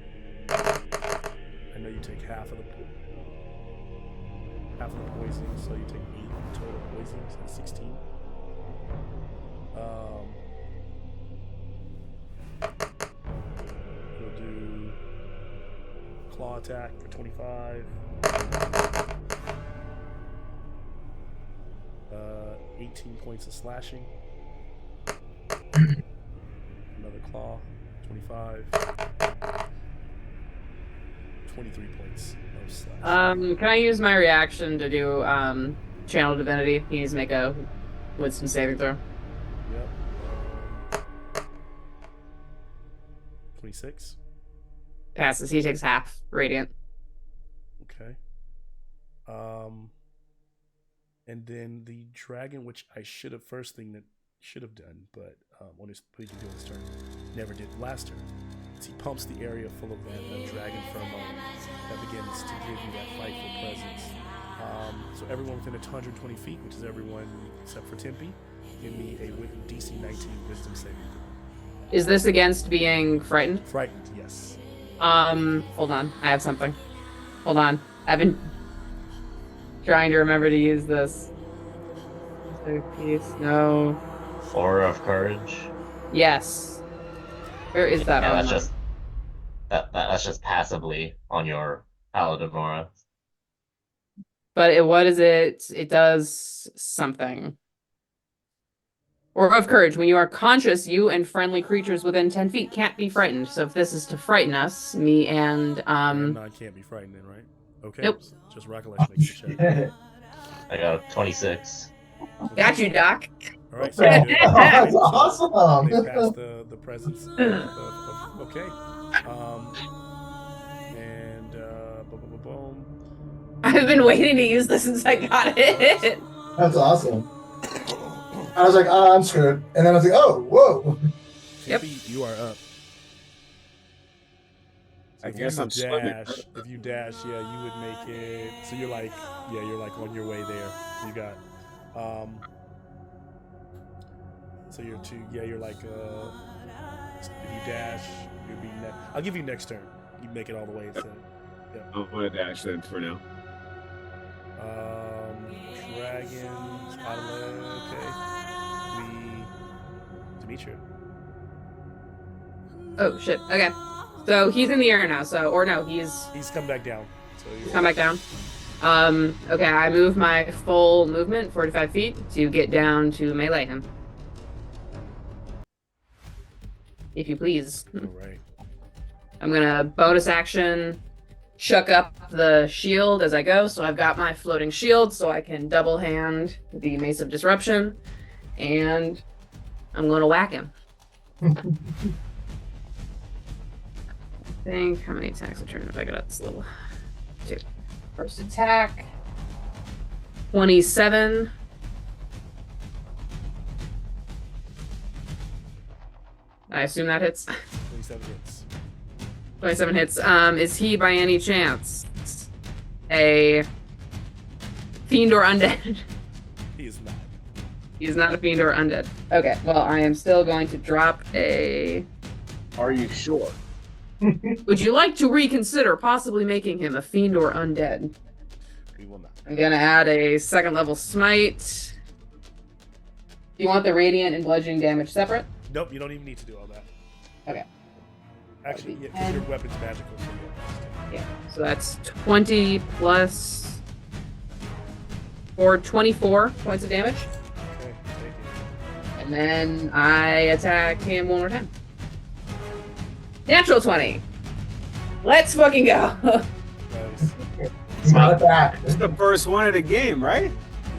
I know you take half of the poison, so you take 8 total poison, so 16. He'll do claw attack for 25. 18 points of slashing. Another claw, 25. 23 points of slashing. Can I use my reaction to do channel divinity? He needs to make a wisdom saving throw. Yep. 26. Passes. He takes half radiant. Okay. And then the dragon, which I should have done, but on his what he can do on his turn, never did last turn. Is he pumps the area full of that dragon pheromone that begins to give you that frightful presence. So everyone within 120 feet, which is everyone except for Tempe, give me a DC 19 Wisdom saving throw. Is this against being frightened? Frightened, yes. Hold on. I have something. Hold on. I've been trying to remember to use this. No. Aura of Courage. Yes. Where is that? Yeah, that's just passively on your Paladin aura. But what is it? It does something. Aura of Courage. When you are conscious, you and friendly creatures within 10 feet can't be frightened. So if this is to frighten us, me and I can't be frightened then, right? Okay. Nope. Just recollection makes the check. I got a 26. Got you, Doc. All right, so you That's awesome. they pass the presence of okay. And boom. I've been waiting to use this since I got it. That's awesome. I was like, oh, I'm screwed. And then I was like, oh, whoa. Yep. You are up. So I guess I'm swimming. If you dash, yeah, you would make it. So you're like on your way there. You got, so you're you're like, if you dash, you'll be next. I'll give you next turn. You make it all the way instead. Yep. I'm gonna dash then for now. Dragons, okay. Demetria. Oh shit. Okay. So he's in the air now. He's come back down. So he's come back down. Okay, I move my full movement 45 feet to get down to melee him. If you please. All right. I'm gonna bonus action chuck up the shield as I go, so I've got my floating shield so I can double hand the Mace of Disruption, and I'm gonna whack him. I think, how many attacks a turn have I got? This little 2. First attack, 27. I assume that hits. 27 hits. 27 hits. Is he by any chance a fiend or undead? He is not. He is not a fiend or undead. Okay, well, I am still going to drop a... Are you sure? Would you like to reconsider possibly making him a fiend or undead? We will not. I'm gonna add a 2nd level smite. Do you want the radiant and bludgeoning damage separate? Nope, you don't even need to do all that. Okay. Actually, yeah, 'cause 10. your weapon's magical. So Yeah. So that's 20 plus 4, 24 points of damage. okay, take it. And then I attack him one more time. Natural 20. Let's fucking go. Nice. Not back. It's the first one of the game, right?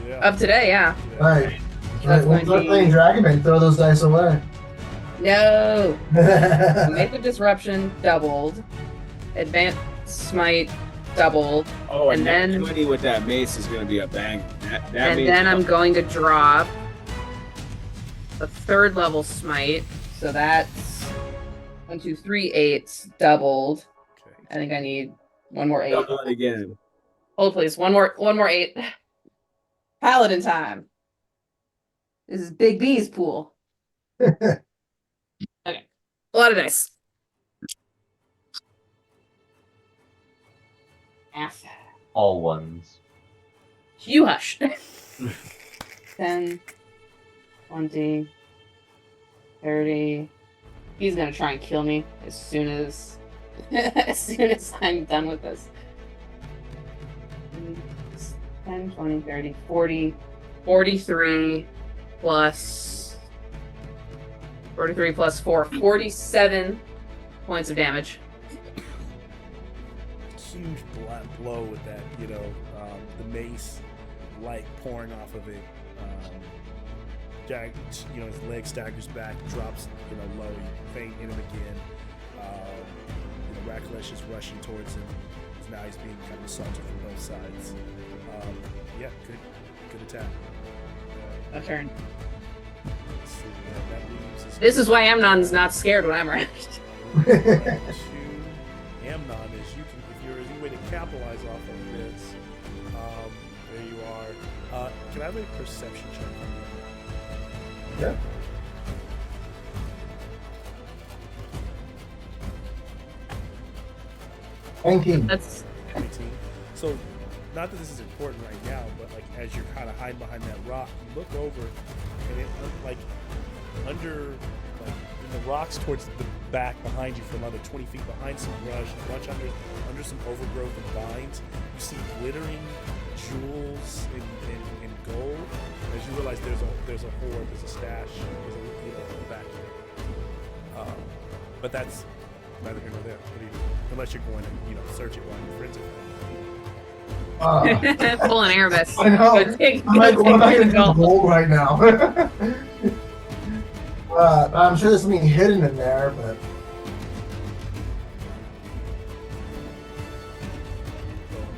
Yeah. Up today, yeah. Yeah. Right. Right. That's When we start going to playing be- Dragon Man, throw those dice away. No. Make the disruption doubled. Advanced smite doubled. Oh, And and then- 20 with that mace is going to be a bang. That And means then I'm going to drop a 3rd level smite. So that's 1, 2, 3 8s doubled. Okay. I think I need one more 8. double it again. Hold please. One more 8. Paladin time. This is Big B's pool. Okay. A lot of dice. F. All ones. You hush. 10, 20, 30. He's gonna try and kill me as soon as I'm done with this. 10, 20, 30, 40, 43 plus 43 plus 4, 47 points of damage. Huge blow with that, the mace, light pouring off of it. Jack, his leg staggers back, drops, low, you faint in him again. Racklesh is rushing towards him. Now he's being kind of assaulted from both sides. Yeah, good attack. A turn. Let's see, that leaves us- This is why Amnon's not scared when I'm around. to Amnon is you can, if you're any way to capitalize off of this, there you are. Can I have a perception check on you? Yeah. Thank you. That's 18. So, not that this is important right now, but like as you're kind of hiding behind that rock, you look over, and it like under, like in the rocks towards the back behind you, for another 20 feet behind some brush, a bunch under some overgrowth of vines, you see glittering jewels and gold. As you realize there's a hoard, there's a stash, there's a in the back there. But that's neither here nor there. What do you do? Unless you're going to search it while you're friends with it. full and Aramis. I know. I'm like, what am I going to do Go. with gold right now? I'm sure there's something hidden in there, but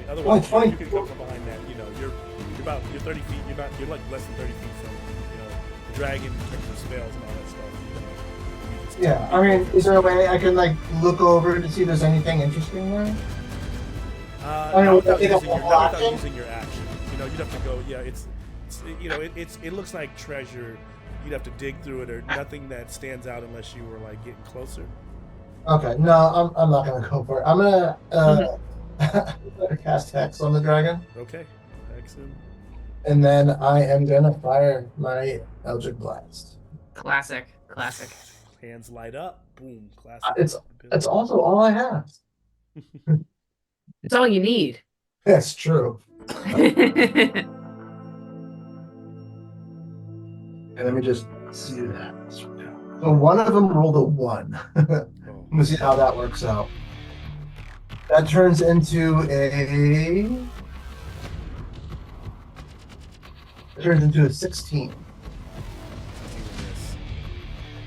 Otherwise, 20. you can come from behind that. You're 30 feet. You're like less than 30 feet from the dragon, in terms of spells and all that stuff. You just- yeah. I mean, is there a way I can like look over to see if there's anything interesting there? Not know, without take a using your- full not without action? using your action. You'd have to go. Yeah, it looks like treasure. You'd have to dig through it, or nothing that stands out unless you were like getting closer. Okay, no, I'm not gonna go for it. I'm gonna cast Hex on the dragon, Okay, excellent. and then I am gonna fire my Eldritch Blast. Classic. Hands light up. Boom. Classic. That's also all I have. It's all you need. That's true. And let me just see that. So one of them rolled a 1. Let Oh, me see how that works out. That turns into a 16.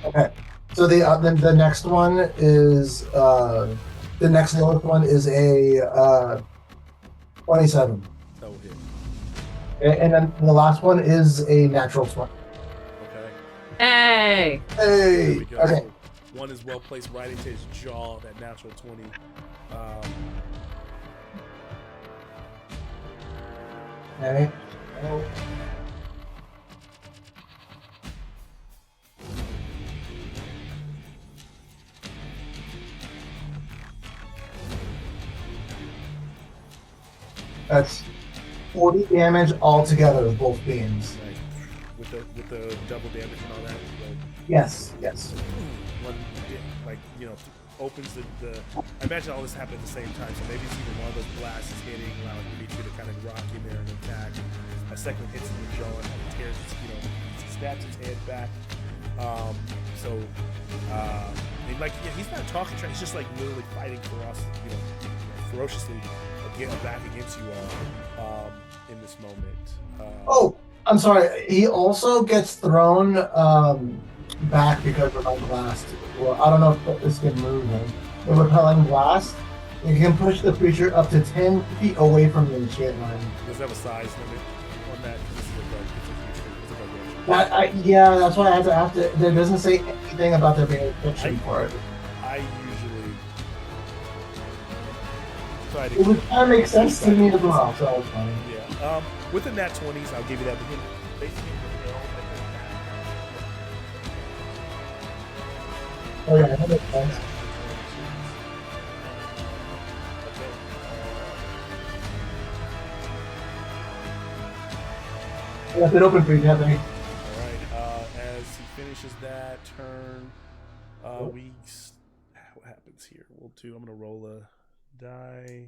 Okay. So the next one is the next lowest one is a 27. that will hit. And then the last one is a natural 20. Okay. Hey. There Hey. we go. Okay. One is well placed right into his jaw, that natural 20. Okay. Oh. That's 40 damage altogether with both beams. Right. with the double damage and all that. Like, Yes. one, like, opens the. I imagine all this happened at the same time, so maybe it's even one of those blasts is hitting, allowing Dimitri to kind of rock in there and attack. A second hits him in the jaw and tears, stabs his head back. He's not talking trash. He's just like literally fighting ferociously back against you all in this moment. I'm sorry. He also gets thrown back because of my blast. Well, I don't know if this can move him. The repelling blast, you can push the creature up to 10 feet away from the enchant line. Does it have a size limit on that? This is That's why I have to. There doesn't say anything about there being a fiction for it. I usually try to. It would kind of make sense to me as well, so it's fine. Yeah. With the nat 20s, I'll give you that. Basically, Oh yeah, that makes sense. Left it open for you, Anthony. Alright, as he finishes that turn, what happens here? I'm gonna roll a die.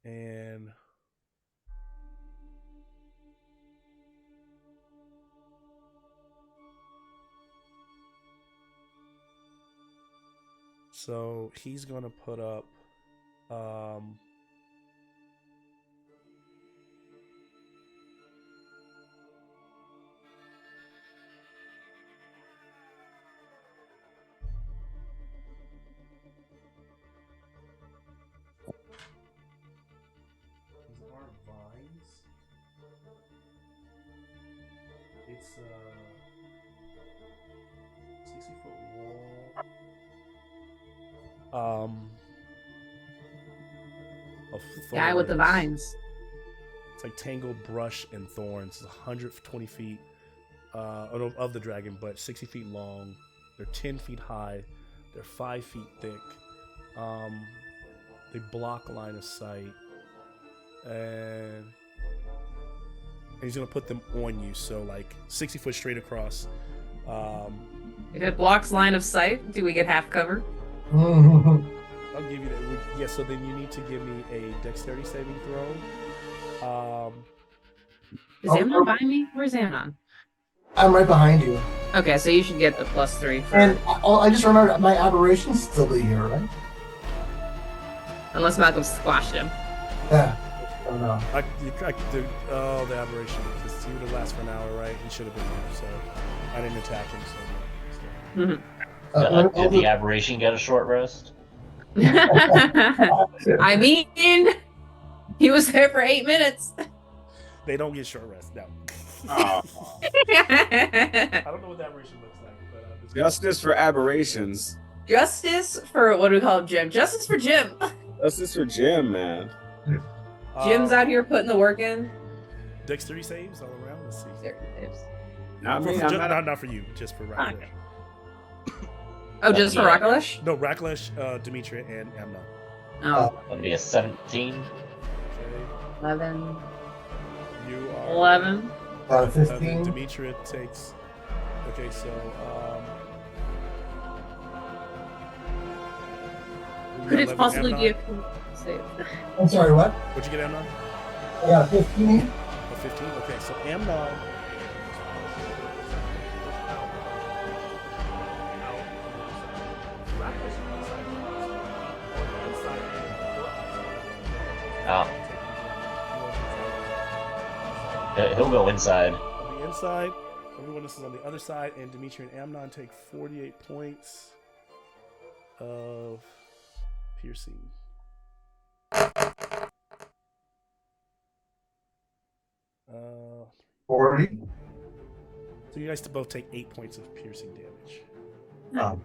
And so he's gonna put up it's a 60-foot wall of Guy with the thorns. vines. It's like tangled brush and thorns. It's 120 feet of the dragon, but 60 feet long. They're 10 feet high. They're 5 feet thick. They block line of sight. And he's going to put them on you. So like 60 foot straight across. If it blocks line of sight, do we get half cover? I'll give you that. Yeah, so then you need to give me a dexterity saving throw. Is Amnon by me? Where's Amnon? I'm right behind you. Okay, so you should get the +3 for... And I just remembered my aberration's still here, right? Unless Malcolm squashed him. Yeah. Oh no. The aberration, because he would have lasted for an hour, right? He should have been here, so I didn't attack him. So. Mm-hmm. Did the aberration get a short rest? I mean, he was there for 8 minutes. They don't get short rest, no. Oh. I don't know what the aberration looks like, but Justice for aberrations. Justice for, what do we call him, Jim? Justice for Jim. Justice for Jim, man. Jim's out here putting the work in. Dexterity saves all around. Let's see. Not me. I'm Not for you, just for Raklesh. Okay. Oh, just for Rakalesh? No, Raklesh, Dimitri, and Amnon. Oh. That'd be a 17. Okay. 11. You are 11. 15. Dimitri takes. Okay, so Could it possibly be a save? I'm sorry, what? What'd you get, Amnon? I got a 15. A 15. Okay, so Amnon. Oh. He'll go inside. On the inside, everyone else is on the other side, and Dimitri and Amnon take 48 points of piercing. 40. So you guys both take 8 points of piercing damage. Oh.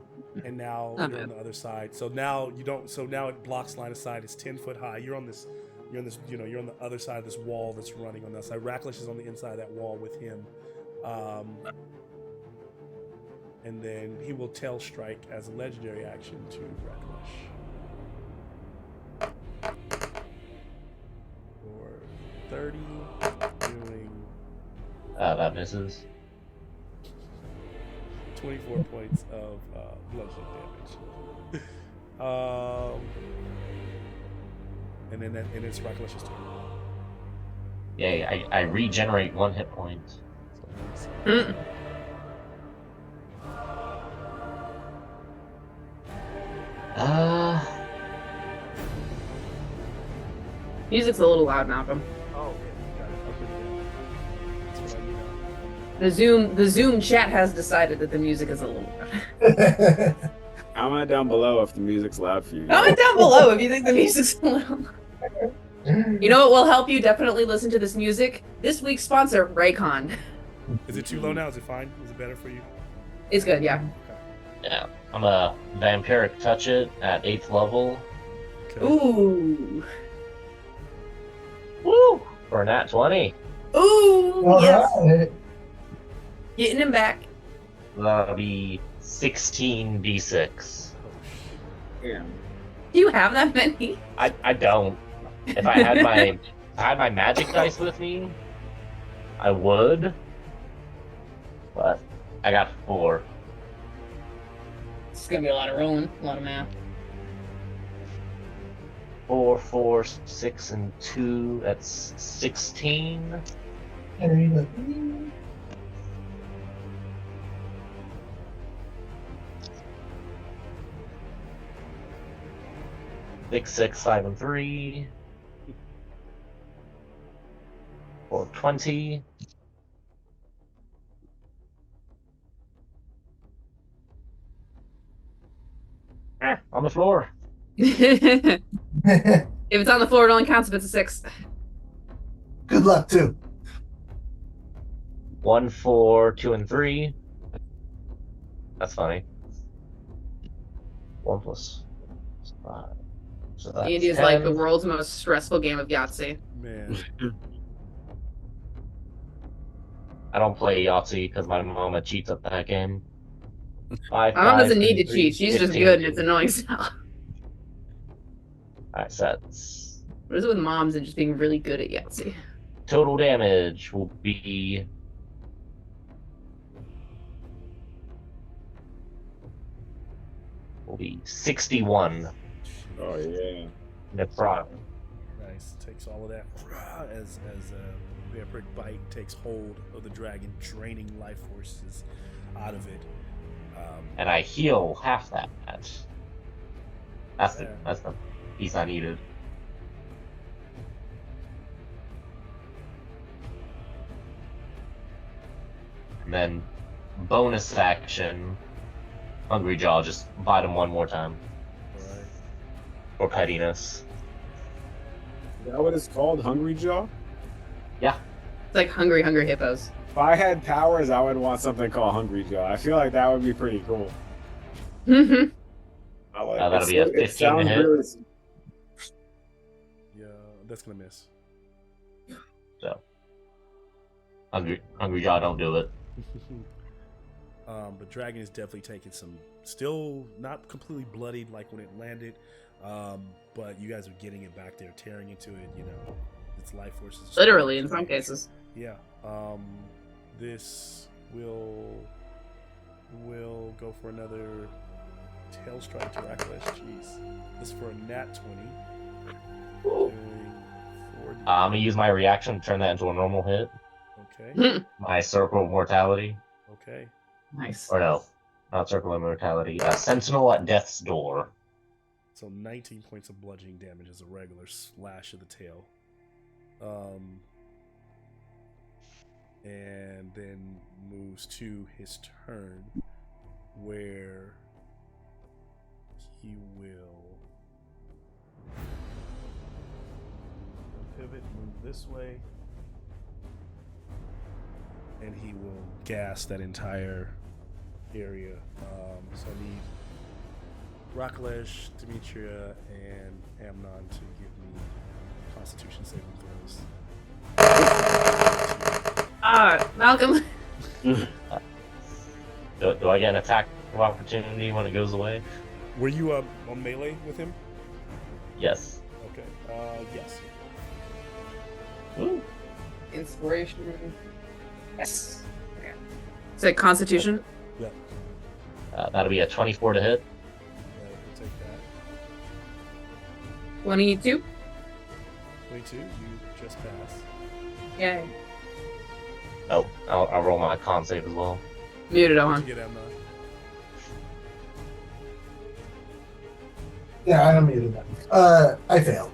And now you're on the other side. So now you don't. So now it blocks line of sight. It's 10 foot high. You're on this. You're on the other side of this wall that's running on that side. Raklesh is on the inside of that wall with him. And then he will tail strike as a legendary action to Raklesh. For 30, doing That misses. 24 points of bludgeoning damage. And then it's Rakalesh's turn. Yeah, I regenerate 1 hit point. Mm. Music's a little loud, Malcolm. Oh, yeah, got it. I'll put it down. That's what I need. The Zoom chat has decided that the music is a little loud. Comment down below if the music's loud for you. Comment down below if you think the music's a little loud. You know what will help you definitely listen to this music? This week's sponsor, Raycon. Is it too low now? Is it fine? Is it better for you? It's good, yeah. Yeah, I'm a vampiric touch it at 8th level. Okay. Ooh. Woo! For a nat 20. Ooh, All yes. right. Getting him back. That'll be 16 d6. Damn. Do you have that many? I don't. If I had my magic dice with me, I would. But I got 4. It's gonna be a lot of rolling, a lot of math. 4, 4, 6, and 2. That's 16. Henry, look. 6, 6, 5, and 3. 4, 20. On the floor. If it's on the floor, it only counts if it's a 6. Good luck too. 1, 4, 2, and 3. That's funny. 1 plus 5. So that's Andy is 10. like the world's most stressful game of Yahtzee. Man. I don't play Yahtzee because my mama cheats at that game. 5, My mom 5, doesn't need to 3, cheat. She's just 15. good, and it's annoying stuff. Alright, sets. What is it with moms and just being really good at Yahtzee? Total damage will be 61. Oh yeah. Necrotic. Nice. Takes all of that as a vampiric bite takes hold of the dragon, draining life forces out of it. And I heal half that. That's the piece I needed. And then bonus action, Hungry Jaw, just bite him one more time. Alright. For pettiness. Is that what it's called? Hungry Jaw? Yeah. It's like hungry, hungry hippos. If I had powers, I would want something called Hungry Jaw. I feel like that would be pretty cool. Mhm. I like That'll be a 15 it sounds to hit. really. Yeah, that's gonna miss. So. Hungry Jaw, don't do it. But dragon is definitely taking some, still not completely bloodied like when it landed, but you guys are getting it back there, tearing into it. You know, its life forces. Literally, in some cases. Yeah. This will go for another tail strike to Racklesh. Jeez, this is for a nat 20. Doing 40. I'm gonna use my reaction to turn that into a normal hit. Okay. My Circle of Mortality. Okay. Nice. Or no, not Circle of Mortality. Sentinel at Death's Door. So 19 points of bludgeoning damage as a regular slash of the tail. And then moves to his turn, where he will pivot, move this way, and he will gas that entire area. So I need Racklesh, Demetria, and Amnon to give me Constitution saving throws. Malcolm. Do I get an attack of opportunity when it goes away? Were you on melee with him? Yes. Okay. Yes. Woo. Inspiration. Yes. Okay. So Constitution. Yep. That'll be a 24 to hit. We'll take that. 22. 22. You just pass. Yay. Oh, I'll roll my con save as well. Muted What'd on. you get, Emma? Yeah, I unmuted that. I failed,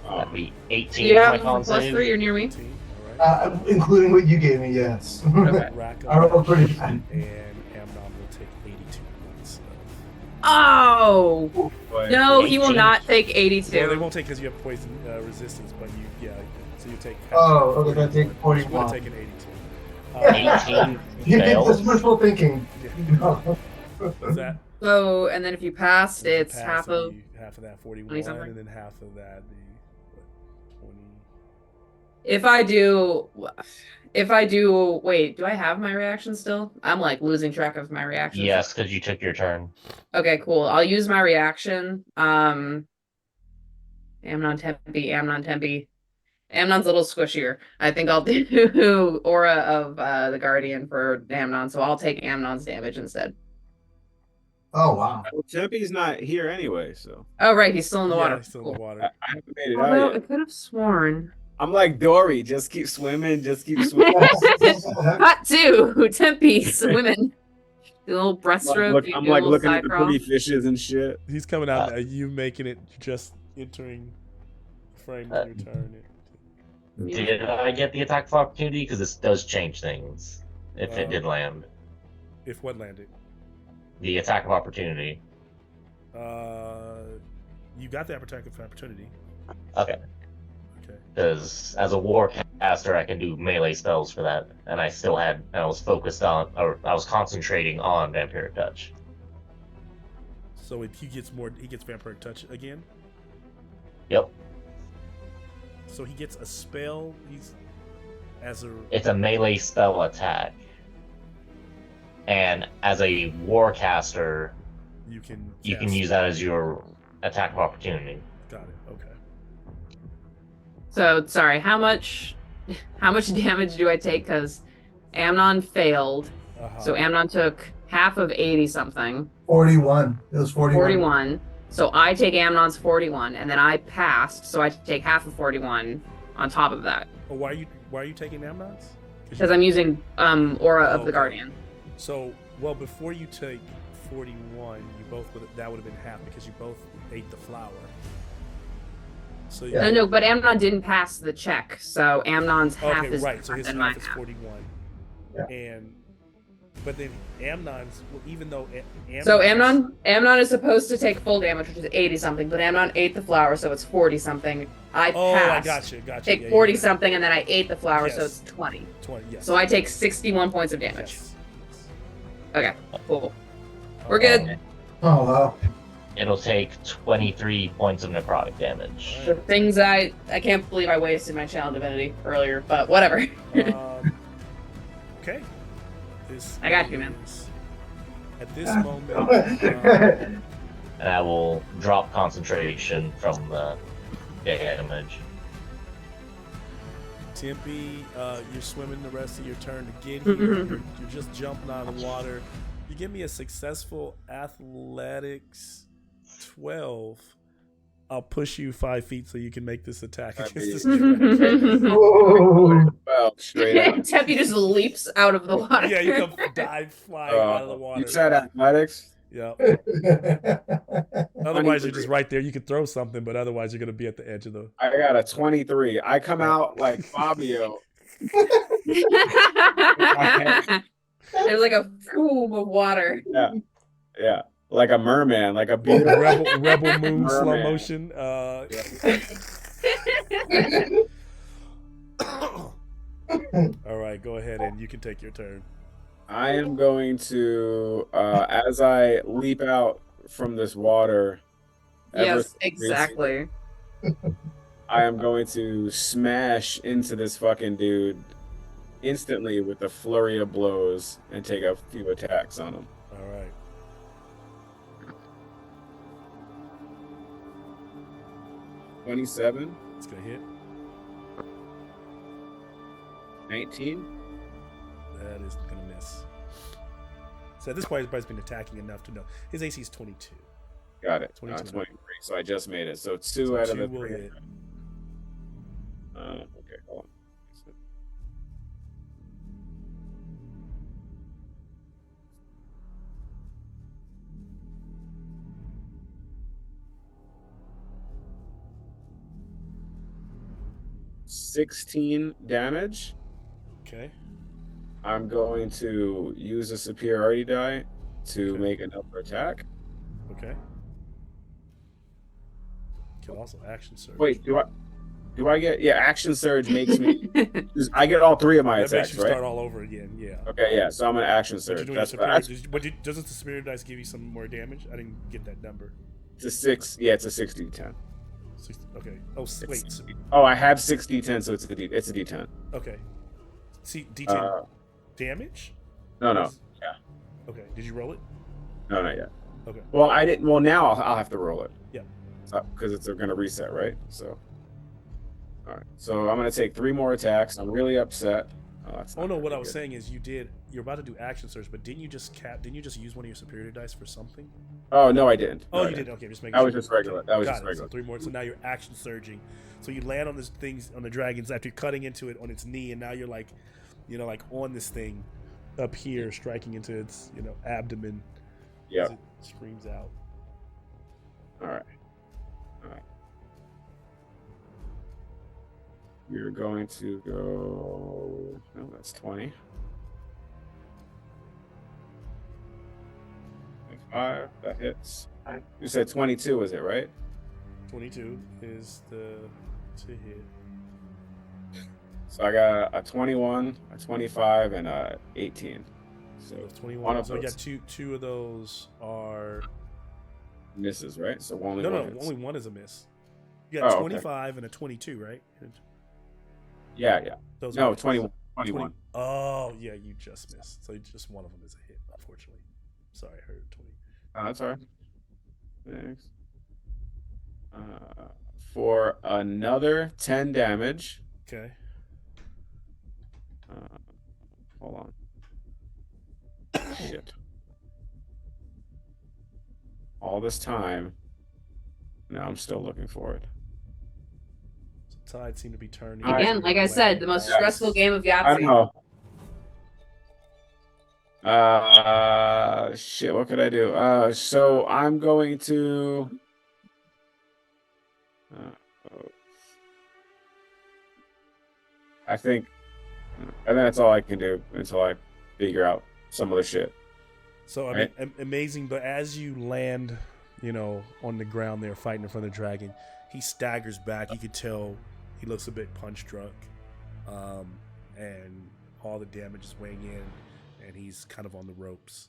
That'd be 18 You for my have con plus save. 3. You're near me. 18. All right. including what you gave me. Yes. Okay. Rack I rolled pretty bad. And Amnon will take 82 points. Oh But no, he will 18. not take Well, they 82. won't take because you have poison resistance, but so you take. Oh, okay, I take 41. You would 41. have taken 82. 18 You did fails. this wishful thinking. Is that So, and then if you passed, if you it's pass, half it'll of. be half of that 41, 20-something? and then half of that the what, 20. If I do, wait, do I have my reaction still? I'm like losing track of my reactions. Yes, because you took your turn. Okay, cool. I'll use my reaction. Amnon Tempe. Amnon's a little squishier. I think I'll do Aura of the Guardian for Amnon, so I'll take Amnon's damage instead. Oh wow. Well, Tempe's not here anyway, so Oh, right, he's still in the Yeah, water. it's still in Cool. the water. I haven't made it out Although I yet. could have sworn. I'm like Dory, just keep swimming, just keep swimming. Cut to Tempe swimming. The little breaststroke. I'm like looking at the pretty fishes and shit. He's coming out now. You making it just entering the frame of your turn. Did I get the attack of opportunity? Because this does change things if it did land. If what landed? The attack of opportunity. You got the attack of opportunity. Okay. Okay. Because as a warcaster, I can do melee spells for that, and I was focused on, or I was concentrating on Vampiric Touch. So he gets vampiric touch again. Yep. So he gets a spell. It's a melee spell attack, and as a warcaster, you can use that as your attack of opportunity. Got it. Okay. So sorry, how much damage do I take? Because Amnon failed. So Amnon took half of 80 something. 41. It was 41. 41. So I take Amnon's 41, and then I passed, so I take half of 41 on top of that. Oh, why are you taking Amnon's? Because I'm using Aura of the Okay. Guardian. So before you take 41, that would have been half because you both ate the flower. So Yeah. No, but Amnon didn't pass the check, so Amnon's half okay, is right. So different his than my half is 41, Yeah. but then Amnon's, even though So Amnon is supposed to take full damage, which is 80 something, but Amnon ate the flower, so it's 40 something. I passed. I gotcha. Take Yeah, 40 yeah. something, and then I ate the flower, so Yes. it's 20. 20. Yes. So I take 61 points of damage. Yes. Okay, cool. We're good. Oh wow. It'll take 23 points of necrotic damage. The things I can't believe I wasted my challenge divinity earlier, but whatever. Okay. This I got you, man. At this moment, And I will drop concentration from the damage. Tempe, you're swimming the rest of your turn to get here. You're just jumping out of the water. You give me a successful athletics 12. I'll push you 5 feet so you can make this attack against this dragon. Oh. Well, straight up. Tempe just leaps out of the water. Yeah, you come dive flying out of the water. You said athletics? Yeah. Otherwise, you're just right there. You could throw something, but otherwise, you're going to be at the edge of the. I got a 23. I come out like Fabio. There's like a boom of water. Yeah. Like a merman, like a beautiful Rebel moon slow Merman. motion. All right, go ahead and you can take your turn. I am going to, as I leap out from this water, ever Yes, exactly. I am going to smash into this fucking dude instantly with a flurry of blows and take a few attacks on him. All right. $27, It's going to hit. 19, That is gonna miss. So at this point, everybody's been attacking enough to know his AC is 22. Got it. 22. 23. So I just made it. So two So out of 2 the will 3. hit. Okay, hold on. 16 damage. Okay. I'm going to use a superiority die to Okay. make another attack. Okay. Can also action surge. Wait, do I get action surge makes me I get all 3 of my That makes attacks, you right? start all over again. Yeah. Okay, yeah. So I'm gonna action But surge. you're doing That's superior. Doesn't the superior dice give you some more damage? I didn't get that number. it's a 6. Yeah, it's a 60-10. Okay. Oh, wait. Oh, I have 60-10, so it's a D10. Okay. See, D10 damage? No. Yeah. Okay. Did you roll it? No, not yet. Okay. Well, I didn't. Well, now I'll have to roll it. Yeah. Because it's going to reset, right? So. All right. So I'm going to take 3 more attacks. I'm really upset. Oh no! What I was saying is, you're about to do action surge, but didn't you just use one of your superior dice for something? Oh no, I didn't. Oh, no, you didn't. Okay, just making That sure. was just regular. That was Got just it. regular. So 3 more. So now you're action surging. So you land on this things on the dragons after you're cutting into it on its knee, and now you're like, like on this thing up here, striking into its abdomen. Yeah. As it screams out. All right. You're going to go. No, that's 20. 25. That hits. You said 22, is it right? 22 is to hit. So I got a 21, a 25, and a 18. So That's 21. one of So you those got two of those are misses, right? So only no, one hits. only one is a miss. You got Oh, okay. 25 and a 22, right? Yeah. Those No, are 21. 20 21. Oh, yeah, you just missed. So just one of them is a hit, unfortunately. Sorry, I heard 20. That's all right. Thanks. For another 10 damage. Okay. Hold on. Shit. All this time. Now I'm still looking for it. So tide seemed to be turning. Again, like I said, the most stressful game of I Yahtzee. know. Shit, what could I do? So I'm going to. I think that's all I can do until I figure out some other shit. So I mean, amazing. But as you land, on the ground there fighting in front of the dragon, he staggers back. You could tell he looks a bit punch drunk, and all the damage is weighing in, and he's kind of on the ropes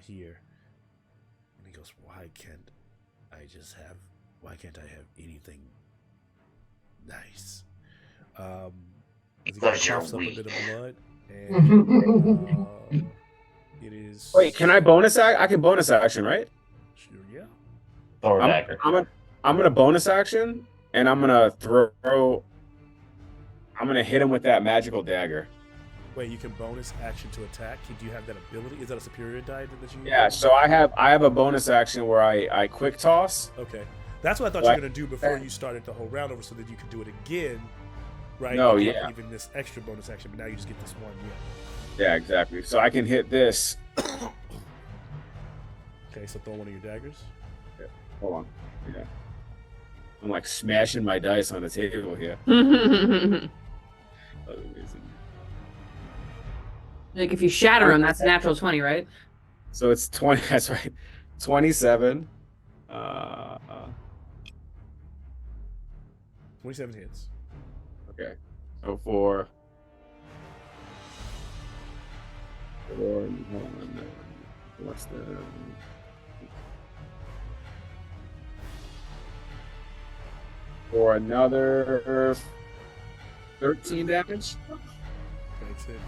here. And he goes, "Why can't I have anything nice?" As he coughs up a bit of blood, and it is. Wait, can I bonus act? I can bonus action, right? Sure, yeah. Thor dagger. I'm gonna bonus action, and I'm gonna throw. I'm gonna hit him with that magical dagger. Wait, you can bonus action to attack. Do you have that ability? Is that a superior die that you? Yeah, so I have a bonus action where I quick toss. Okay, that's what I thought you were gonna do before you started the whole round over, so that you could do it again, right? No, You get yeah. even this extra bonus action, but now you just get this one. Yeah, exactly. So I can hit this. Okay, so throw one of your daggers. Yeah, hold on. Yeah. I'm like smashing my dice on the table here. That's amazing. Like if you shatter them, that's a natural 20, right? So it's 20. That's right. 27. 27 hits. Okay. So for what's the for another 13 damage? That's it.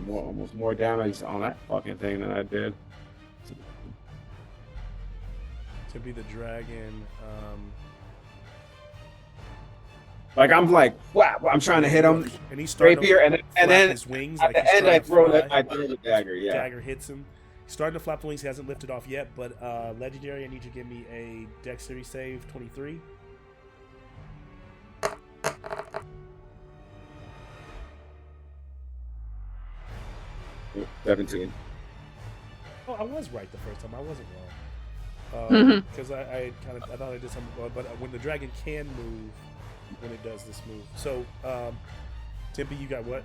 Almost more damage on that fucking thing than I did. To be the dragon. Like I'm like, wow, I'm trying to hit him, And he's starting rapier, to and flap then his wings. at Like the he's end I starting to fly. throw the dagger. Yeah. Dagger hits him. He's starting to flap the wings. He hasn't lifted off yet, but Legendary, I need you to give me a Dexterity save, 23. 17. Oh, I was right the first time. I wasn't wrong. Because I thought I did something wrong. But when the dragon can move, when it does this move. So, Tippy, you got what?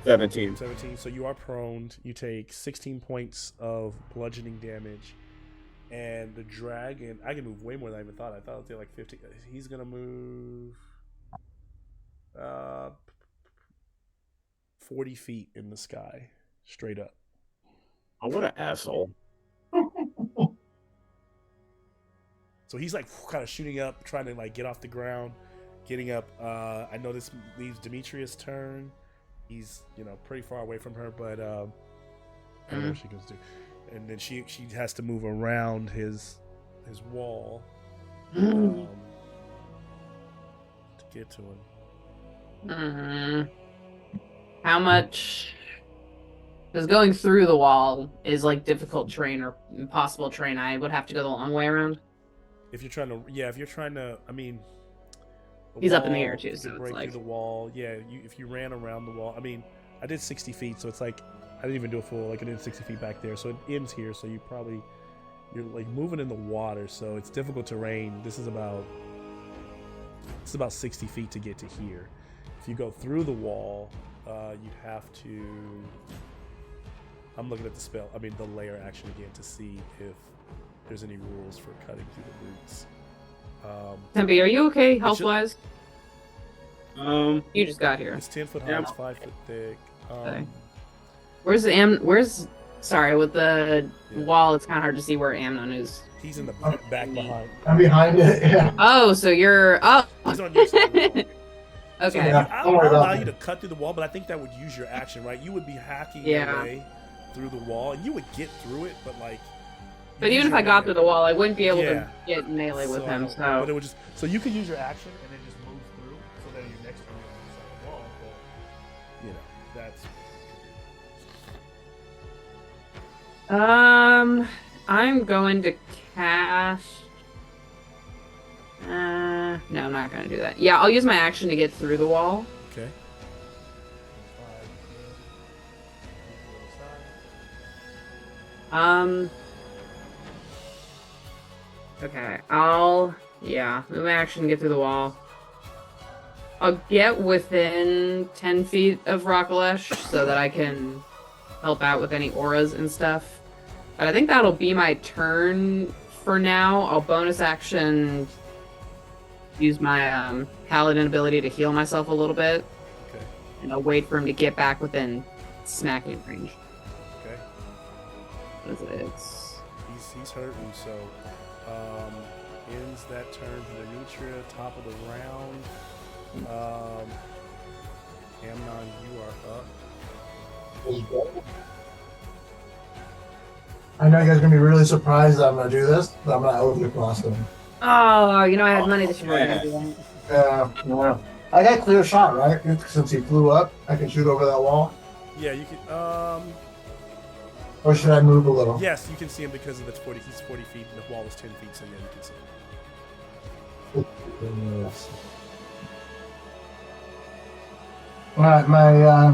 17. 17. So you are prone. You take 16 points of bludgeoning damage. And the dragon, I can move way more than I even thought. I thought it was like 15. He's going to move 40 feet in the sky, straight up. Oh, what an asshole. So he's like kind of shooting up, trying to like get off the ground, getting up. I know this leaves Demetrius' turn. He's pretty far away from her, but I don't know what she goes to. And then she has to move around his wall to get to him. How much? Because going through the wall is like difficult terrain or impossible terrain. I would have to go the long way around. If you're trying to, I mean, he's up in the air too, so break it's like through the wall. Yeah, if you ran around the wall. I mean, I did 60 feet, so it's like I didn't even do a full. Like I did 60 feet back there, so it ends here. So you're like moving in the water, so it's difficult terrain. This is about 60 feet to get to here. If you go through the wall, you'd have to. I'm looking at the layer action again to see if there's any rules for cutting through the roots. Tempe, are you okay health wise? You just got here. It's 10 foot high, it's 5 foot thick. Okay. Sorry, with the wall, it's kind of hard to see where Amnon is. He's in the back behind. I'm behind it. Yeah. Oh, so you're He's on your side of the wall. okay. Yeah. I'll allow you to cut through the wall, but I think that would use your action, right? You would be hacking your way through the wall, and you would get through it, but like. But even if I got through the wall, I wouldn't be able to get melee with him. So. But it would so you could use your action and then just move through, so that your next turn you're on the side of the wall. But that's. I'm going to cast. No, I'm not going to do that. Yeah, I'll use my action to get through the wall. Okay. Okay, I'll move my action to get through the wall. I'll get within 10 feet of Rockalesh so that I can help out with any auras and stuff. But I think that'll be my turn for now. I'll bonus action use my paladin ability to heal myself a little bit. Okay. And I'll wait for him to get back within smacking range. Okay. What is it? He's hurting, so ends that turn for Demetria, top of the round. Amnon, you are up. I know you guys are gonna be really surprised that I'm gonna do this, but I'm gonna out across them. Oh, I had money this morning. Yeah. I got a clear shot, right? Since he flew up, I can shoot over that wall. Yeah, you can. Or should I move a little? Yes, you can see him because of the 40. He's 40 feet, and the wall is 10 feet, so yeah, you can see him. Yes. Alright, my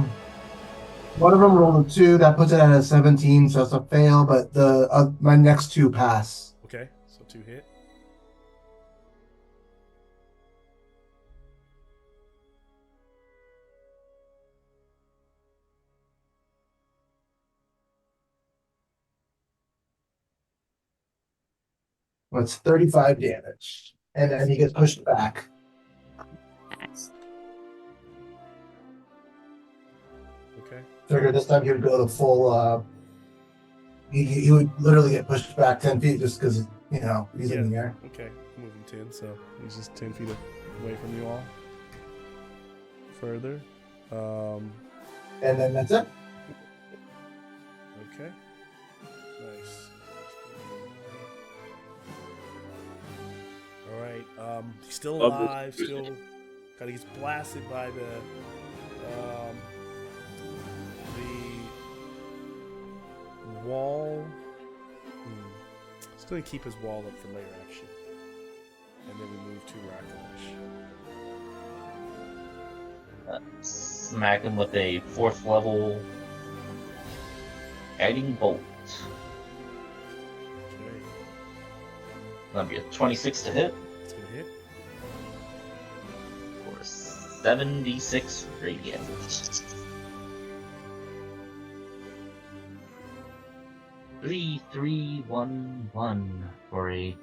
one of them rolled a 2, that puts it at a 17, so it's a fail, but the my next 2 pass. Okay, so 2 hit. It's 35 damage. And then he gets pushed back. Nice. Okay. Figured this time he would go to full. He would literally get pushed back 10 feet just because, he's in the air. Okay, moving 10, so he's just 10 feet away from you all. Further. And then that's it. Okay. Nice. All right. He's still alive. Still Kind of gets blasted by the wall. He's going to keep his wall up for later action. And then we move to Rakalish. Smack him with a 4th level guiding bolt. Okay. That'll be a 26 to hit It's going to hit. for 76 radiant. 3-3-1-1 for a.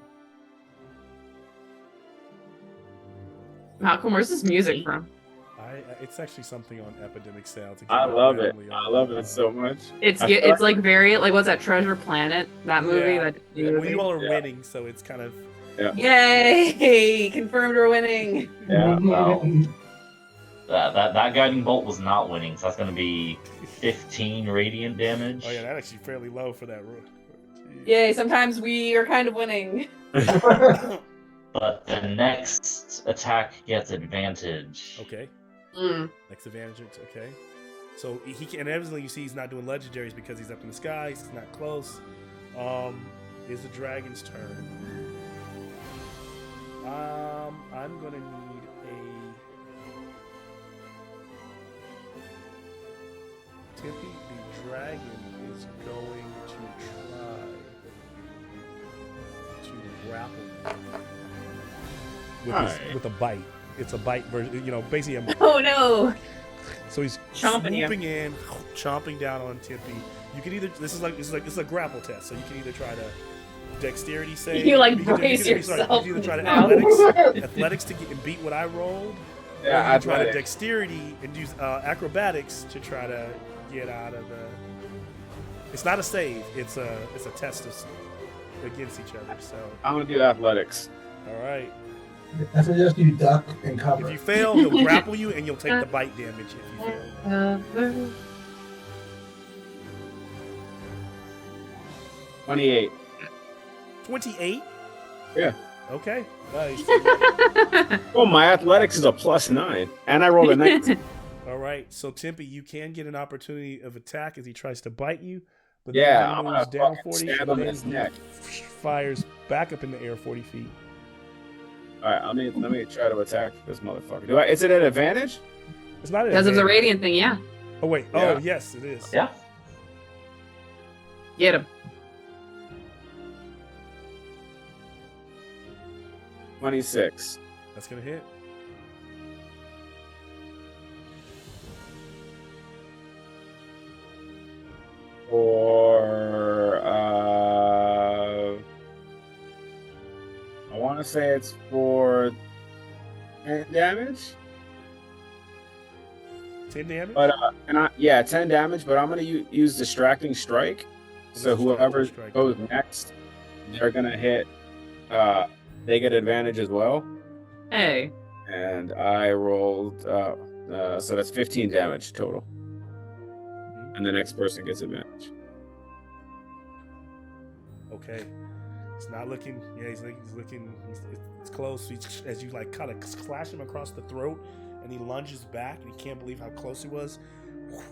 Malcolm, where's this music from? It's actually something on Epidemic Sounds. I love it. I love it so much. It's like very like what's that Treasure Planet? That movie Yeah. that Well, you all are winning, so it's kind of. Yay! Confirmed we're winning. Yeah. Wow. That guiding bolt was not winning, so that's going to be 15 radiant damage. Oh yeah, that's actually fairly low for that. Yay! Sometimes we are kind of winning. But the next attack gets advantage. Okay. Mm. Next advantage. Okay. So he can. And evidently, you see, he's not doing legendaries because he's up in the sky. He's not close. Is the dragon's turn. I'm gonna need a. Tippy, the dragon is going to try to grapple with a bite. It's a bite version, basically. Oh no! So he's Chomping you. swooping in, chomping down on Tippy. You can either this is a grapple test, so you can either try to dexterity save. You like can brace yourself. You can either try to No. athletics to get and beat what I rolled. Yeah, or you can try to athletic. dexterity and use acrobatics to try to get out of the. It's not a save. It's a test against each other. So I'm gonna do athletics. all right. I suggest you duck and cover. If you fail, he'll grapple you and you'll take the bite damage if you fail. 28. 28? Yeah. Okay. Nice. Oh, my athletics is a +9, and I rolled a 19. All right. So Timpy, you can get an opportunity of attack as he tries to bite you, but Yeah, then I'm he gonna moves down fucking 40 stab and him in then his neck. fires back up in the air 40 feet. All right, let me try to attack this motherfucker. Is it an advantage? It's not an Because of the advantage. radiant thing, yeah. Oh wait. Yeah. Oh yes, it is. Yeah. Get him. 26. That's gonna hit. Or I want to say it's for 10 damage. 10 damage. But 10 damage. But I'm gonna use distracting strike. So whoever Strike. goes next, they're gonna hit. They get advantage as well. Hey. And I rolled. So that's 15 damage total. And the next person gets advantage. Okay. It's not looking. Yeah, he's looking. It's close. As you like kind of slash him across the throat, and he lunges back, and he can't believe how close he was.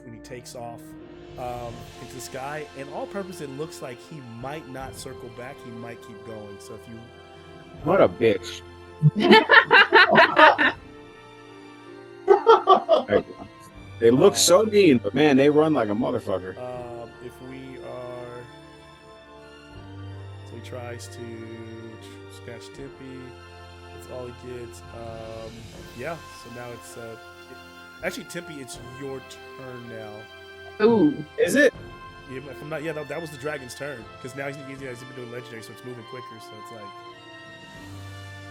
And he takes off into the sky. And all purpose, it looks like he might not circle back. He might keep going. So if you. What a bitch! They look so mean, but man, they run like a motherfucker. If we are, so he tries to scratch Tippy. That's all he gets. Yeah. So now it's actually Tippy. It's your turn now. Ooh. Is it? Yeah, if I'm not, yeah, that was the dragon's turn because now he's been doing legendary, so it's moving quicker. So it's like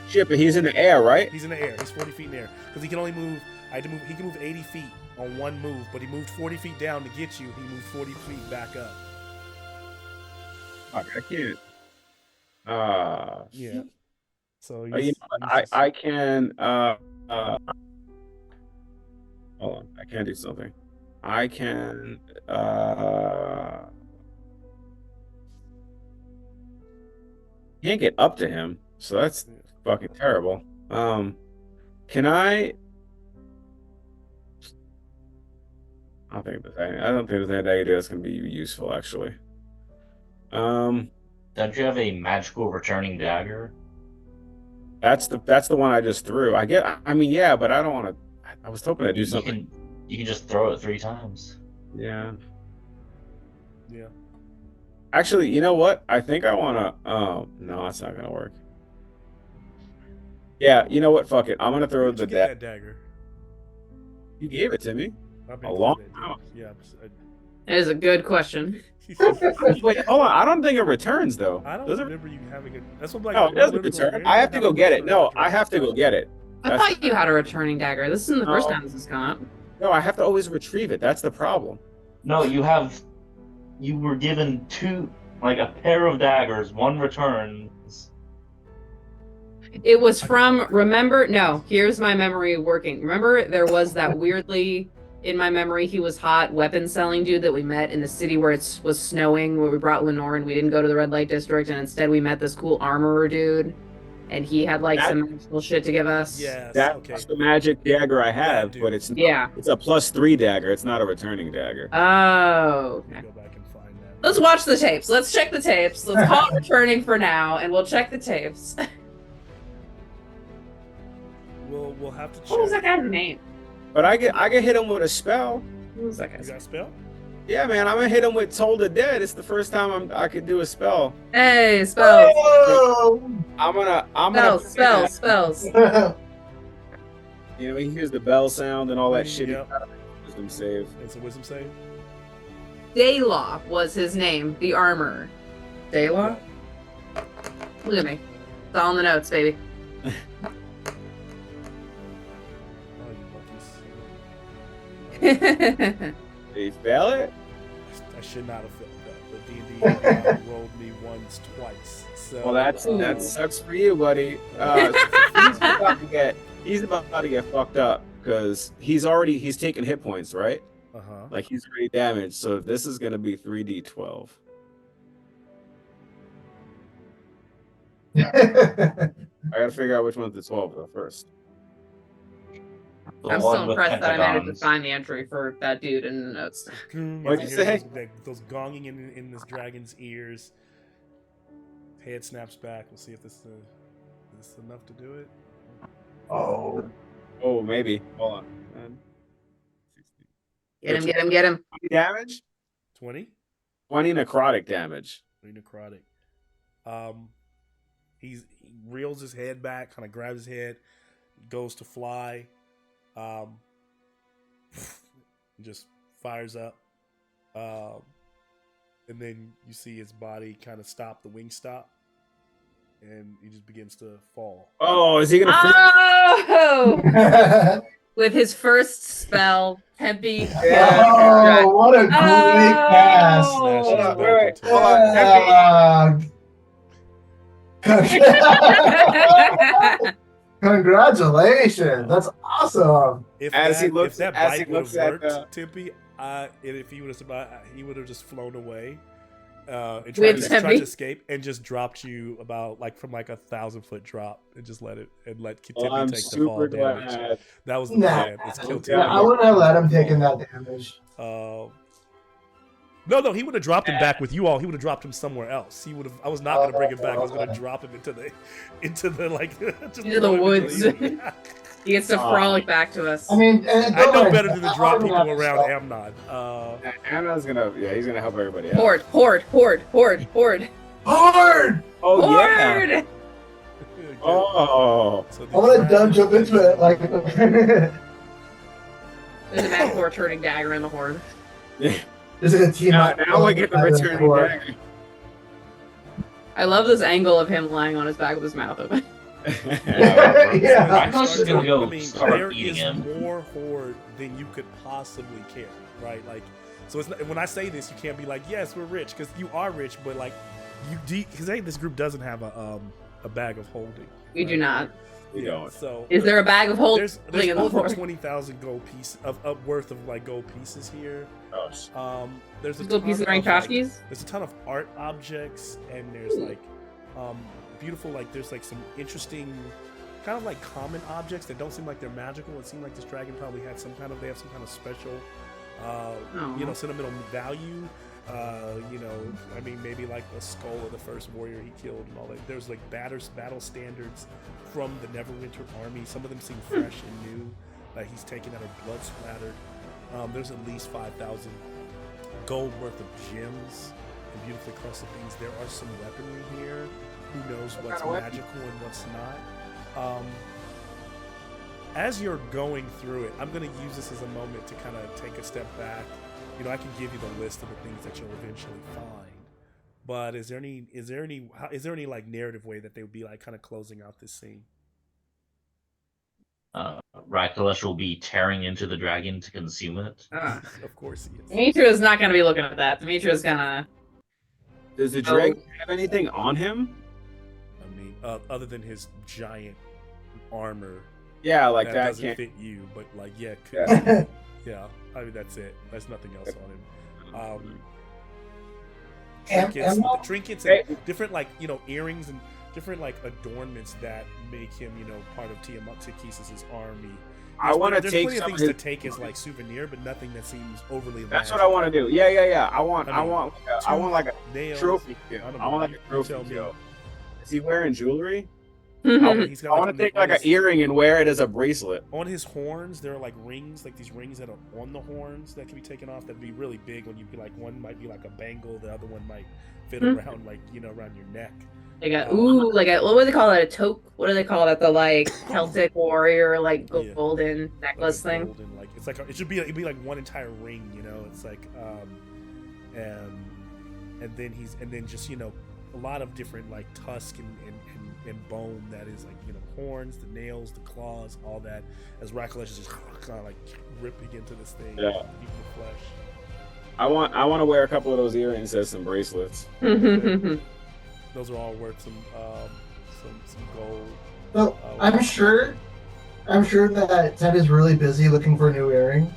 Shit, but he's in the air, right? he's in the air. He's 40 feet in the air because he can only move. He can move 80 feet on one move, but he moved 40 feet down to get you. He moved 40 feet back up. Fuck, I can't. Yeah. So I can. Hold on, I can do something. I can. Can't get up to him, so that's fucking terrible. Can I don't think there's any dagger that's gonna be useful actually. Um, Don't you have a magical returning dagger? that's the one I just threw. I mean, yeah, but I don't want to. I was hoping to do something. You can just throw it 3 times. Yeah. Yeah. Actually, you know what? I think I want to. Oh no, that's not gonna work. Yeah, you know what? Fuck it. I'm gonna throw Where'd the you get that dagger? You gave it to me. I've been A long playing time. that, yeah. That is a good question. Wait, hold on. I don't think it returns though. I don't Does it? remember you having it. That's what I'm like. No, it doesn't return. I have to go get it. No, I have to go get it. I thought you had a returning dagger. This isn't the first No. time this has come up. No, I have to always retrieve it. That's the problem. No, you were given 2, like a pair of daggers, 1 returns. It was from, remember, no, here's my memory working. Remember there was that weirdly, in my memory, he was hot weapon selling dude that we met in the city where it was snowing, where we brought Lenore and we didn't go to the red light district, and instead we met this cool armorer dude, and he had like some magical shit to give us. Yes, That's the magic dagger I have, dude. but it's not, Yeah. it's a +3 dagger. It's not a returning dagger. Oh, Let me okay. go back and find that. Let's watch the tapes. Let's check the tapes. Let's call it returning for now, and we'll check the tapes. We'll have to check. What was that guy's name? But I can hit him with a spell. What was that You guy's got a spell? Yeah, man, I'm gonna hit him with Toll the Dead. It's the first time I could do a spell. Hey, spells. Oh! I'm gonna Spells. You know, he hears the bell sound and all that shit. Yep. He gotta make a wisdom save. It's a wisdom save. Daylaw was his name, the armor. Daylaw? Look at me. It's all in the notes, baby. Oh, you That's Did he fail it? I should not have filled that, but D&D rolled me once, twice. So, Well, that sucks for you, buddy. He's about to get fucked up because he's taking hit points, right? Uh-huh. Like he's already damaged. So this is gonna be 3d12. I gotta figure out which one's the 12 though first. The I'm one still with impressed that I managed to pentagons. find the entry for that dude in the notes. What'd you hear say? Those gonging in this dragon's ears. Head snaps back. We'll see if this is enough to do it. Oh. Oh, maybe. Hold on. 10, 16. Get him. 20 damage? 20? 20 necrotic damage. 20 necrotic. He reels his head back, kind of grabs his head, goes to fly, just fires up, and then you see his body kind of stop, the wing stop, and he just begins to fall. Oh, is he gonna? Oh! With his first spell, Tempe. Oh, what a great cast. Smashes Oh. back wait, into hold on. Congratulations. That's awesome. If As he that, looks- if that as he bite would looks have at worked, Tempe, if he would have survived, he would have just flown away and With tried Tempe? to escape and just dropped you about from 1,000-foot drop and just let Tempe Well, I'm take the fall super damage. glad. That was the Nah. plan. It's kill Tempe. Yeah, I wouldn't have let him taking that damage. No, he would have dropped him back with you all. He would have dropped him somewhere else. He would have. I was not going to bring him back. I was going to drop him into the just Into the throw him woods. the- He gets to frolic back to us. I mean, I know better than to drop people around Amnon. Anna's he's gonna help everybody out. Horde. Hard! Oh yeah. Horde! Oh. So the I'm gonna dragon- jump into it like. There's a magical returning dagger in the horde. Is it a team Now, up? now I get the returning dagger. I love this angle of him lying on his back with his mouth open. Yeah. I'm just gonna go I mean, start there eating is him. more horde than you could possibly carry, right? Like, so it's not, when I say this, you can't be like, "Yes, we're rich," because you are rich, but like, because this group doesn't have a bag of holding. We do not. You don't. So Is there a bag of holding there's in the over horde? 20,000 gold piece of worth of gold pieces here. Gosh. There's a Still ton pieces of, wearing like, tchotchkes? there's a ton of art objects, and there's beautiful, there's some interesting kind of common objects that don't seem like they're magical. It seems like this dragon probably had they have some kind of special Sentimental value. I mean, maybe like the skull of the first warrior he killed and all that. There's like battle standards from the Neverwinter army. Some of them seem fresh and new, like he's taken that are blood splattered. There's at least 5,000 gold worth of gems and beautifully crusted things. There are some weaponry here. Who knows what's magical and what's not. As you're going through it, I'm going to use this as a moment to kind of take a step back. I can give you the list of the things that you'll eventually find. But is there any like narrative way that they would be like kind of closing out this scene? Rakalesh will be tearing into the dragon to consume it. Of course he is. Demetria's not going to be looking at that. Demetria's going to... Does the dragon have anything on him? I mean, other than his giant armor. Yeah, like that doesn't can't fit you, but like yeah. I mean that's it. There's nothing else on him. Trinkets and different like earrings and different like adornments that make him part of Tikis' army. I want to take plenty of some things of to take as like souvenir, but nothing that seems overly. That's what I want to do. Yeah. I want like a nails, trophy. I want like a trophy. Is he wearing jewelry? He's I got, want to take like an earring and wear it as a bracelet. On his horns, there are like rings, like these rings that are on the horns that can be taken off. That'd be really big when you be like one might be like a bangle, the other one might fit around like around your neck. Like what do they call that? A toque? What do they call that? The like Celtic warrior like golden necklace like thing. Golden, like it's like it'd be like one entire ring, It's like and then just a lot of different like tusk and bone that is like horns, the nails, the claws, all that. As Rakalesh is just kind of like ripping into this thing, eating the flesh. I want to wear a couple of those earrings as some bracelets. Those are all worth some gold. So I'm sure that Ted is really busy looking for a new earring,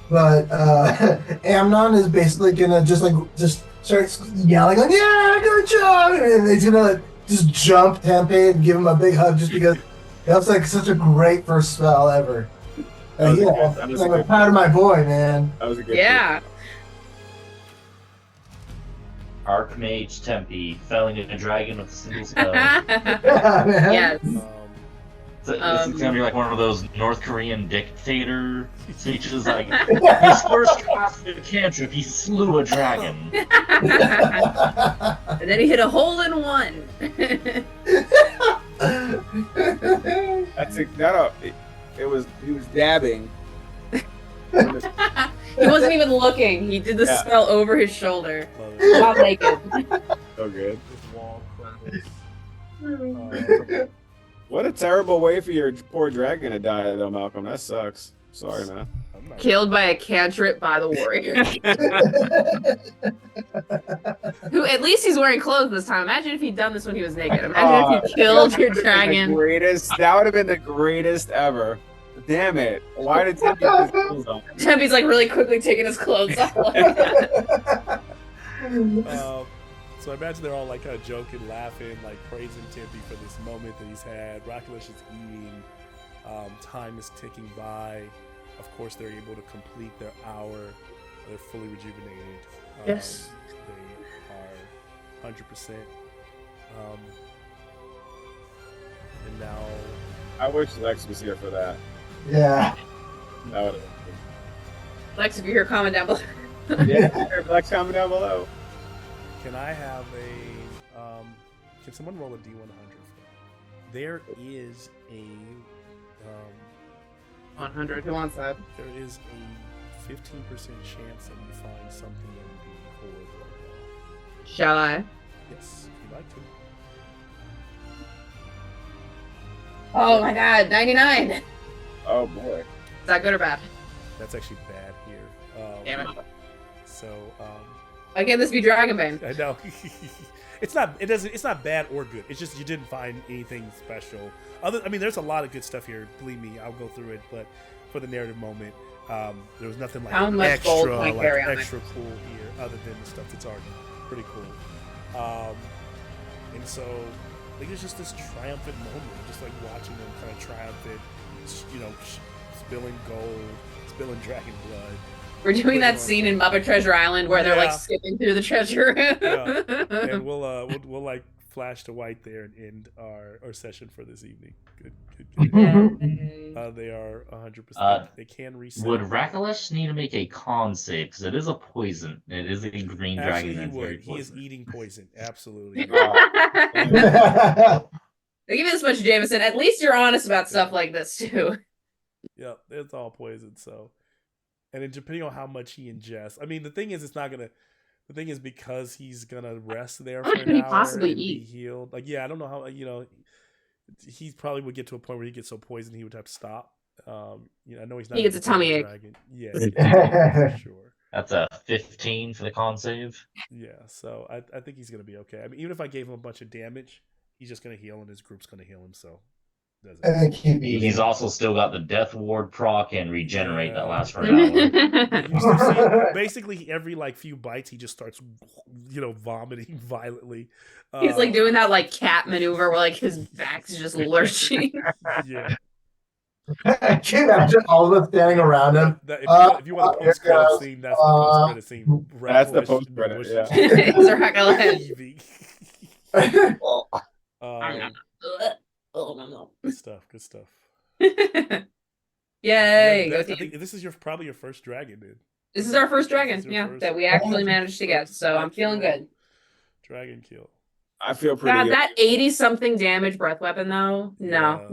but Amnon is basically gonna just start yelling like, "Yeah, good job!" and he's gonna just jump Tempe and give him a big hug just because that's like such a great first spell ever. I'm proud of my boy, man. That was a good. Yeah. Archmage Tempe felling a dragon with a single spell. Yes. So this is gonna be like one of those North Korean dictator speeches, like his first cast of cantrip, he slew a dragon. And then he hit a hole in one. He was dabbing. He wasn't even looking. He did the spell over his shoulder while naked. So good. This wall crumbles. What a terrible way for your poor dragon to die, though, Malcolm. That sucks. Sorry, man. Killed by a cantrip by the warrior. Who, at least he's wearing clothes this time. Imagine if he'd done this when he was naked. Imagine if you killed your dragon. That would have been the greatest ever. Damn it. Why did Tempe put his clothes on? Tempe's like really quickly taking his clothes off. So I imagine they're all like kind of joking, laughing, like praising Tempe for this moment that he's had. Rakalesh is eating. Time is ticking by. Of course, they're able to complete their hour. They're fully rejuvenated. Yes. They are 100%. And now... I wish Lex was here for that. Yeah. That would have Lex, if you're here, comment down below. Yeah, Lex, comment down below. Can I have a... can someone roll a D100 for me? There is a... 100. Who wants that? There is a 15% chance that you find something in the hoard. Shall I? Yes, if you'd like to. Oh my god, 99! Oh boy. Is that good or bad? That's actually bad here. Damn it. So, Why can't this be Dragonbane? I know. It's not bad or good. It's just you didn't find anything special. There's a lot of good stuff here. Believe me, I'll go through it. But for the narrative moment, there was nothing like extra cool here, other than the stuff that's already pretty cool. And so, I think it's just this triumphant moment, just like watching them kind of triumphant, spilling gold, spilling dragon blood, We're doing that scene in Muppet Treasure Island where they're like Yeah. skipping through the treasure. Yeah. And we'll like flash to white there and end our session for this evening. Good. Yay. They are 100%. They can reset. Would Rakalesh need to make a con save? Because it is a poison. It is a green Actually, dragon. he That's very would. He is poisonous. eating poison. Absolutely. They give you this much, Jameson. At least you're honest about stuff like this too. Yep, it's all poison. So, and then depending on how much he ingests, I mean, the thing is, it's not gonna. The thing is, because he's gonna rest there How for much an can he hour possibly and be eat? healed. Like, yeah, I don't know how. He probably would get to a point where he gets so poisoned he would have to stop. I know he's not. He gets a tummy ache. Dragon. Yeah, he gets a tummy ache for sure. That's a 15 for the con save. Yeah, so I think he's gonna be okay. I mean, even if I gave him a bunch of damage, he's just gonna heal, and his group's gonna heal him. So, I think He's also still got the death ward proc and regenerate that lasts for an hour. You see, basically, every like few bites, he just starts, vomiting violently. He's like doing that like cat maneuver where like his back's just lurching. Yeah. Can you imagine all of us standing around him? If you want the post credit scene, that's the post credit scene. That's the post-credit, yeah. It's a Rakalesh. Good stuff. Good stuff. Yay! Yeah, Go I team. think this is probably your first dragon, dude. This is our first dragon, This is your yeah, first- that we actually managed to get. So I'm feeling good. Dragon kill. I feel pretty God, good. that 80-something damage breath weapon though. No,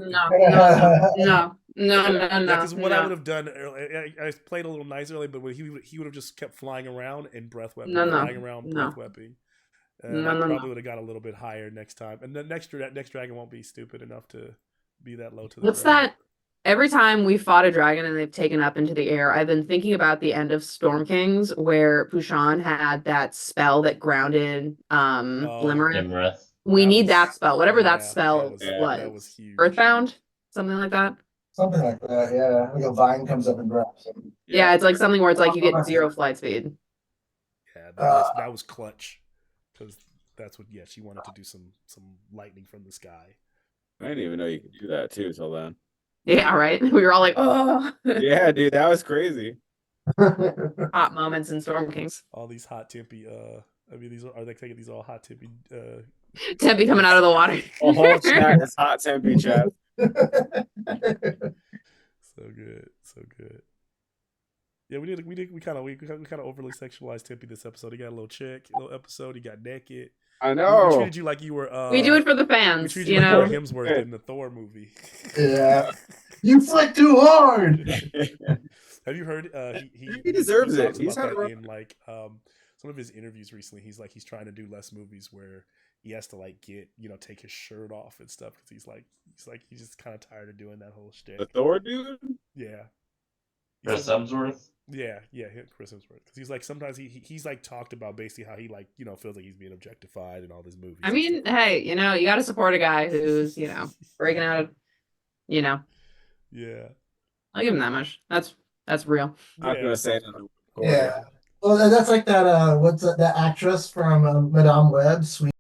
Yeah. no. Because what I would have done, I played a little nice early, but he would have just kept flying around and breath weapon, flying around, breath weapon. And I probably would have got a little bit higher next time. And the next dragon won't be stupid enough to be that low to the What's ground. that? Every time we fought a dragon and they've taken up into the air, I've been thinking about the end of Storm Kings where Pushan had that spell that grounded Limerith. Limerith. We That need was- that spell. Whatever that yeah, spell that was huge. Earthbound? Something like that? Something like that, yeah. Like a vine comes up and grabs him. Yeah, it's like something where it's like you get 0 flight speed. Yeah, that was clutch. Because that's what, she wanted to do some lightning from the sky. I didn't even know you could do that too till then. Yeah, right? We were all like, oh. Yeah, dude, that was crazy. Hot moments in Storm Kings. All these hot tempy, are they taking these all hot tempy, Tempe coming out of the water. A whole chat is hot tempy chat. So good. Yeah, we kind of overly sexualized Tempe this episode. He got a little episode. He got naked. I We know. treated you like you were. We do it for the We fans, treated you you like know? you were Hemsworth in the Thor movie. Yeah. You flick too hard. Have you heard? He deserves he it. talks He's about had that a- in like some of his interviews recently. He's trying to do less movies where he has to like get take his shirt off and stuff because he's just kind of tired of doing that whole shtick. The Thor dude? Yeah. Chris Hemsworth. Yeah, Chris Hemsworth. Because he's like sometimes he's like talked about basically how he like feels like he's being objectified in all these movies. I mean, hey, you got to support a guy who's, breaking out of, Yeah. I'll give him that much. That's real. I was gonna say that. Yeah. Well, that's like that. What's that actress from Madame Web? Sweet.